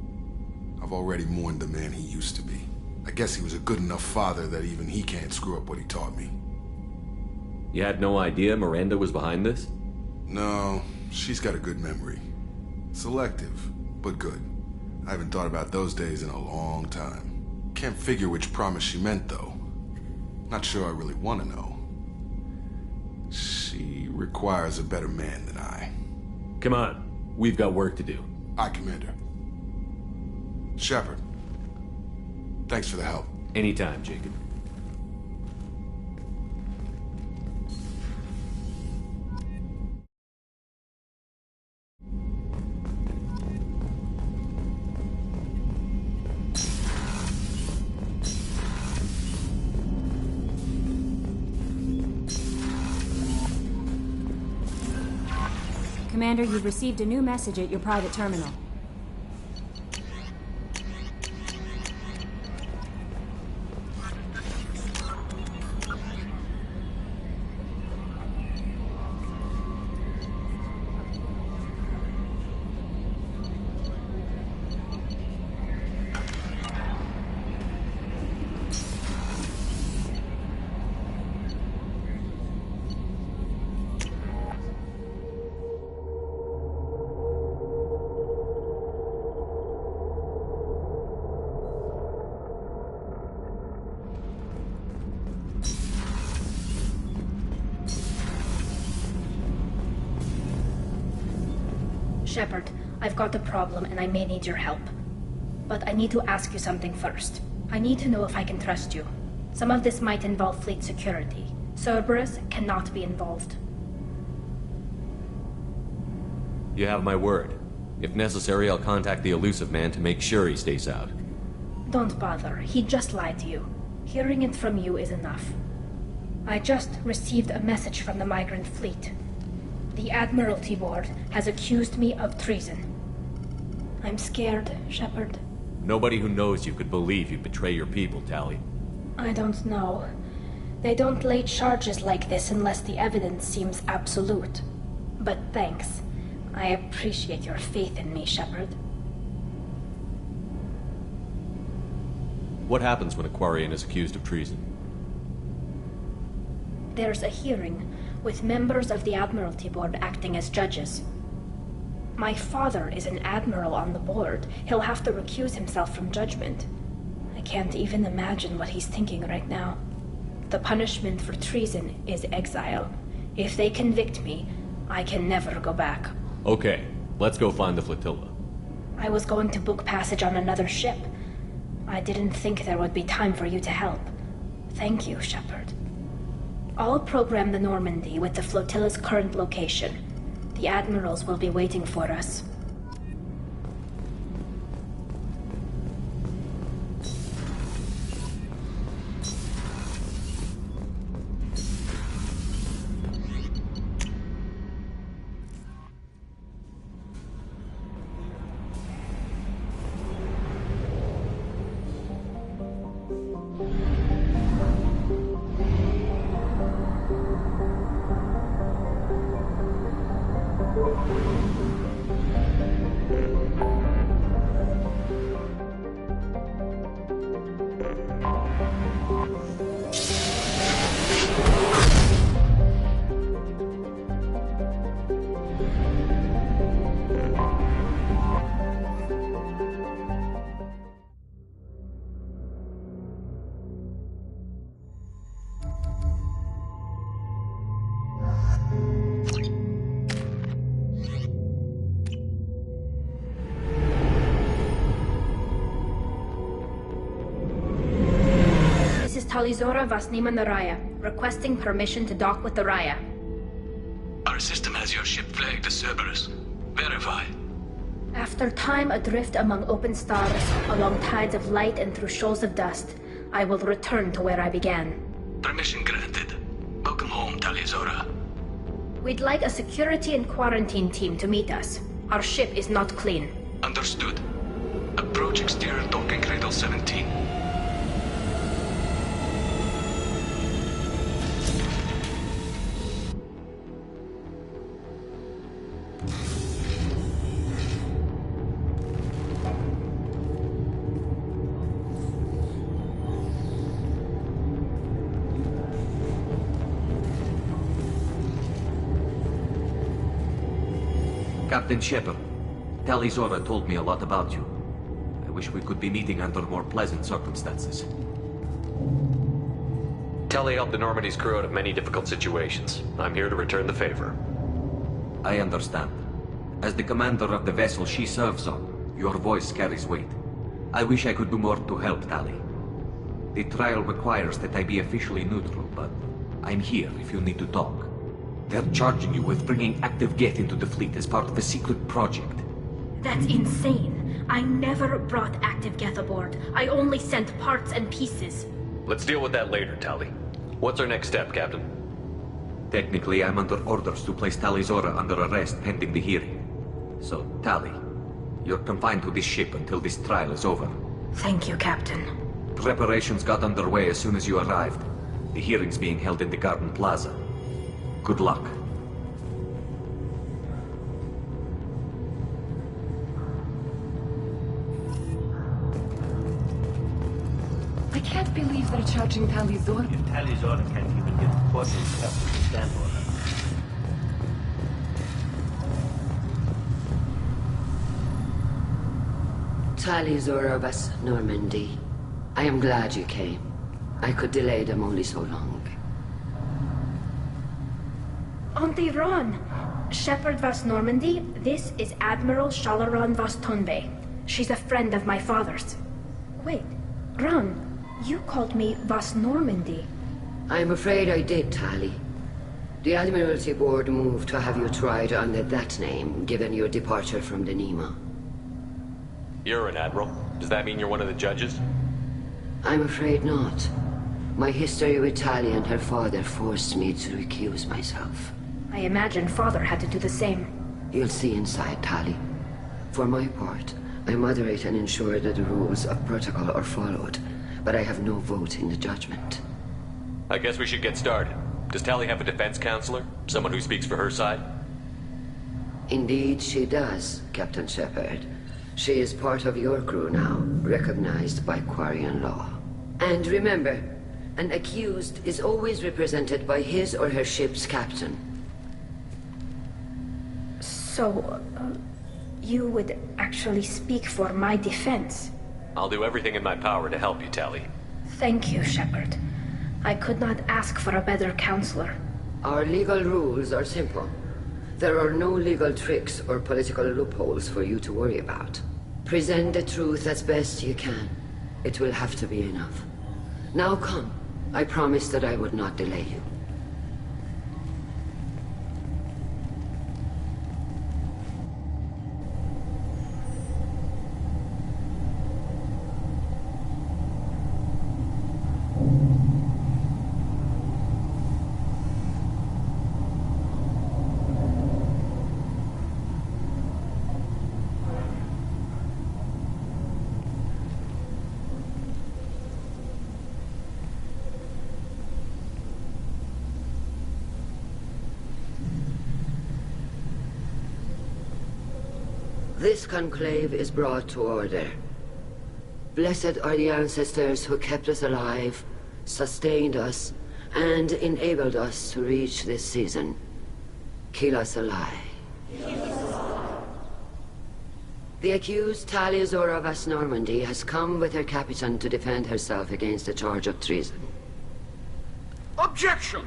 I've already mourned the man he used to be. I guess he was a good enough father that even he can't screw up what he taught me. You had no idea Miranda was behind this? No, she's got a good memory. Selective, but good. I haven't thought about those days in a long time. Can't figure which promise she meant, though. Not sure I really want to know. She requires a better man than I. Come on, we've got work to do. Aye, Commander. Shepard, thanks for the help. Anytime, Jacob. Commander, you've received a new message at your private terminal. Shepard, I've got a problem and I may need your help. But I need to ask you something first. I need to know if I can trust you. Some of this might involve fleet security. Cerberus cannot be involved. You have my word. If necessary, I'll contact the Elusive Man to make sure he stays out. Don't bother. He just lied to you. Hearing it from you is enough. I just received a message from the migrant fleet. The Admiralty Board has accused me of treason. I'm scared, Shepard. Nobody who knows you could believe you'd betray your people, Tali. I don't know. They don't lay charges like this unless the evidence seems absolute. But thanks. I appreciate your faith in me, Shepard. What happens when a Quarian is accused of treason? There's a hearing with members of the Admiralty Board acting as judges. My father is an admiral on the board. He'll have to recuse himself from judgment. I can't even imagine what he's thinking right now. The punishment for treason is exile. If they convict me, I can never go back. Okay, let's go find the flotilla. I was going to book passage on another ship. I didn't think there would be time for you to help. Thank you, Shepard. I'll program the Normandy with the flotilla's current location. The admirals will be waiting for us. Talizora Vasnima Naraya, requesting permission to dock with the Raya. Our system has your ship flagged as Cerberus. Verify. After time adrift among open stars, along tides of light and through shoals of dust, I will return to where I began. Permission granted. Welcome home, Talizora. We'd like a security and quarantine team to meet us. Our ship is not clean. Understood. Approach exterior docking cradle 17. Captain Shepard, Talizora told me a lot about you. I wish we could be meeting under more pleasant circumstances. Tali helped the Normandy's crew out of many difficult situations. I'm here to return the favor. I understand. As the commander of the vessel she serves on, your voice carries weight. I wish I could do more to help, Tali. The trial requires that I be officially neutral, but I'm here if you need to talk. They're charging you with bringing active Geth into the fleet as part of a secret project. That's insane. I never brought active Geth aboard. I only sent parts and pieces. Let's deal with that later, Tali. What's our next step, Captain? Technically, I'm under orders to place Talizora under arrest pending the hearing. So, Tali, you're confined to this ship until this trial is over. Thank you, Captain. Preparations got underway as soon as you arrived. The hearing's being held in the Garden Plaza. Good luck. I can't believe they're charging Talizora. If Talizora can't even get the quarterly captain to stand for her. Talizora Vas Normandy. I am glad you came. I could delay them only so long. Auntie Ron! Shepard Vas Normandy, this is Admiral Shalaron Vas Tonbe. She's a friend of my father's. Wait, Ron, you called me Vas Normandy. I'm afraid I did, Tali. The Admiralty Board moved to have you tried under that name, given your departure from the Nima. You're an admiral. Does that mean you're one of the judges? I'm afraid not. My history with Tali and her father forced me to recuse myself. I imagine father had to do the same. You'll see inside, Tali. For my part, I moderate and ensure that the rules of protocol are followed, but I have no vote in the judgment. I guess we should get started. Does Tali have a defense counselor? Someone who speaks for her side? Indeed, she does, Captain Shepard. She is part of your crew now, recognized by Quarian law. And remember, an accused is always represented by his or her ship's captain. So, you would actually speak for my defense? I'll do everything in my power to help you, Tali. Thank you, Shepard. I could not ask for a better counselor. Our legal rules are simple. There are no legal tricks or political loopholes for you to worry about. Present the truth as best you can. It will have to be enough. Now come. I promised that I would not delay you. This conclave is brought to order. Blessed are the ancestors who kept us alive, sustained us, and enabled us to reach this season. Kilas Alai. The accused Talizora Vas Normandy has come with her captain to defend herself against a charge of treason. Objection!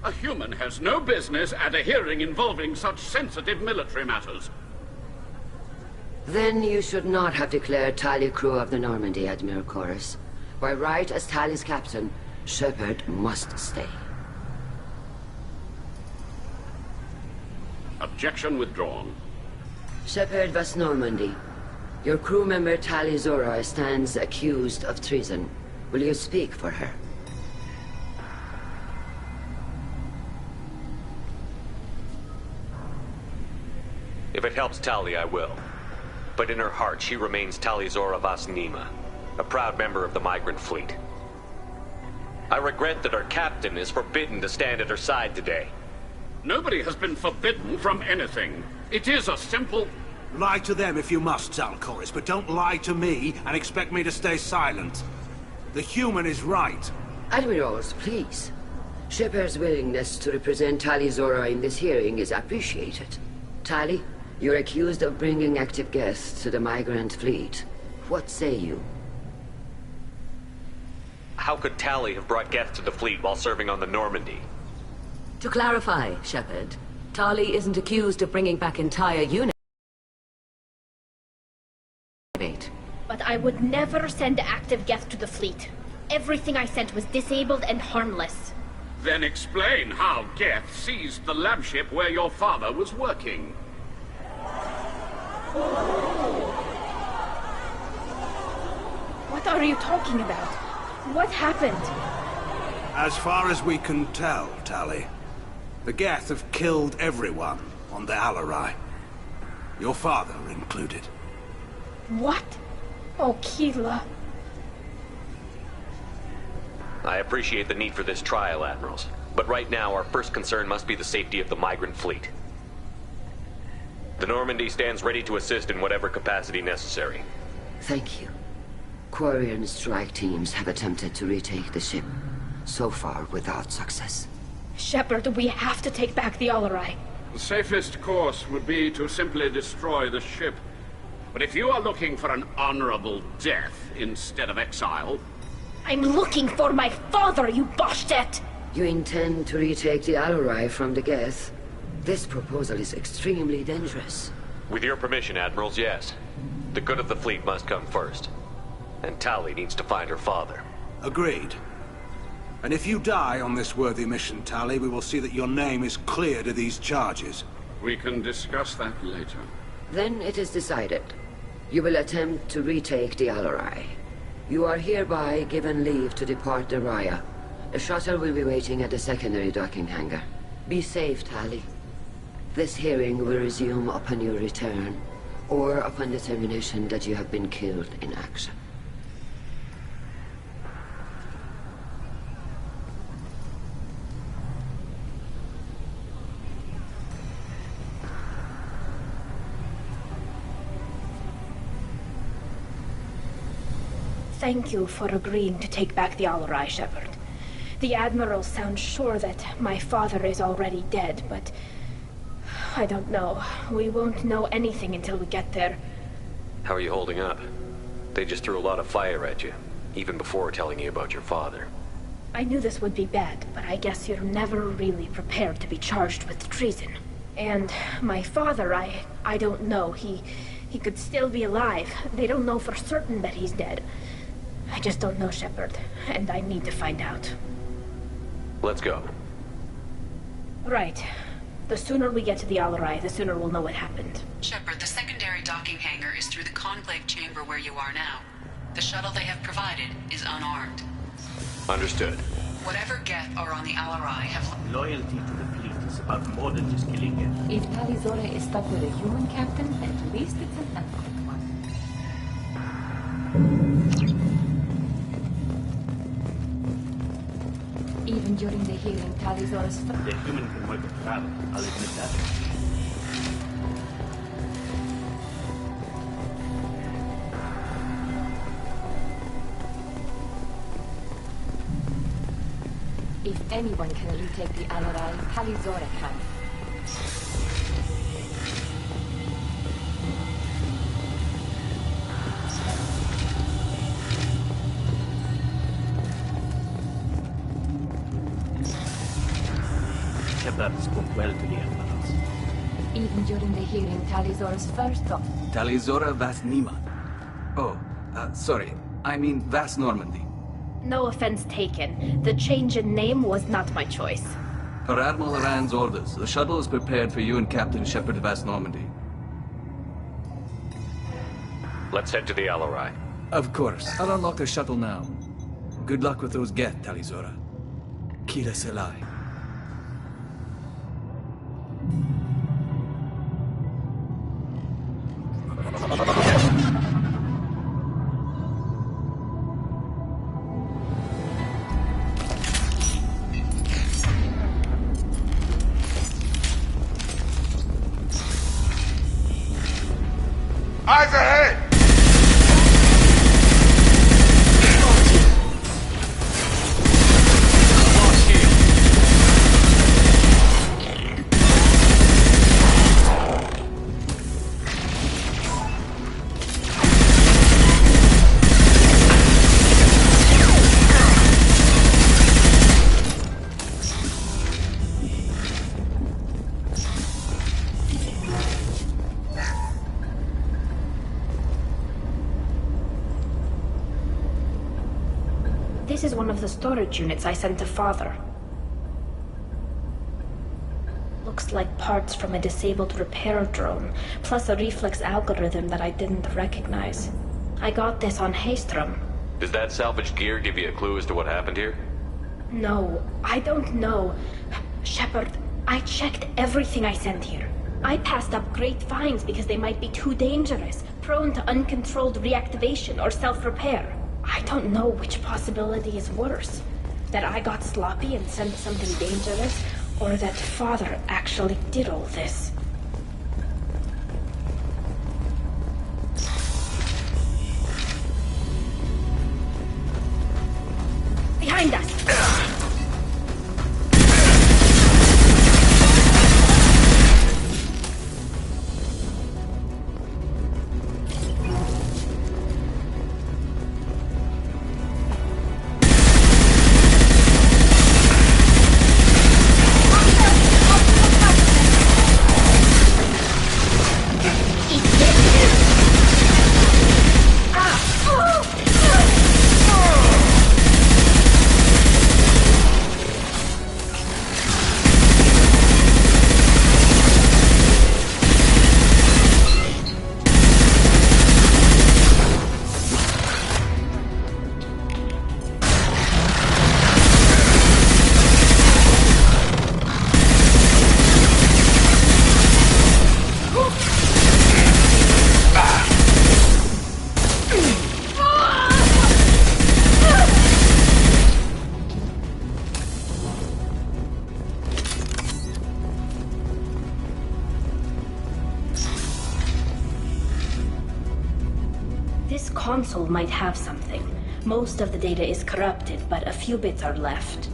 A human has no business at a hearing involving such sensitive military matters. Then you should not have declared Tali crew of the Normandy, Admiral Chorus. By right as Tali's captain, Shepard must stay. Objection withdrawn. Shepard West Normandy. Your crew member Tali Zora stands accused of treason. Will you speak for her? If it helps Tali, I will. But in her heart, she remains Tali Zora Vas Nima, a proud member of the migrant fleet. I regret that our captain is forbidden to stand at her side today. Nobody has been forbidden from anything. It is a simple... Lie to them if you must, Zalcoris, but don't lie to me and expect me to stay silent. The human is right. Admirals, please. Shepard's willingness to represent Tali Zora in this hearing is appreciated. Tali, you're accused of bringing active guests to the migrant fleet. What say you? How could Tali have brought Geth to the fleet while serving on the Normandy? To clarify, Shepard, Tali isn't accused of bringing back entire units. But I would never send active Geth to the fleet. Everything I sent was disabled and harmless. Then explain how Geth seized the lab ship where your father was working. What are you talking about? What happened? As far as we can tell, Tali, the Geth have killed everyone on the Alarai. Your father included. What? Oh, Keela. I appreciate the need for this trial, Admirals. But right now, our first concern must be the safety of the migrant fleet. The Normandy stands ready to assist in whatever capacity necessary. Thank you. Quarian strike teams have attempted to retake the ship, so far without success. Shepard, we have to take back the Alarai. The safest course would be to simply destroy the ship. But if you are looking for an honorable death instead of exile... I'm looking for my father, you bastet! You intend to retake the Alarai from the Geth? This proposal is extremely dangerous. With your permission, Admirals, yes. The good of the fleet must come first. And Tali needs to find her father. Agreed. And if you die on this worthy mission, Tali, we will see that your name is cleared of these charges. We can discuss that later. Then it is decided. You will attempt to retake the Alarai. You are hereby given leave to depart the Raya. The shuttle will be waiting at the secondary docking hangar. Be safe, Tali. This hearing will resume upon your return, or upon determination that you have been killed in action. Thank you for agreeing to take back the Alarai, Shepard. The Admirals sound sure that my father is already dead, but... I don't know. We won't know anything until we get there. How are you holding up? They just threw a lot of fire at you, even before telling you about your father. I knew this would be bad, but I guess you're never really prepared to be charged with treason. And my father, I don't know. He could still be alive. They don't know for certain that he's dead. I just don't know, Shepard, and I need to find out. Let's go. Right. The sooner we get to the Alarai, the sooner we'll know what happened. Shepard, the secondary docking hangar is through the Conclave chamber where you are now. The shuttle they have provided is unarmed. Understood. Whatever Geth are on the Alarai have... Loyalty to the fleet is about more than just killing Geth. If Tali Zora is stuck with a human captain, at least it's an unarmed one. Even during the hearing, Tali Zora's... The human can work a travel, I'll admit that. If anyone can retake the Alarai, Tali Zora can. Shepard spoke well to the Admirals. Even during the hearing, Tali Zora's first thought... Tali Zora Vas Nima. Oh, sorry. I mean Vas Normandy. No offense taken. The change in name was not my choice. Per Admiral Rand's orders, the shuttle is prepared for you and Captain Shepard of Vast Normandy. Let's head to the Alarai. Of course. I'll unlock the shuttle now. Good luck with those Geth, Talizora. Kira Selai. Eyes ahead! This is one of the storage units I sent to Father. Looks like parts from a disabled repair drone, plus a reflex algorithm that I didn't recognize. I got this on Haestrom. Does that salvage gear give you a clue as to what happened here? No, I don't know. Shepard, I checked everything I sent here. I passed up great finds because they might be too dangerous, prone to uncontrolled reactivation or self-repair. I don't know which possibility is worse. That I got sloppy and sent something dangerous, or that Father actually did all this. Behind us! This console might have something. Most of the data is corrupted, but a few bits are left.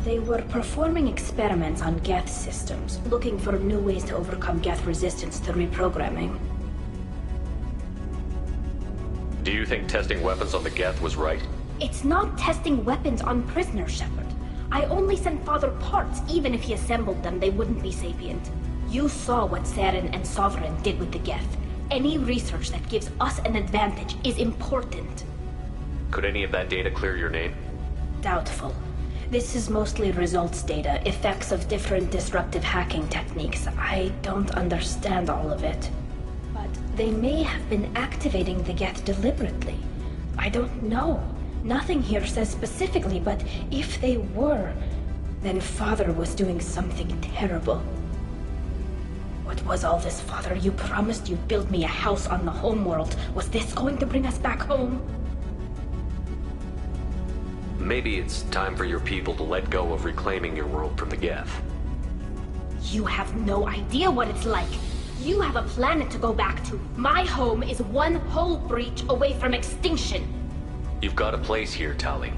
They were performing experiments on Geth systems, looking for new ways to overcome Geth resistance to reprogramming. Do you think testing weapons on the Geth was right? It's not testing weapons on prisoners, Shepard. I only sent Father parts. Even if he assembled them, they wouldn't be sapient. You saw what Saren and Sovereign did with the Geth. Any research that gives us an advantage is important. Could any of that data clear your name? Doubtful. This is mostly results data, effects of different disruptive hacking techniques. I don't understand all of it. But they may have been activating the Geth deliberately. I don't know. Nothing here says specifically, but if they were, then Father was doing something terrible. What was all this, Father? You promised you'd build me a house on the homeworld. Was this going to bring us back home? Maybe it's time for your people to let go of reclaiming your world from the Geth. You have no idea what it's like. You have a planet to go back to. My home is one hull breach away from extinction. You've got a place here, Tali.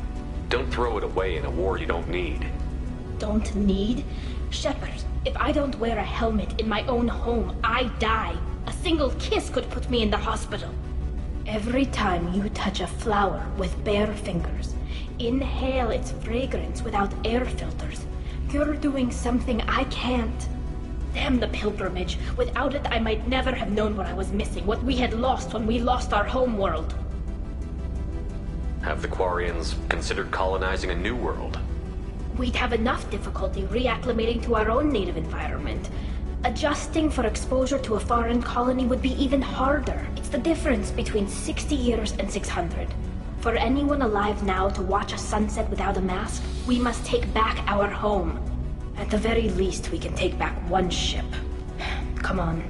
Don't throw it away in a war you don't need. Don't need? Shepard, if I don't wear a helmet in my own home, I die. A single kiss could put me in the hospital. Every time you touch a flower with bare fingers, inhale its fragrance without air filters, you're doing something I can't. Damn the pilgrimage. Without it, I might never have known what I was missing, what we had lost when we lost our home world. Have the Quarians considered colonizing a new world? We'd have enough difficulty reacclimating to our own native environment. Adjusting for exposure to a foreign colony would be even harder. It's the difference between 60 years and 600. For anyone alive now to watch a sunset without a mask, we must take back our home. At the very least, we can take back one ship. Come on.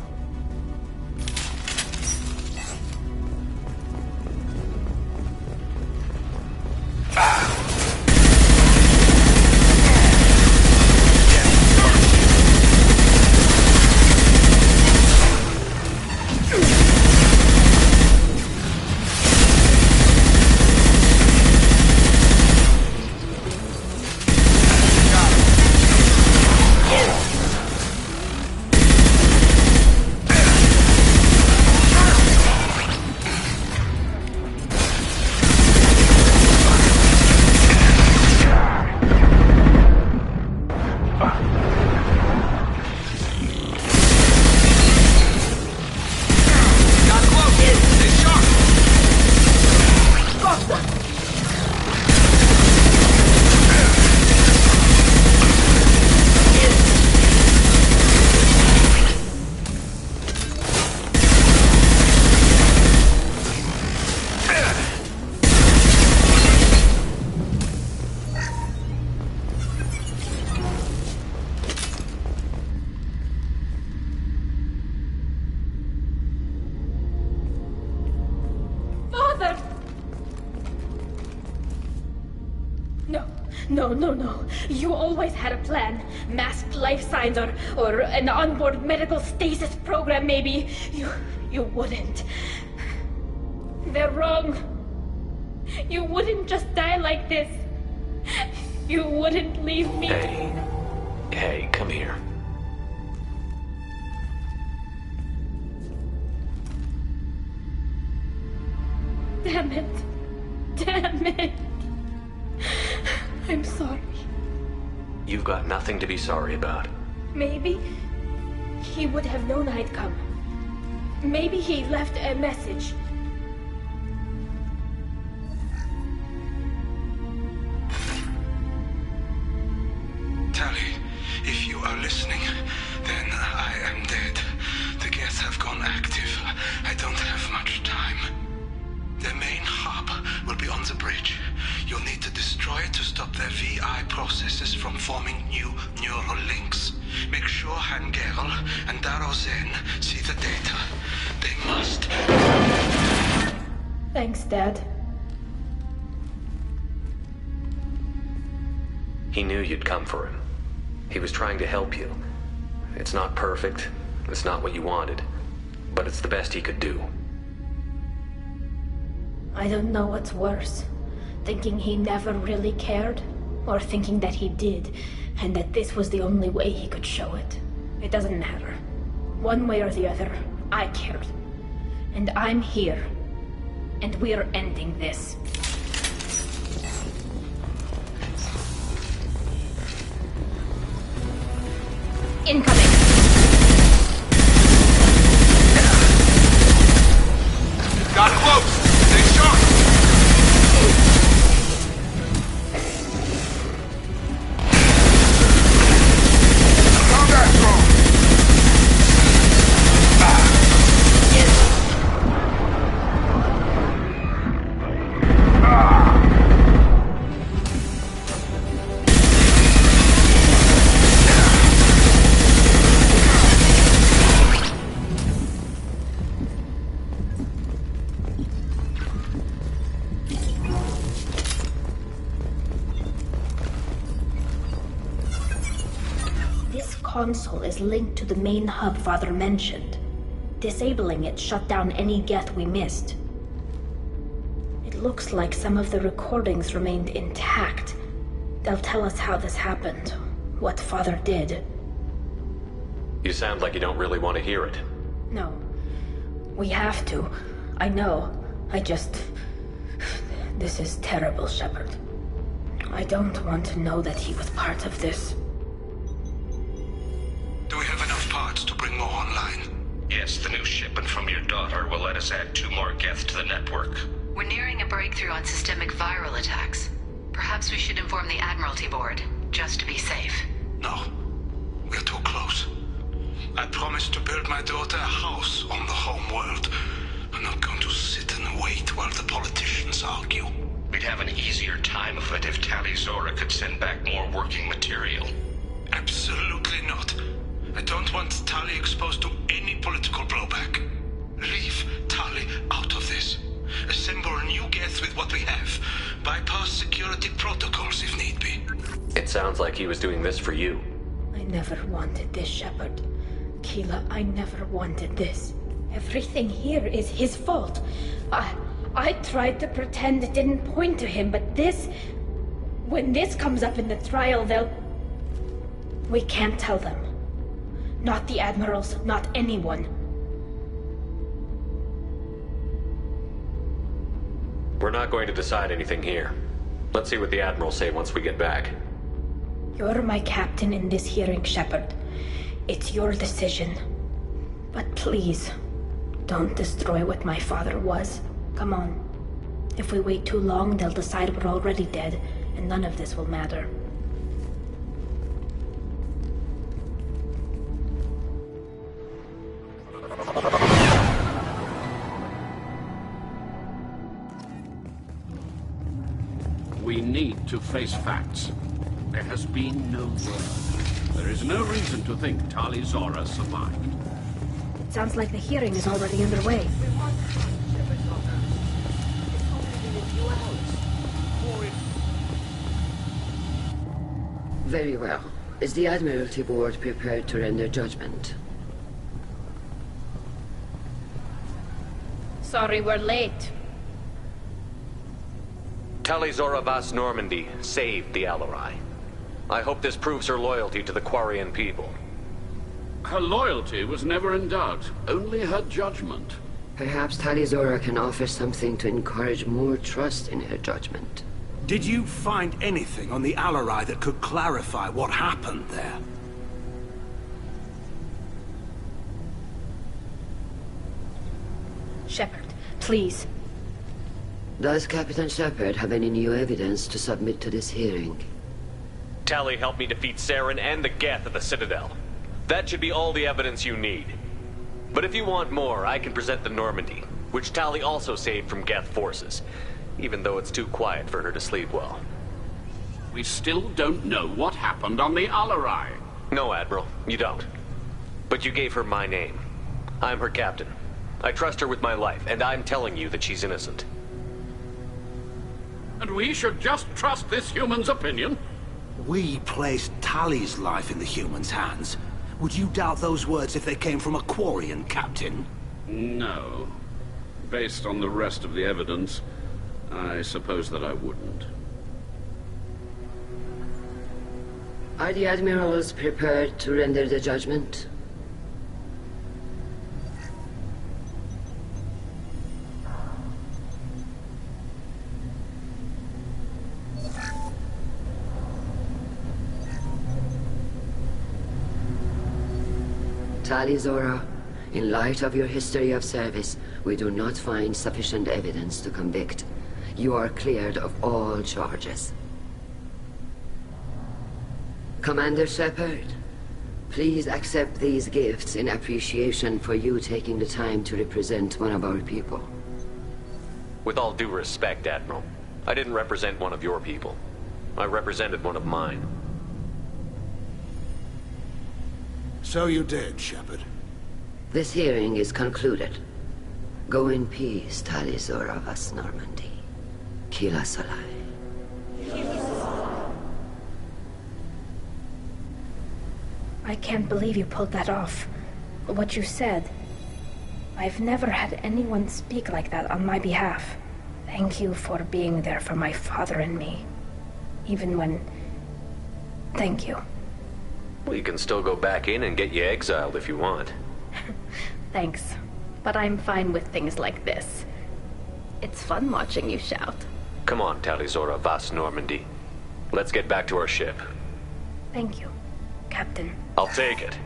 No. You always had a plan. Masked life signs or an onboard medical stasis program, maybe. You wouldn't. They're wrong. You wouldn't just die like this. You wouldn't leave me. Hey, come here. Damn it. I'm sorry. You've got nothing to be sorry about. Maybe he would have known I'd come. Maybe he left a message. Tali, if you are listening, then I am dead. The Geth have gone active. I don't have much time. The main hub will be on the bridge. You'll need to destroy it to stop their VI processes from forming new neural links. Make sure Hangerl and Darrow Zen see the data. They must. Thanks, Dad. He knew you'd come for him. He was trying to help you. It's not perfect. It's not what you wanted. But it's the best he could do. I don't know what's worse. Thinking he never really cared, or thinking that he did, and that this was the only way he could show it. It doesn't matter. One way or the other, I cared. And I'm here. And we're ending this. Incoming! Got close! Stay sharp! Console is linked to the main hub Father mentioned. Disabling it shut down any Geth we missed. It looks like some of the recordings remained intact. They'll tell us how this happened, what Father did. You sound like you don't really want to hear it. No. We have to. I know. This is terrible, Shepard. I don't want to know that he was part of this. Do we have enough parts to bring more online. Yes, the new shipment from your daughter will let us add 2 more Geth to the network. We're nearing a breakthrough on systemic viral attacks. Perhaps we should inform the Admiralty Board, just to be safe. No. We're too close. I promised to build my daughter a house on the home world. I'm not going to sit and wait while the politicians argue. We'd have an easier time of it if Tali Zora could send back more working material. Absolutely not. I don't want Tali exposed to any political blowback. Leave Tali out of this. Assemble a new Geth with what we have. Bypass security protocols if need be. It sounds like he was doing this for you. I never wanted this, Shepard. Keela, I never wanted this. Everything here is his fault. I tried to pretend it didn't point to him, but this... When this comes up in the trial, they'll... We can't tell them. Not the admirals, not anyone. We're not going to decide anything here. Let's see what the Admirals say once we get back. You're my captain in this hearing, Shepard. It's your decision. But please, don't destroy what my father was. Come on. If we wait too long, they'll decide we're already dead, and none of this will matter. We need to face facts. There has been no word. There is no reason to think Tali Zora survived. It sounds like the hearing is already underway. Very well. Is the Admiralty Board prepared to render judgment? Sorry we're late. Tali Zora Vas Normandy saved the Alarai. I hope this proves her loyalty to the Quarian people. Her loyalty was never in doubt, only her judgment. Perhaps Tali Zora can offer something to encourage more trust in her judgment. Did you find anything on the Alarai that could clarify what happened there? Shepard, please. Does Captain Shepard have any new evidence to submit to this hearing? Tali helped me defeat Saren and the Geth at the Citadel. That should be all the evidence you need. But if you want more, I can present the Normandy, which Tali also saved from Geth forces, even though it's too quiet for her to sleep well. We still don't know what happened on the Alarai. No, Admiral, you don't. But you gave her my name. I'm her captain. I trust her with my life, and I'm telling you that she's innocent. And we should just trust this human's opinion? We placed Tali's life in the human's hands. Would you doubt those words if they came from a Quarian, Captain? No. Based on the rest of the evidence, I suppose that I wouldn't. Are the Admirals prepared to render the judgment? Tali Zora, in light of your history of service, we do not find sufficient evidence to convict. You are cleared of all charges. Commander Shepard, please accept these gifts in appreciation for you taking the time to represent one of our people. With all due respect, Admiral, I didn't represent one of your people. I represented one of mine. So you did, Shepard. This hearing is concluded. Go in peace, Tali Zora Vas Normandy. Keela Solai. I can't believe you pulled that off. What you said. I've never had anyone speak like that on my behalf. Thank you for being there for my father and me. Even when... Thank you. We can still go back in and get you exiled if you want. Thanks. But I'm fine with things like this. It's fun watching you shout. Come on, Tali Zora Vas Normandy. Let's get back to our ship. Thank you, Captain. I'll take it.